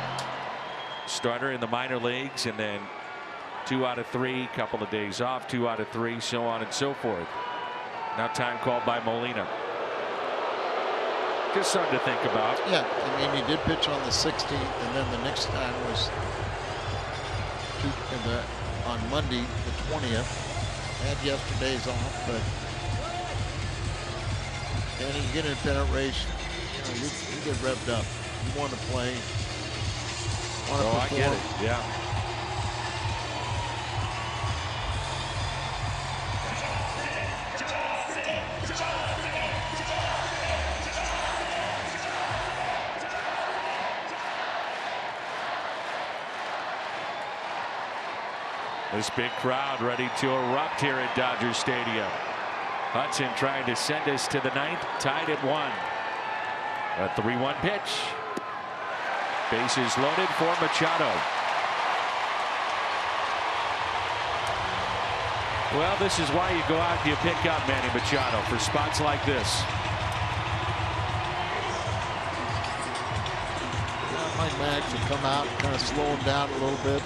Starter in the minor leagues, and then 2 out of 3, couple of days off, 2 out of 3, so on and so forth. Now time called by Molina. Just something to think about. Yeah, I mean, he did pitch on the 16th, and then the next time was on Monday, the 20th. Had yesterday's off, but and you get in a pennant race, you get revved up. You want to play. Oh, I get it. Yeah. This big crowd ready to erupt here at Dodger Stadium. Hudson trying to send us to the 9th, tied at 1. A 3-1 pitch. Bases loaded for Machado. Well, this is why you go out and you pick up Manny Machado for spots like this. Mike Max will come out and kind of slow him down a little bit.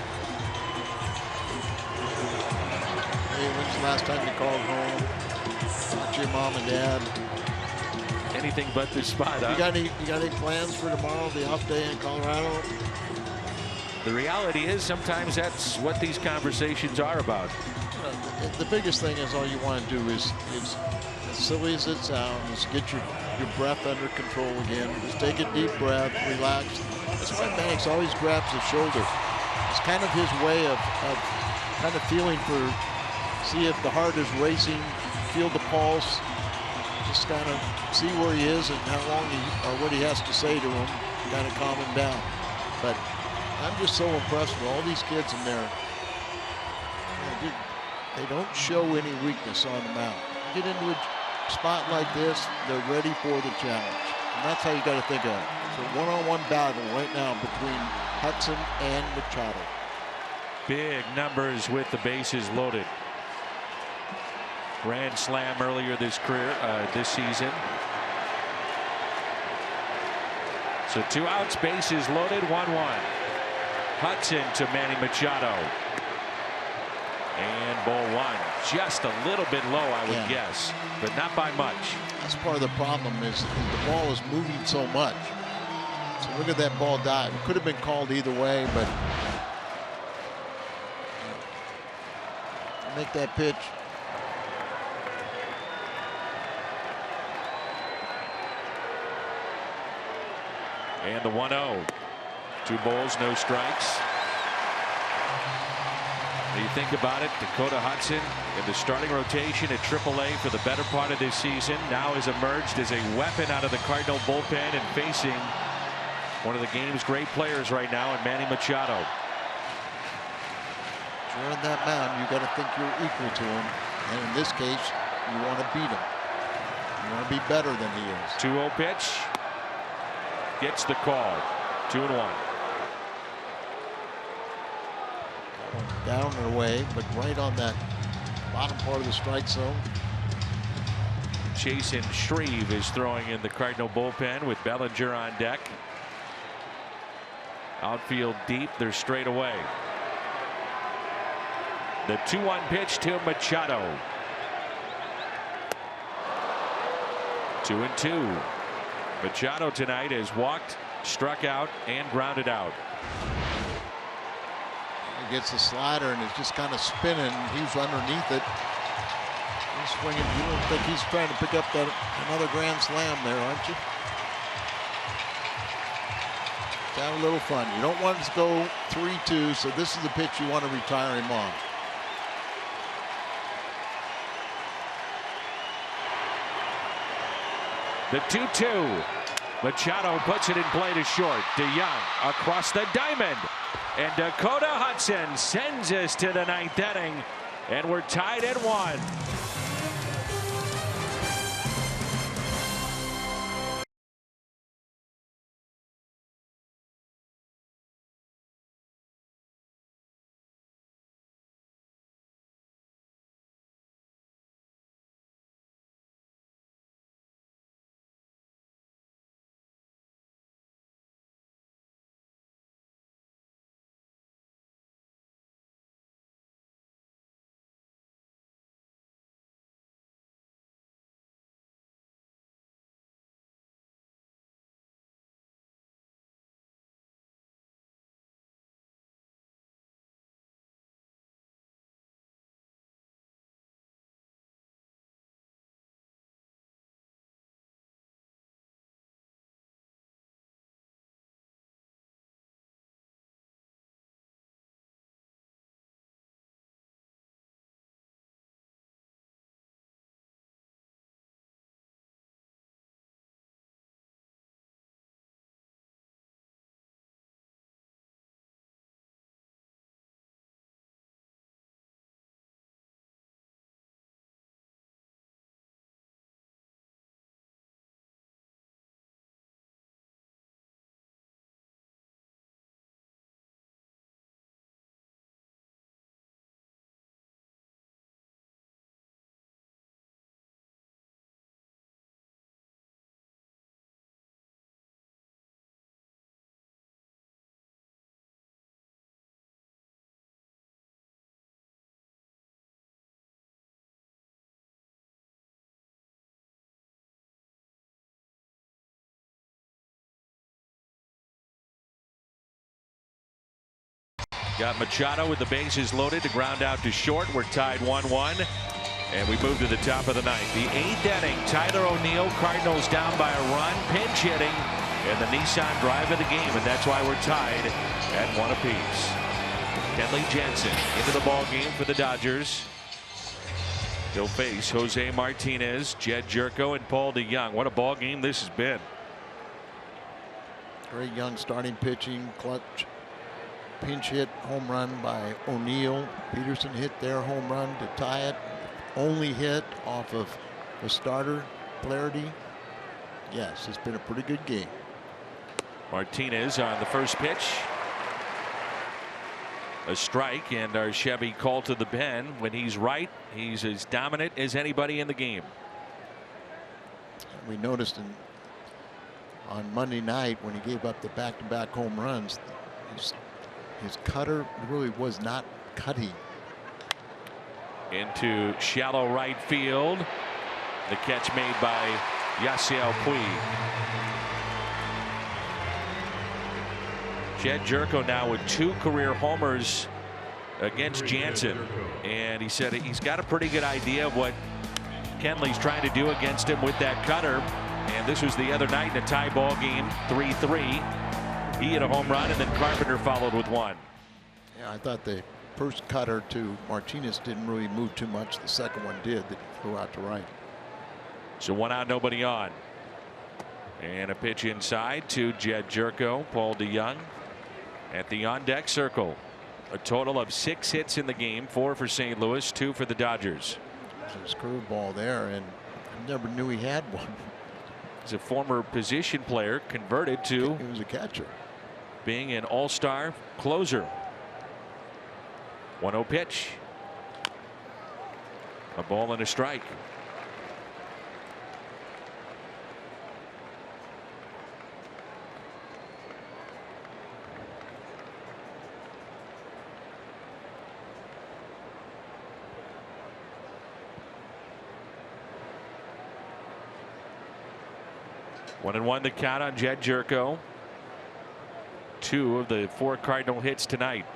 Hey, when's the last time you called home? Talk to your mom and dad. Anything but this spot. You got any plans for tomorrow, the off day in Colorado? The reality is sometimes that's what these conversations are about. The biggest thing is all you want to do is as silly as it sounds, get your breath under control again. Just take a deep breath, relax. That's why Banks always grabs the shoulder. It's kind of his way of kind of feeling for, see if the heart is racing, feel the pulse, just kind of see where he is and how long or what he has to say to him, kind of calm him down. But I'm just so impressed with all these kids in there. They don't show any weakness on the mound. Get into a spot like this, they're ready for the challenge. And that's how you got to think of it. It's a one-on-one battle right now between Hudson and Machado. Big numbers with the bases loaded. Grand slam earlier this season. So 2 outs, bases loaded, 1-1. Hudson to Manny Machado. And ball 1. Just a little bit low, I would guess, but not by much. That's part of the problem is the ball is moving so much. So look at that ball dive. It could have been called either way, but make that pitch. And the 1-0. 2 balls, no strikes. When you think about it, Dakota Hudson in the starting rotation at AAA for the better part of this season now has emerged as a weapon out of the Cardinal bullpen and facing one of the game's great players right now in Manny Machado. If you're on that mound, you got to think you're equal to him, and in this case, you want to beat him. You want to be better than he is. 2-0 pitch. Gets the call. 2-1. Down and away, but right on that bottom part of the strike zone. Chasen Shreve is throwing in the Cardinal bullpen with Bellinger on deck. Outfield deep, they're straight away. The 2-1 pitch to Machado. 2-2. Machado tonight has walked, struck out, and grounded out. He gets the slider and it's just kind of spinning. He's underneath it. He's swinging. You don't think he's trying to pick up another grand slam there, aren't you? Have a little fun. You don't want to go 3-2, so this is the pitch you want to retire him on. The 2-2. Machado puts it in play to short. DeYoung across the diamond. And Dakota Hudson sends us to the 9th inning. And we're tied at 1. Got Machado with the bases loaded to ground out to short. We're tied 1-1. And we move to the top of the 9th. The 8th inning. Tyler O'Neill, Cardinals down by a run. Pinch hitting. And the Nissan drive of the game. And that's why we're tied at 1 apiece. Kenley Jansen into the ball game for the Dodgers. He'll face Jose Martinez, Jed Jerko, and Paul DeYoung. What a ball game this has been. Great young starting pitching, clutch pinch hit home run by O'Neill. Peterson hit their home run to tie it. Only hit off of the starter, Flaherty. Yes, it's been a pretty good game. Martinez on the first pitch. A strike, and our Chevy called to the pen. When he's right, he's as dominant as anybody in the game. We noticed on Monday night when he gave up the back-to-back home runs, his cutter really was not cutting. Into shallow right field. The catch made by Yasiel Puig. Jed Jerko now with 2 career homers against Jansen. And he said he's got a pretty good idea of what Kenley's trying to do against him with that cutter. And this was the other night in a tie ball game, 3-3. He hit a home run, and then Carpenter followed with one. Yeah, I thought the first cutter to Martinez didn't really move too much. The second one did, that flew out to right. So 1 out, nobody on. And a pitch inside to Jed Jerko. Paul DeYoung at the on-deck circle. A total of 6 hits in the game, 4 for St. Louis, 2 for the Dodgers. There's a curveball there, and I never knew he had one. He's a former position player converted to he was a catcher, being an all-star closer. 1-0 pitch. A ball and a strike. One and one the count on Jed Jerko. 2 of the 4 Cardinal hits tonight.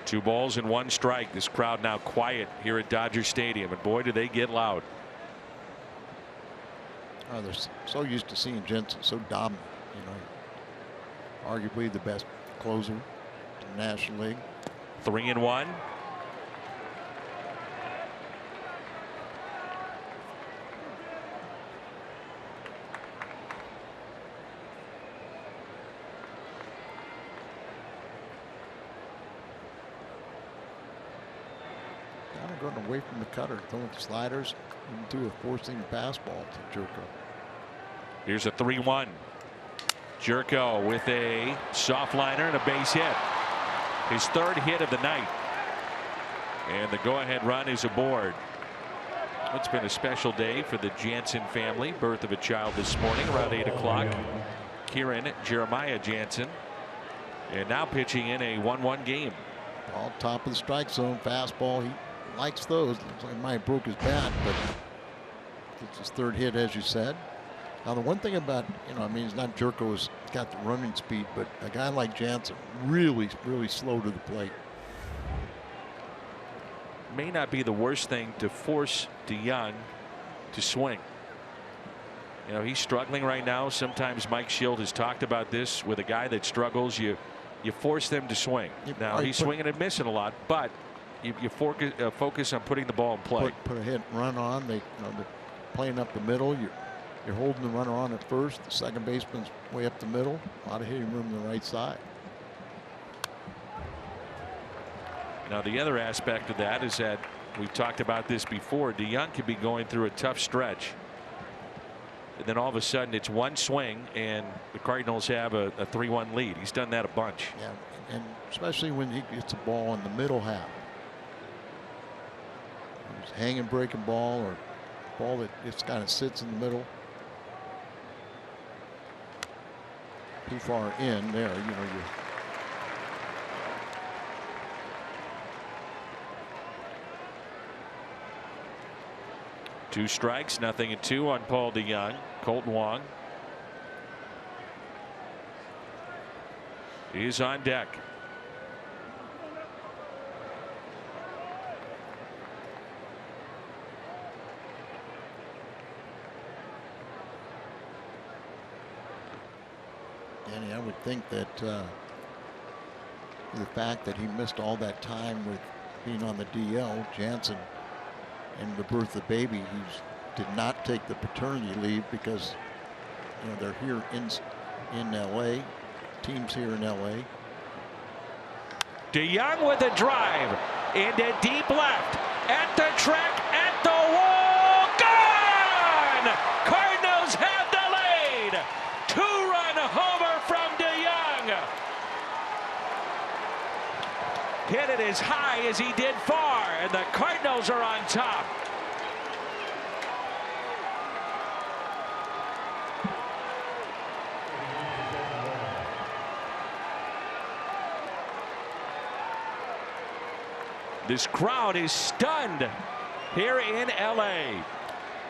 Two balls and 1 strike. This crowd now quiet here at Dodger Stadium, and boy, do they get loud. Oh, they're so used to seeing Jensen so dominant. You know, arguably the best closer in the National League. 3-1. Going away from the cutter, throwing the sliders, and threw a four-seam fastball to Jerko. Here's a 3-1. Jerko with a soft liner and a base hit. His 3rd hit of the night. And the go-ahead run is aboard. It's been a special day for the Jansen family. Birth of a child this morning around 8 o'clock. Kieran Jeremiah Jansen. And now pitching in a 1-1 game. All top of the strike zone, fastball. He likes those. Looks like he might have broke his bat, but it's his 3rd hit, as you said. Now, the one thing about, I mean, it's not Jerko's got the running speed, but a guy like Jansen, really, really slow to the plate. May not be the worst thing to force DeYoung to swing. You know, he's struggling right now. Sometimes Mike Schilt has talked about this with a guy that struggles. You force them to swing. Now, he's swinging and missing a lot, but you focus on putting the ball in play. Put a hit and run on. They're playing up the middle. You're holding the runner on at first. The second baseman's way up the middle. A lot of hitting room on the right side. Now, the other aspect of that is that we've talked about this before. DeYoung could be going through a tough stretch, and then all of a sudden it's 1 swing and the Cardinals have a 3-1 lead. He's done that a bunch. Yeah, and especially when he gets a ball in the middle half. Hanging breaking ball or ball that just kind of sits in the middle. Too far in there, you 2 strikes, 0-2 on Paul DeYoung. Colton Wong is on deck. Danny, I would think that the fact that he missed all that time with being on the DL, Jansen, and the birth of the baby, he did not take the paternity leave because they're here in LA. Teams here in LA. DeYoung with a drive into deep left at the track, at the wall, gone! Cardinals have delayed. 2-run homer from DeYoung. Hit it as high as he did far, and the Cardinals are on top. This crowd is stunned here in LA.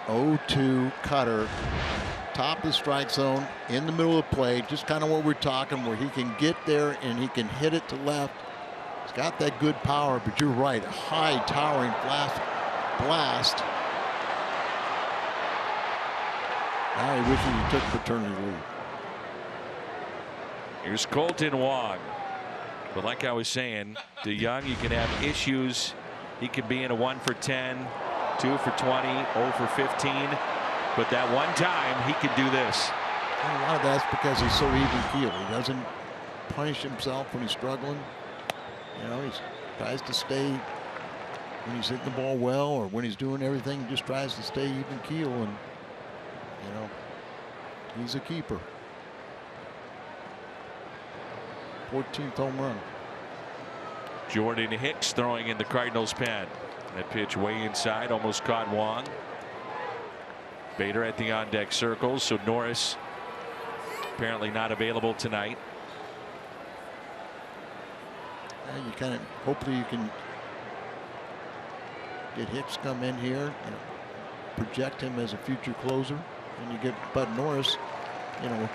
0-2 cutter, top of the strike zone, in the middle of the play, just kind of what we're talking, where he can get there and he can hit it to left. He's got that good power, but you're right, a high towering blast. Now he wishes he took paternity leave. Here's Colton Wong. But like I was saying, DeYoung, you can have issues. He can be in a 1 for 10, 2 for 20, 0 for 15. But that one time, he could do this. And a lot of that's because he's so even keeled. He doesn't punish himself when he's struggling. You know, he tries to stay, when he's hitting the ball well or when he's doing everything, he just tries to stay even keel. And, you know, he's a keeper. 14th home run. Jordan Hicks throwing in the Cardinals' pen. That pitch way inside, almost caught Wong. Bader at the on-deck circles, so Norris apparently not available tonight. You kind of, hopefully you can get Hicks come in here and project him as a future closer, and you get Bud Norris, you know,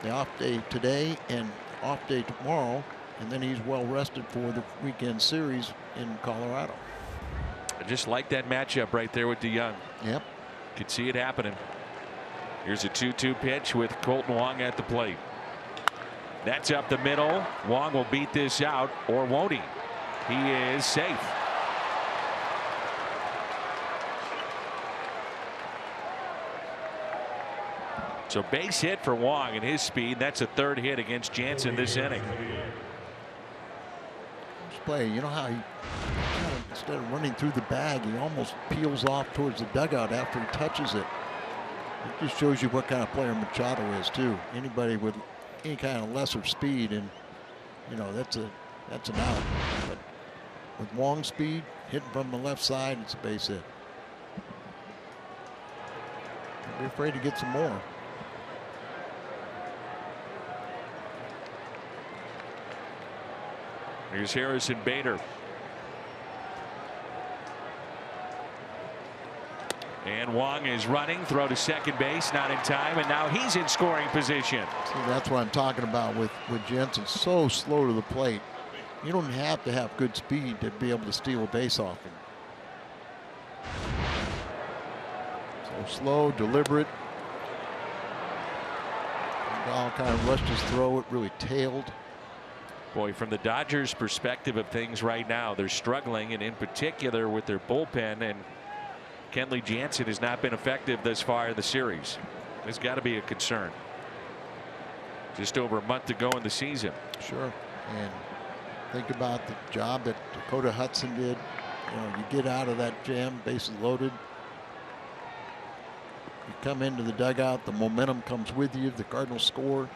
the off day today and off day tomorrow, and then he's well rested for the weekend series in Colorado. I just like that matchup right there with DeYoung. Yep. Could see it happening. Here's a 2-2 pitch with Colton Wong at the plate. That's up the middle. Wong will beat this out, or won't he? He is safe. So base hit for Wong and his speed. That's a third hit against Jansen this inning. This play, you know how he, instead of running through the bag, he almost peels off towards the dugout after he touches it. It just shows you what kind of player Machado is too. Anybody with any kind of lesser speed, and you know that's an out. But with Wong's speed, hitting from the left side, it's a base hit. Don't be afraid to get some more. Here's Harrison Bader. And Wong is running, throw to second base, not in time, and now he's in scoring position. See, that's what I'm talking about with Jansen. So slow to the plate. You don't have to have good speed to be able to steal a base off him. So slow, deliberate. Ball kind of rushed his throw. It really tailed. Boy, from the Dodgers' perspective of things right now, they're struggling, and in particular with their bullpen, and Kenley Jansen has not been effective thus far in the series. There's got to be a concern. Just over a month to go in the season. Sure. And think about the job that Dakota Hudson did. You know, you get out of that jam, bases loaded. You come into the dugout, the momentum comes with you, the Cardinals score.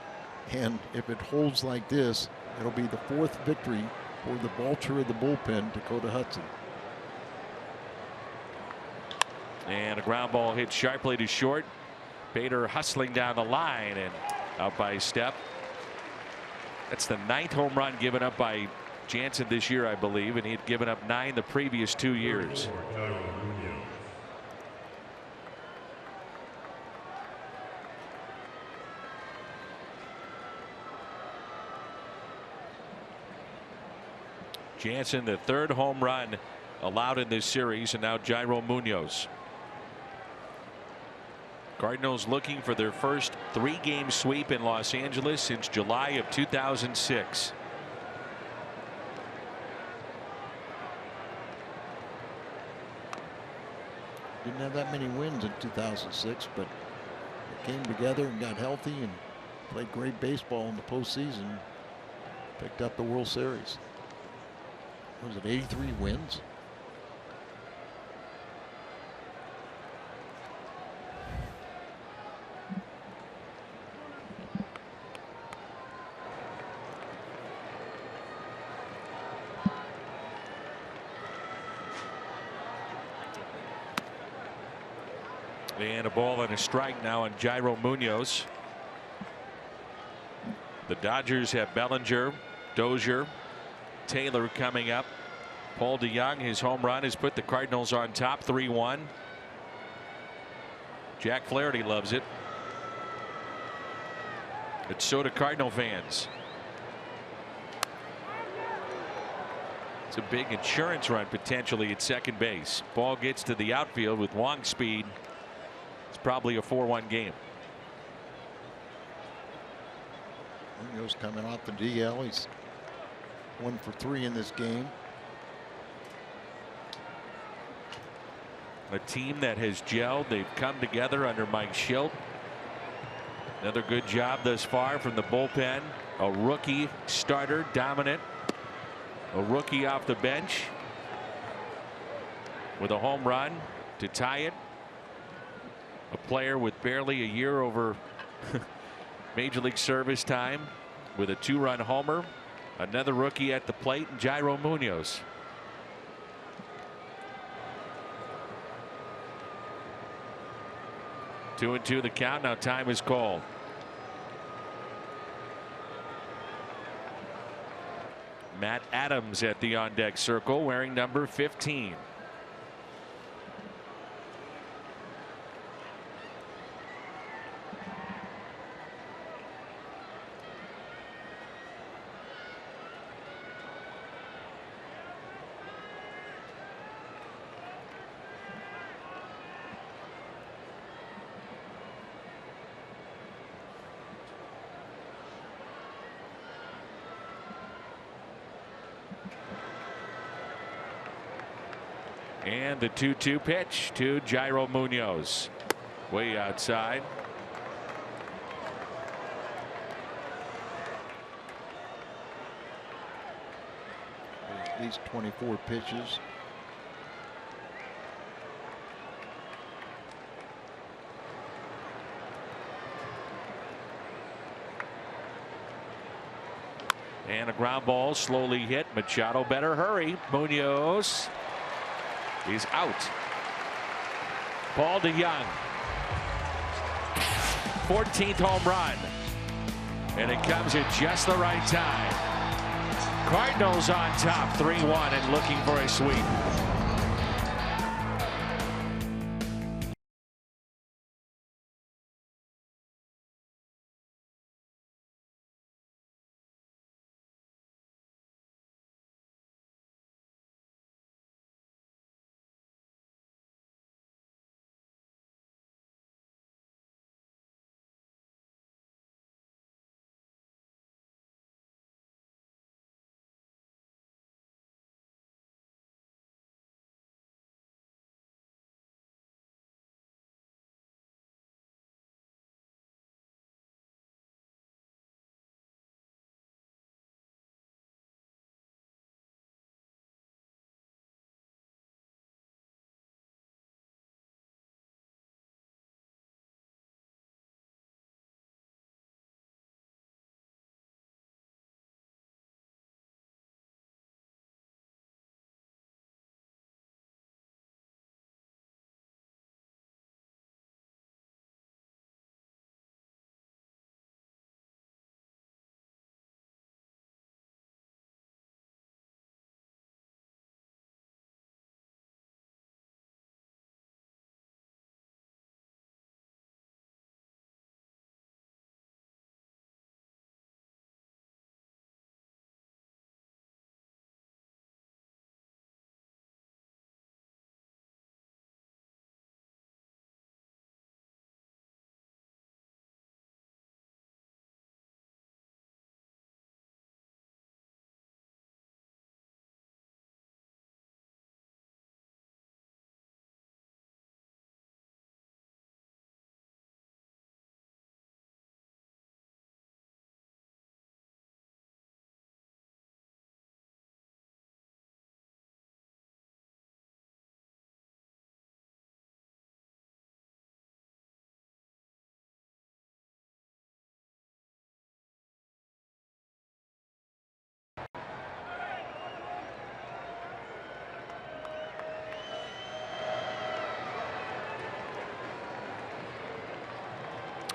And if it holds like this, it'll be the 4th victory for the vulture of the bullpen, Dakota Hudson. And a ground ball hit sharply to short. Bader hustling down the line and out by a step. That's the 9th home run given up by Jansen this year, I believe, and he had given up 9 the previous 2 years. Jansen, the 3rd home run allowed in this series, and now Jairo Munoz. Cardinals looking for their first 3-game sweep in Los Angeles since July of 2006. Didn't have that many wins in 2006, but they came together and got healthy and played great baseball in the postseason. Picked up the World Series. Was it 83 wins? And a ball and a strike now on Jairo Munoz. The Dodgers have Bellinger, Dozier, Taylor coming up. Paul DeYoung, his home run has put the Cardinals on top 3-1. Jack Flaherty loves it. But so do Cardinal fans. It's a big insurance run potentially at second base. Ball gets to the outfield with Wong's speed. It's probably a 4-1 game. Munoz coming off the DL. He's 1 for 3 in this game. A team that has gelled. They've come together under Mike Schilt. Another good job thus far from the bullpen. A rookie starter, dominant. A rookie off the bench with a home run to tie it. A player with barely a year over Major League service time with a 2-run homer. Another rookie at the plate, Jairo Munoz. Two and two the count. Now time is called. Matt Adams at the on deck circle wearing number 15. And the 2-2 pitch to Jairo Munoz. Way outside. At least 24 pitches. And a ground ball slowly hit. Machado better hurry. Munoz. He's out. Paul DeYoung. 14th home run. And it comes at just the right time. Cardinals on top 3-1 and looking for a sweep.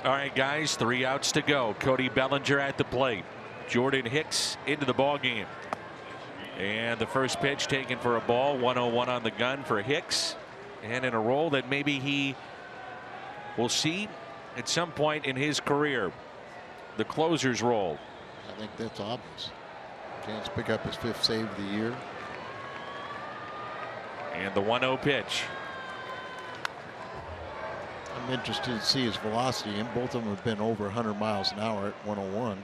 All right, guys, 3 outs to go. Cody Bellinger at the plate. Jordan Hicks into the ball game. And the first pitch taken for a ball. 1-0-1 on the gun for Hicks. And in a role that maybe he will see at some point in his career. The closer's role. I think that's obvious. Chance to pick up his 5th save of the year. And the 1-0 pitch. I'm interested to see his velocity, and both of them have been over 100 miles an hour at 101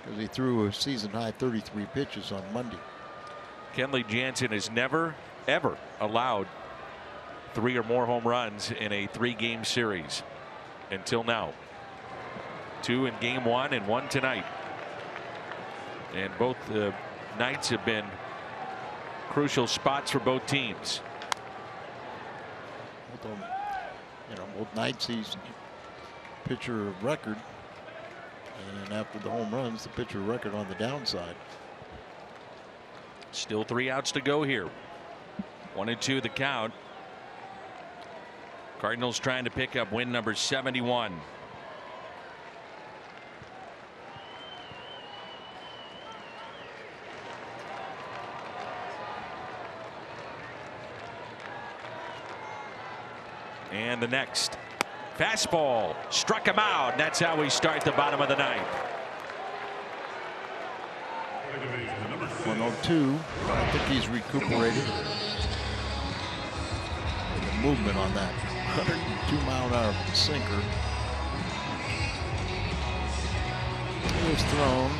because he threw a season high 33 pitches on Monday. Kenley Jansen has never, ever allowed 3 or more home runs in a 3-game series until now. 2 in game 1 and 1 tonight. And both nights have been crucial spots for both teams. Both nights he's pitcher of record, and after the home runs, the pitcher of record on the downside. Still 3 outs to go here. 1-2 the count. Cardinals trying to pick up win number 71. And the next fastball struck him out. That's how we start the bottom of the ninth. 102. I think he's recuperated. The movement on that 102-mile-an-hour sinker. He has thrown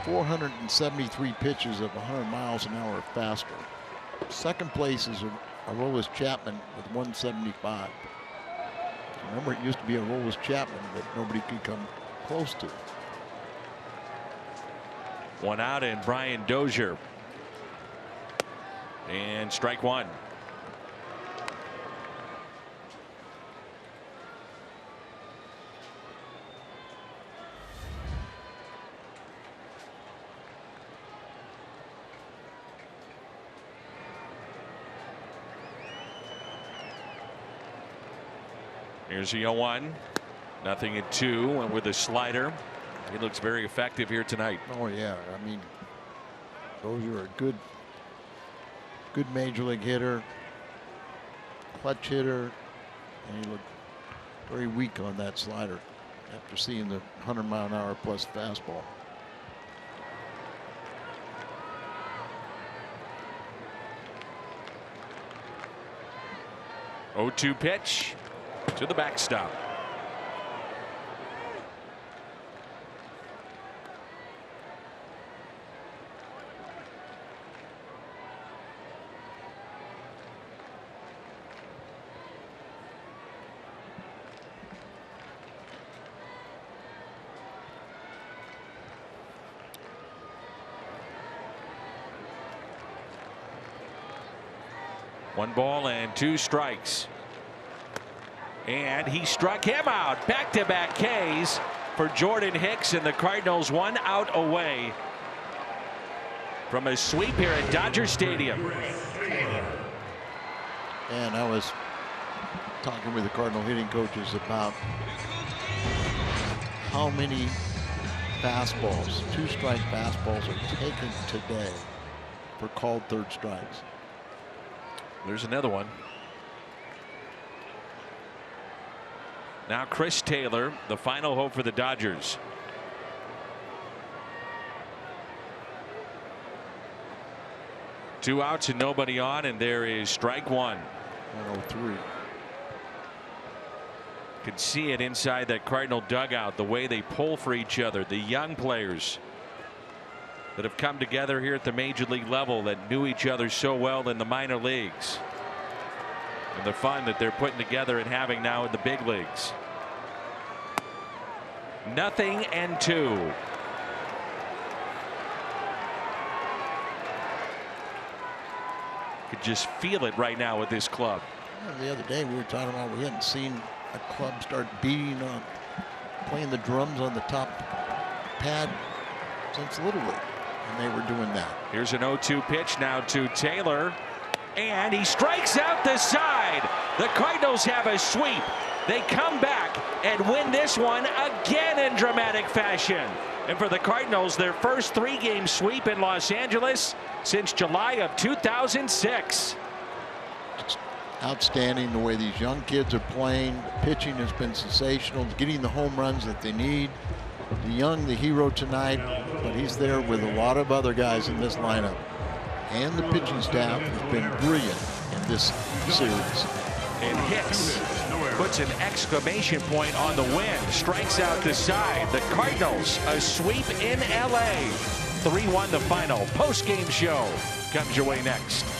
473 pitches of 100 miles an hour or faster. Second place is Aroldis Chapman with 175. Remember, it used to be Aroldis Chapman that nobody could come close to. 1 out and Brian Dozier. And strike 1. Here's the 0-1. Nothing at 2, and with a slider. He looks very effective here tonight. Oh yeah, I mean, Dozier a good major league hitter, clutch hitter, and he looked very weak on that slider after seeing the 100-mile-an-hour plus fastball. Oh, 2 pitch to the backstop. One ball and 2 strikes. And he struck him out. Back-to-back Ks for Jordan Hicks, and the Cardinals 1 out away from a sweep here at Dodger Stadium. And I was talking with the Cardinal hitting coaches about how many fastballs, 2-strike fastballs, are taken today for called third strikes. There's another one. Now Chris Taylor, the final hope for the Dodgers. Two outs and nobody on, and there is strike 1. 103. Could see it inside that Cardinal dugout, the way they pull for each other, the young players that have come together here at the major league level that knew each other so well in the minor leagues, and the fun that they're putting together and having now in the big leagues. 0-2. Could just feel it right now with this club. The other day we were talking about we hadn't seen a club start beating on, playing the drums on the top pad since Little League, and they were doing that. Here's an 0-2 pitch now to Taylor, and he strikes out the side. The Cardinals have a sweep. They come back and win this one again in dramatic fashion. And for the Cardinals, their first 3-game sweep in Los Angeles since July of 2006. It's outstanding the way these young kids are playing. The pitching has been sensational, getting the home runs that they need. DeYoung, the hero tonight, but he's there with a lot of other guys in this lineup. And the pitching staff has been brilliant in this series. And Hicks puts an exclamation point on the win. Strikes out the side. The Cardinals, a sweep in LA. 3-1 the final. Post-game show comes your way next.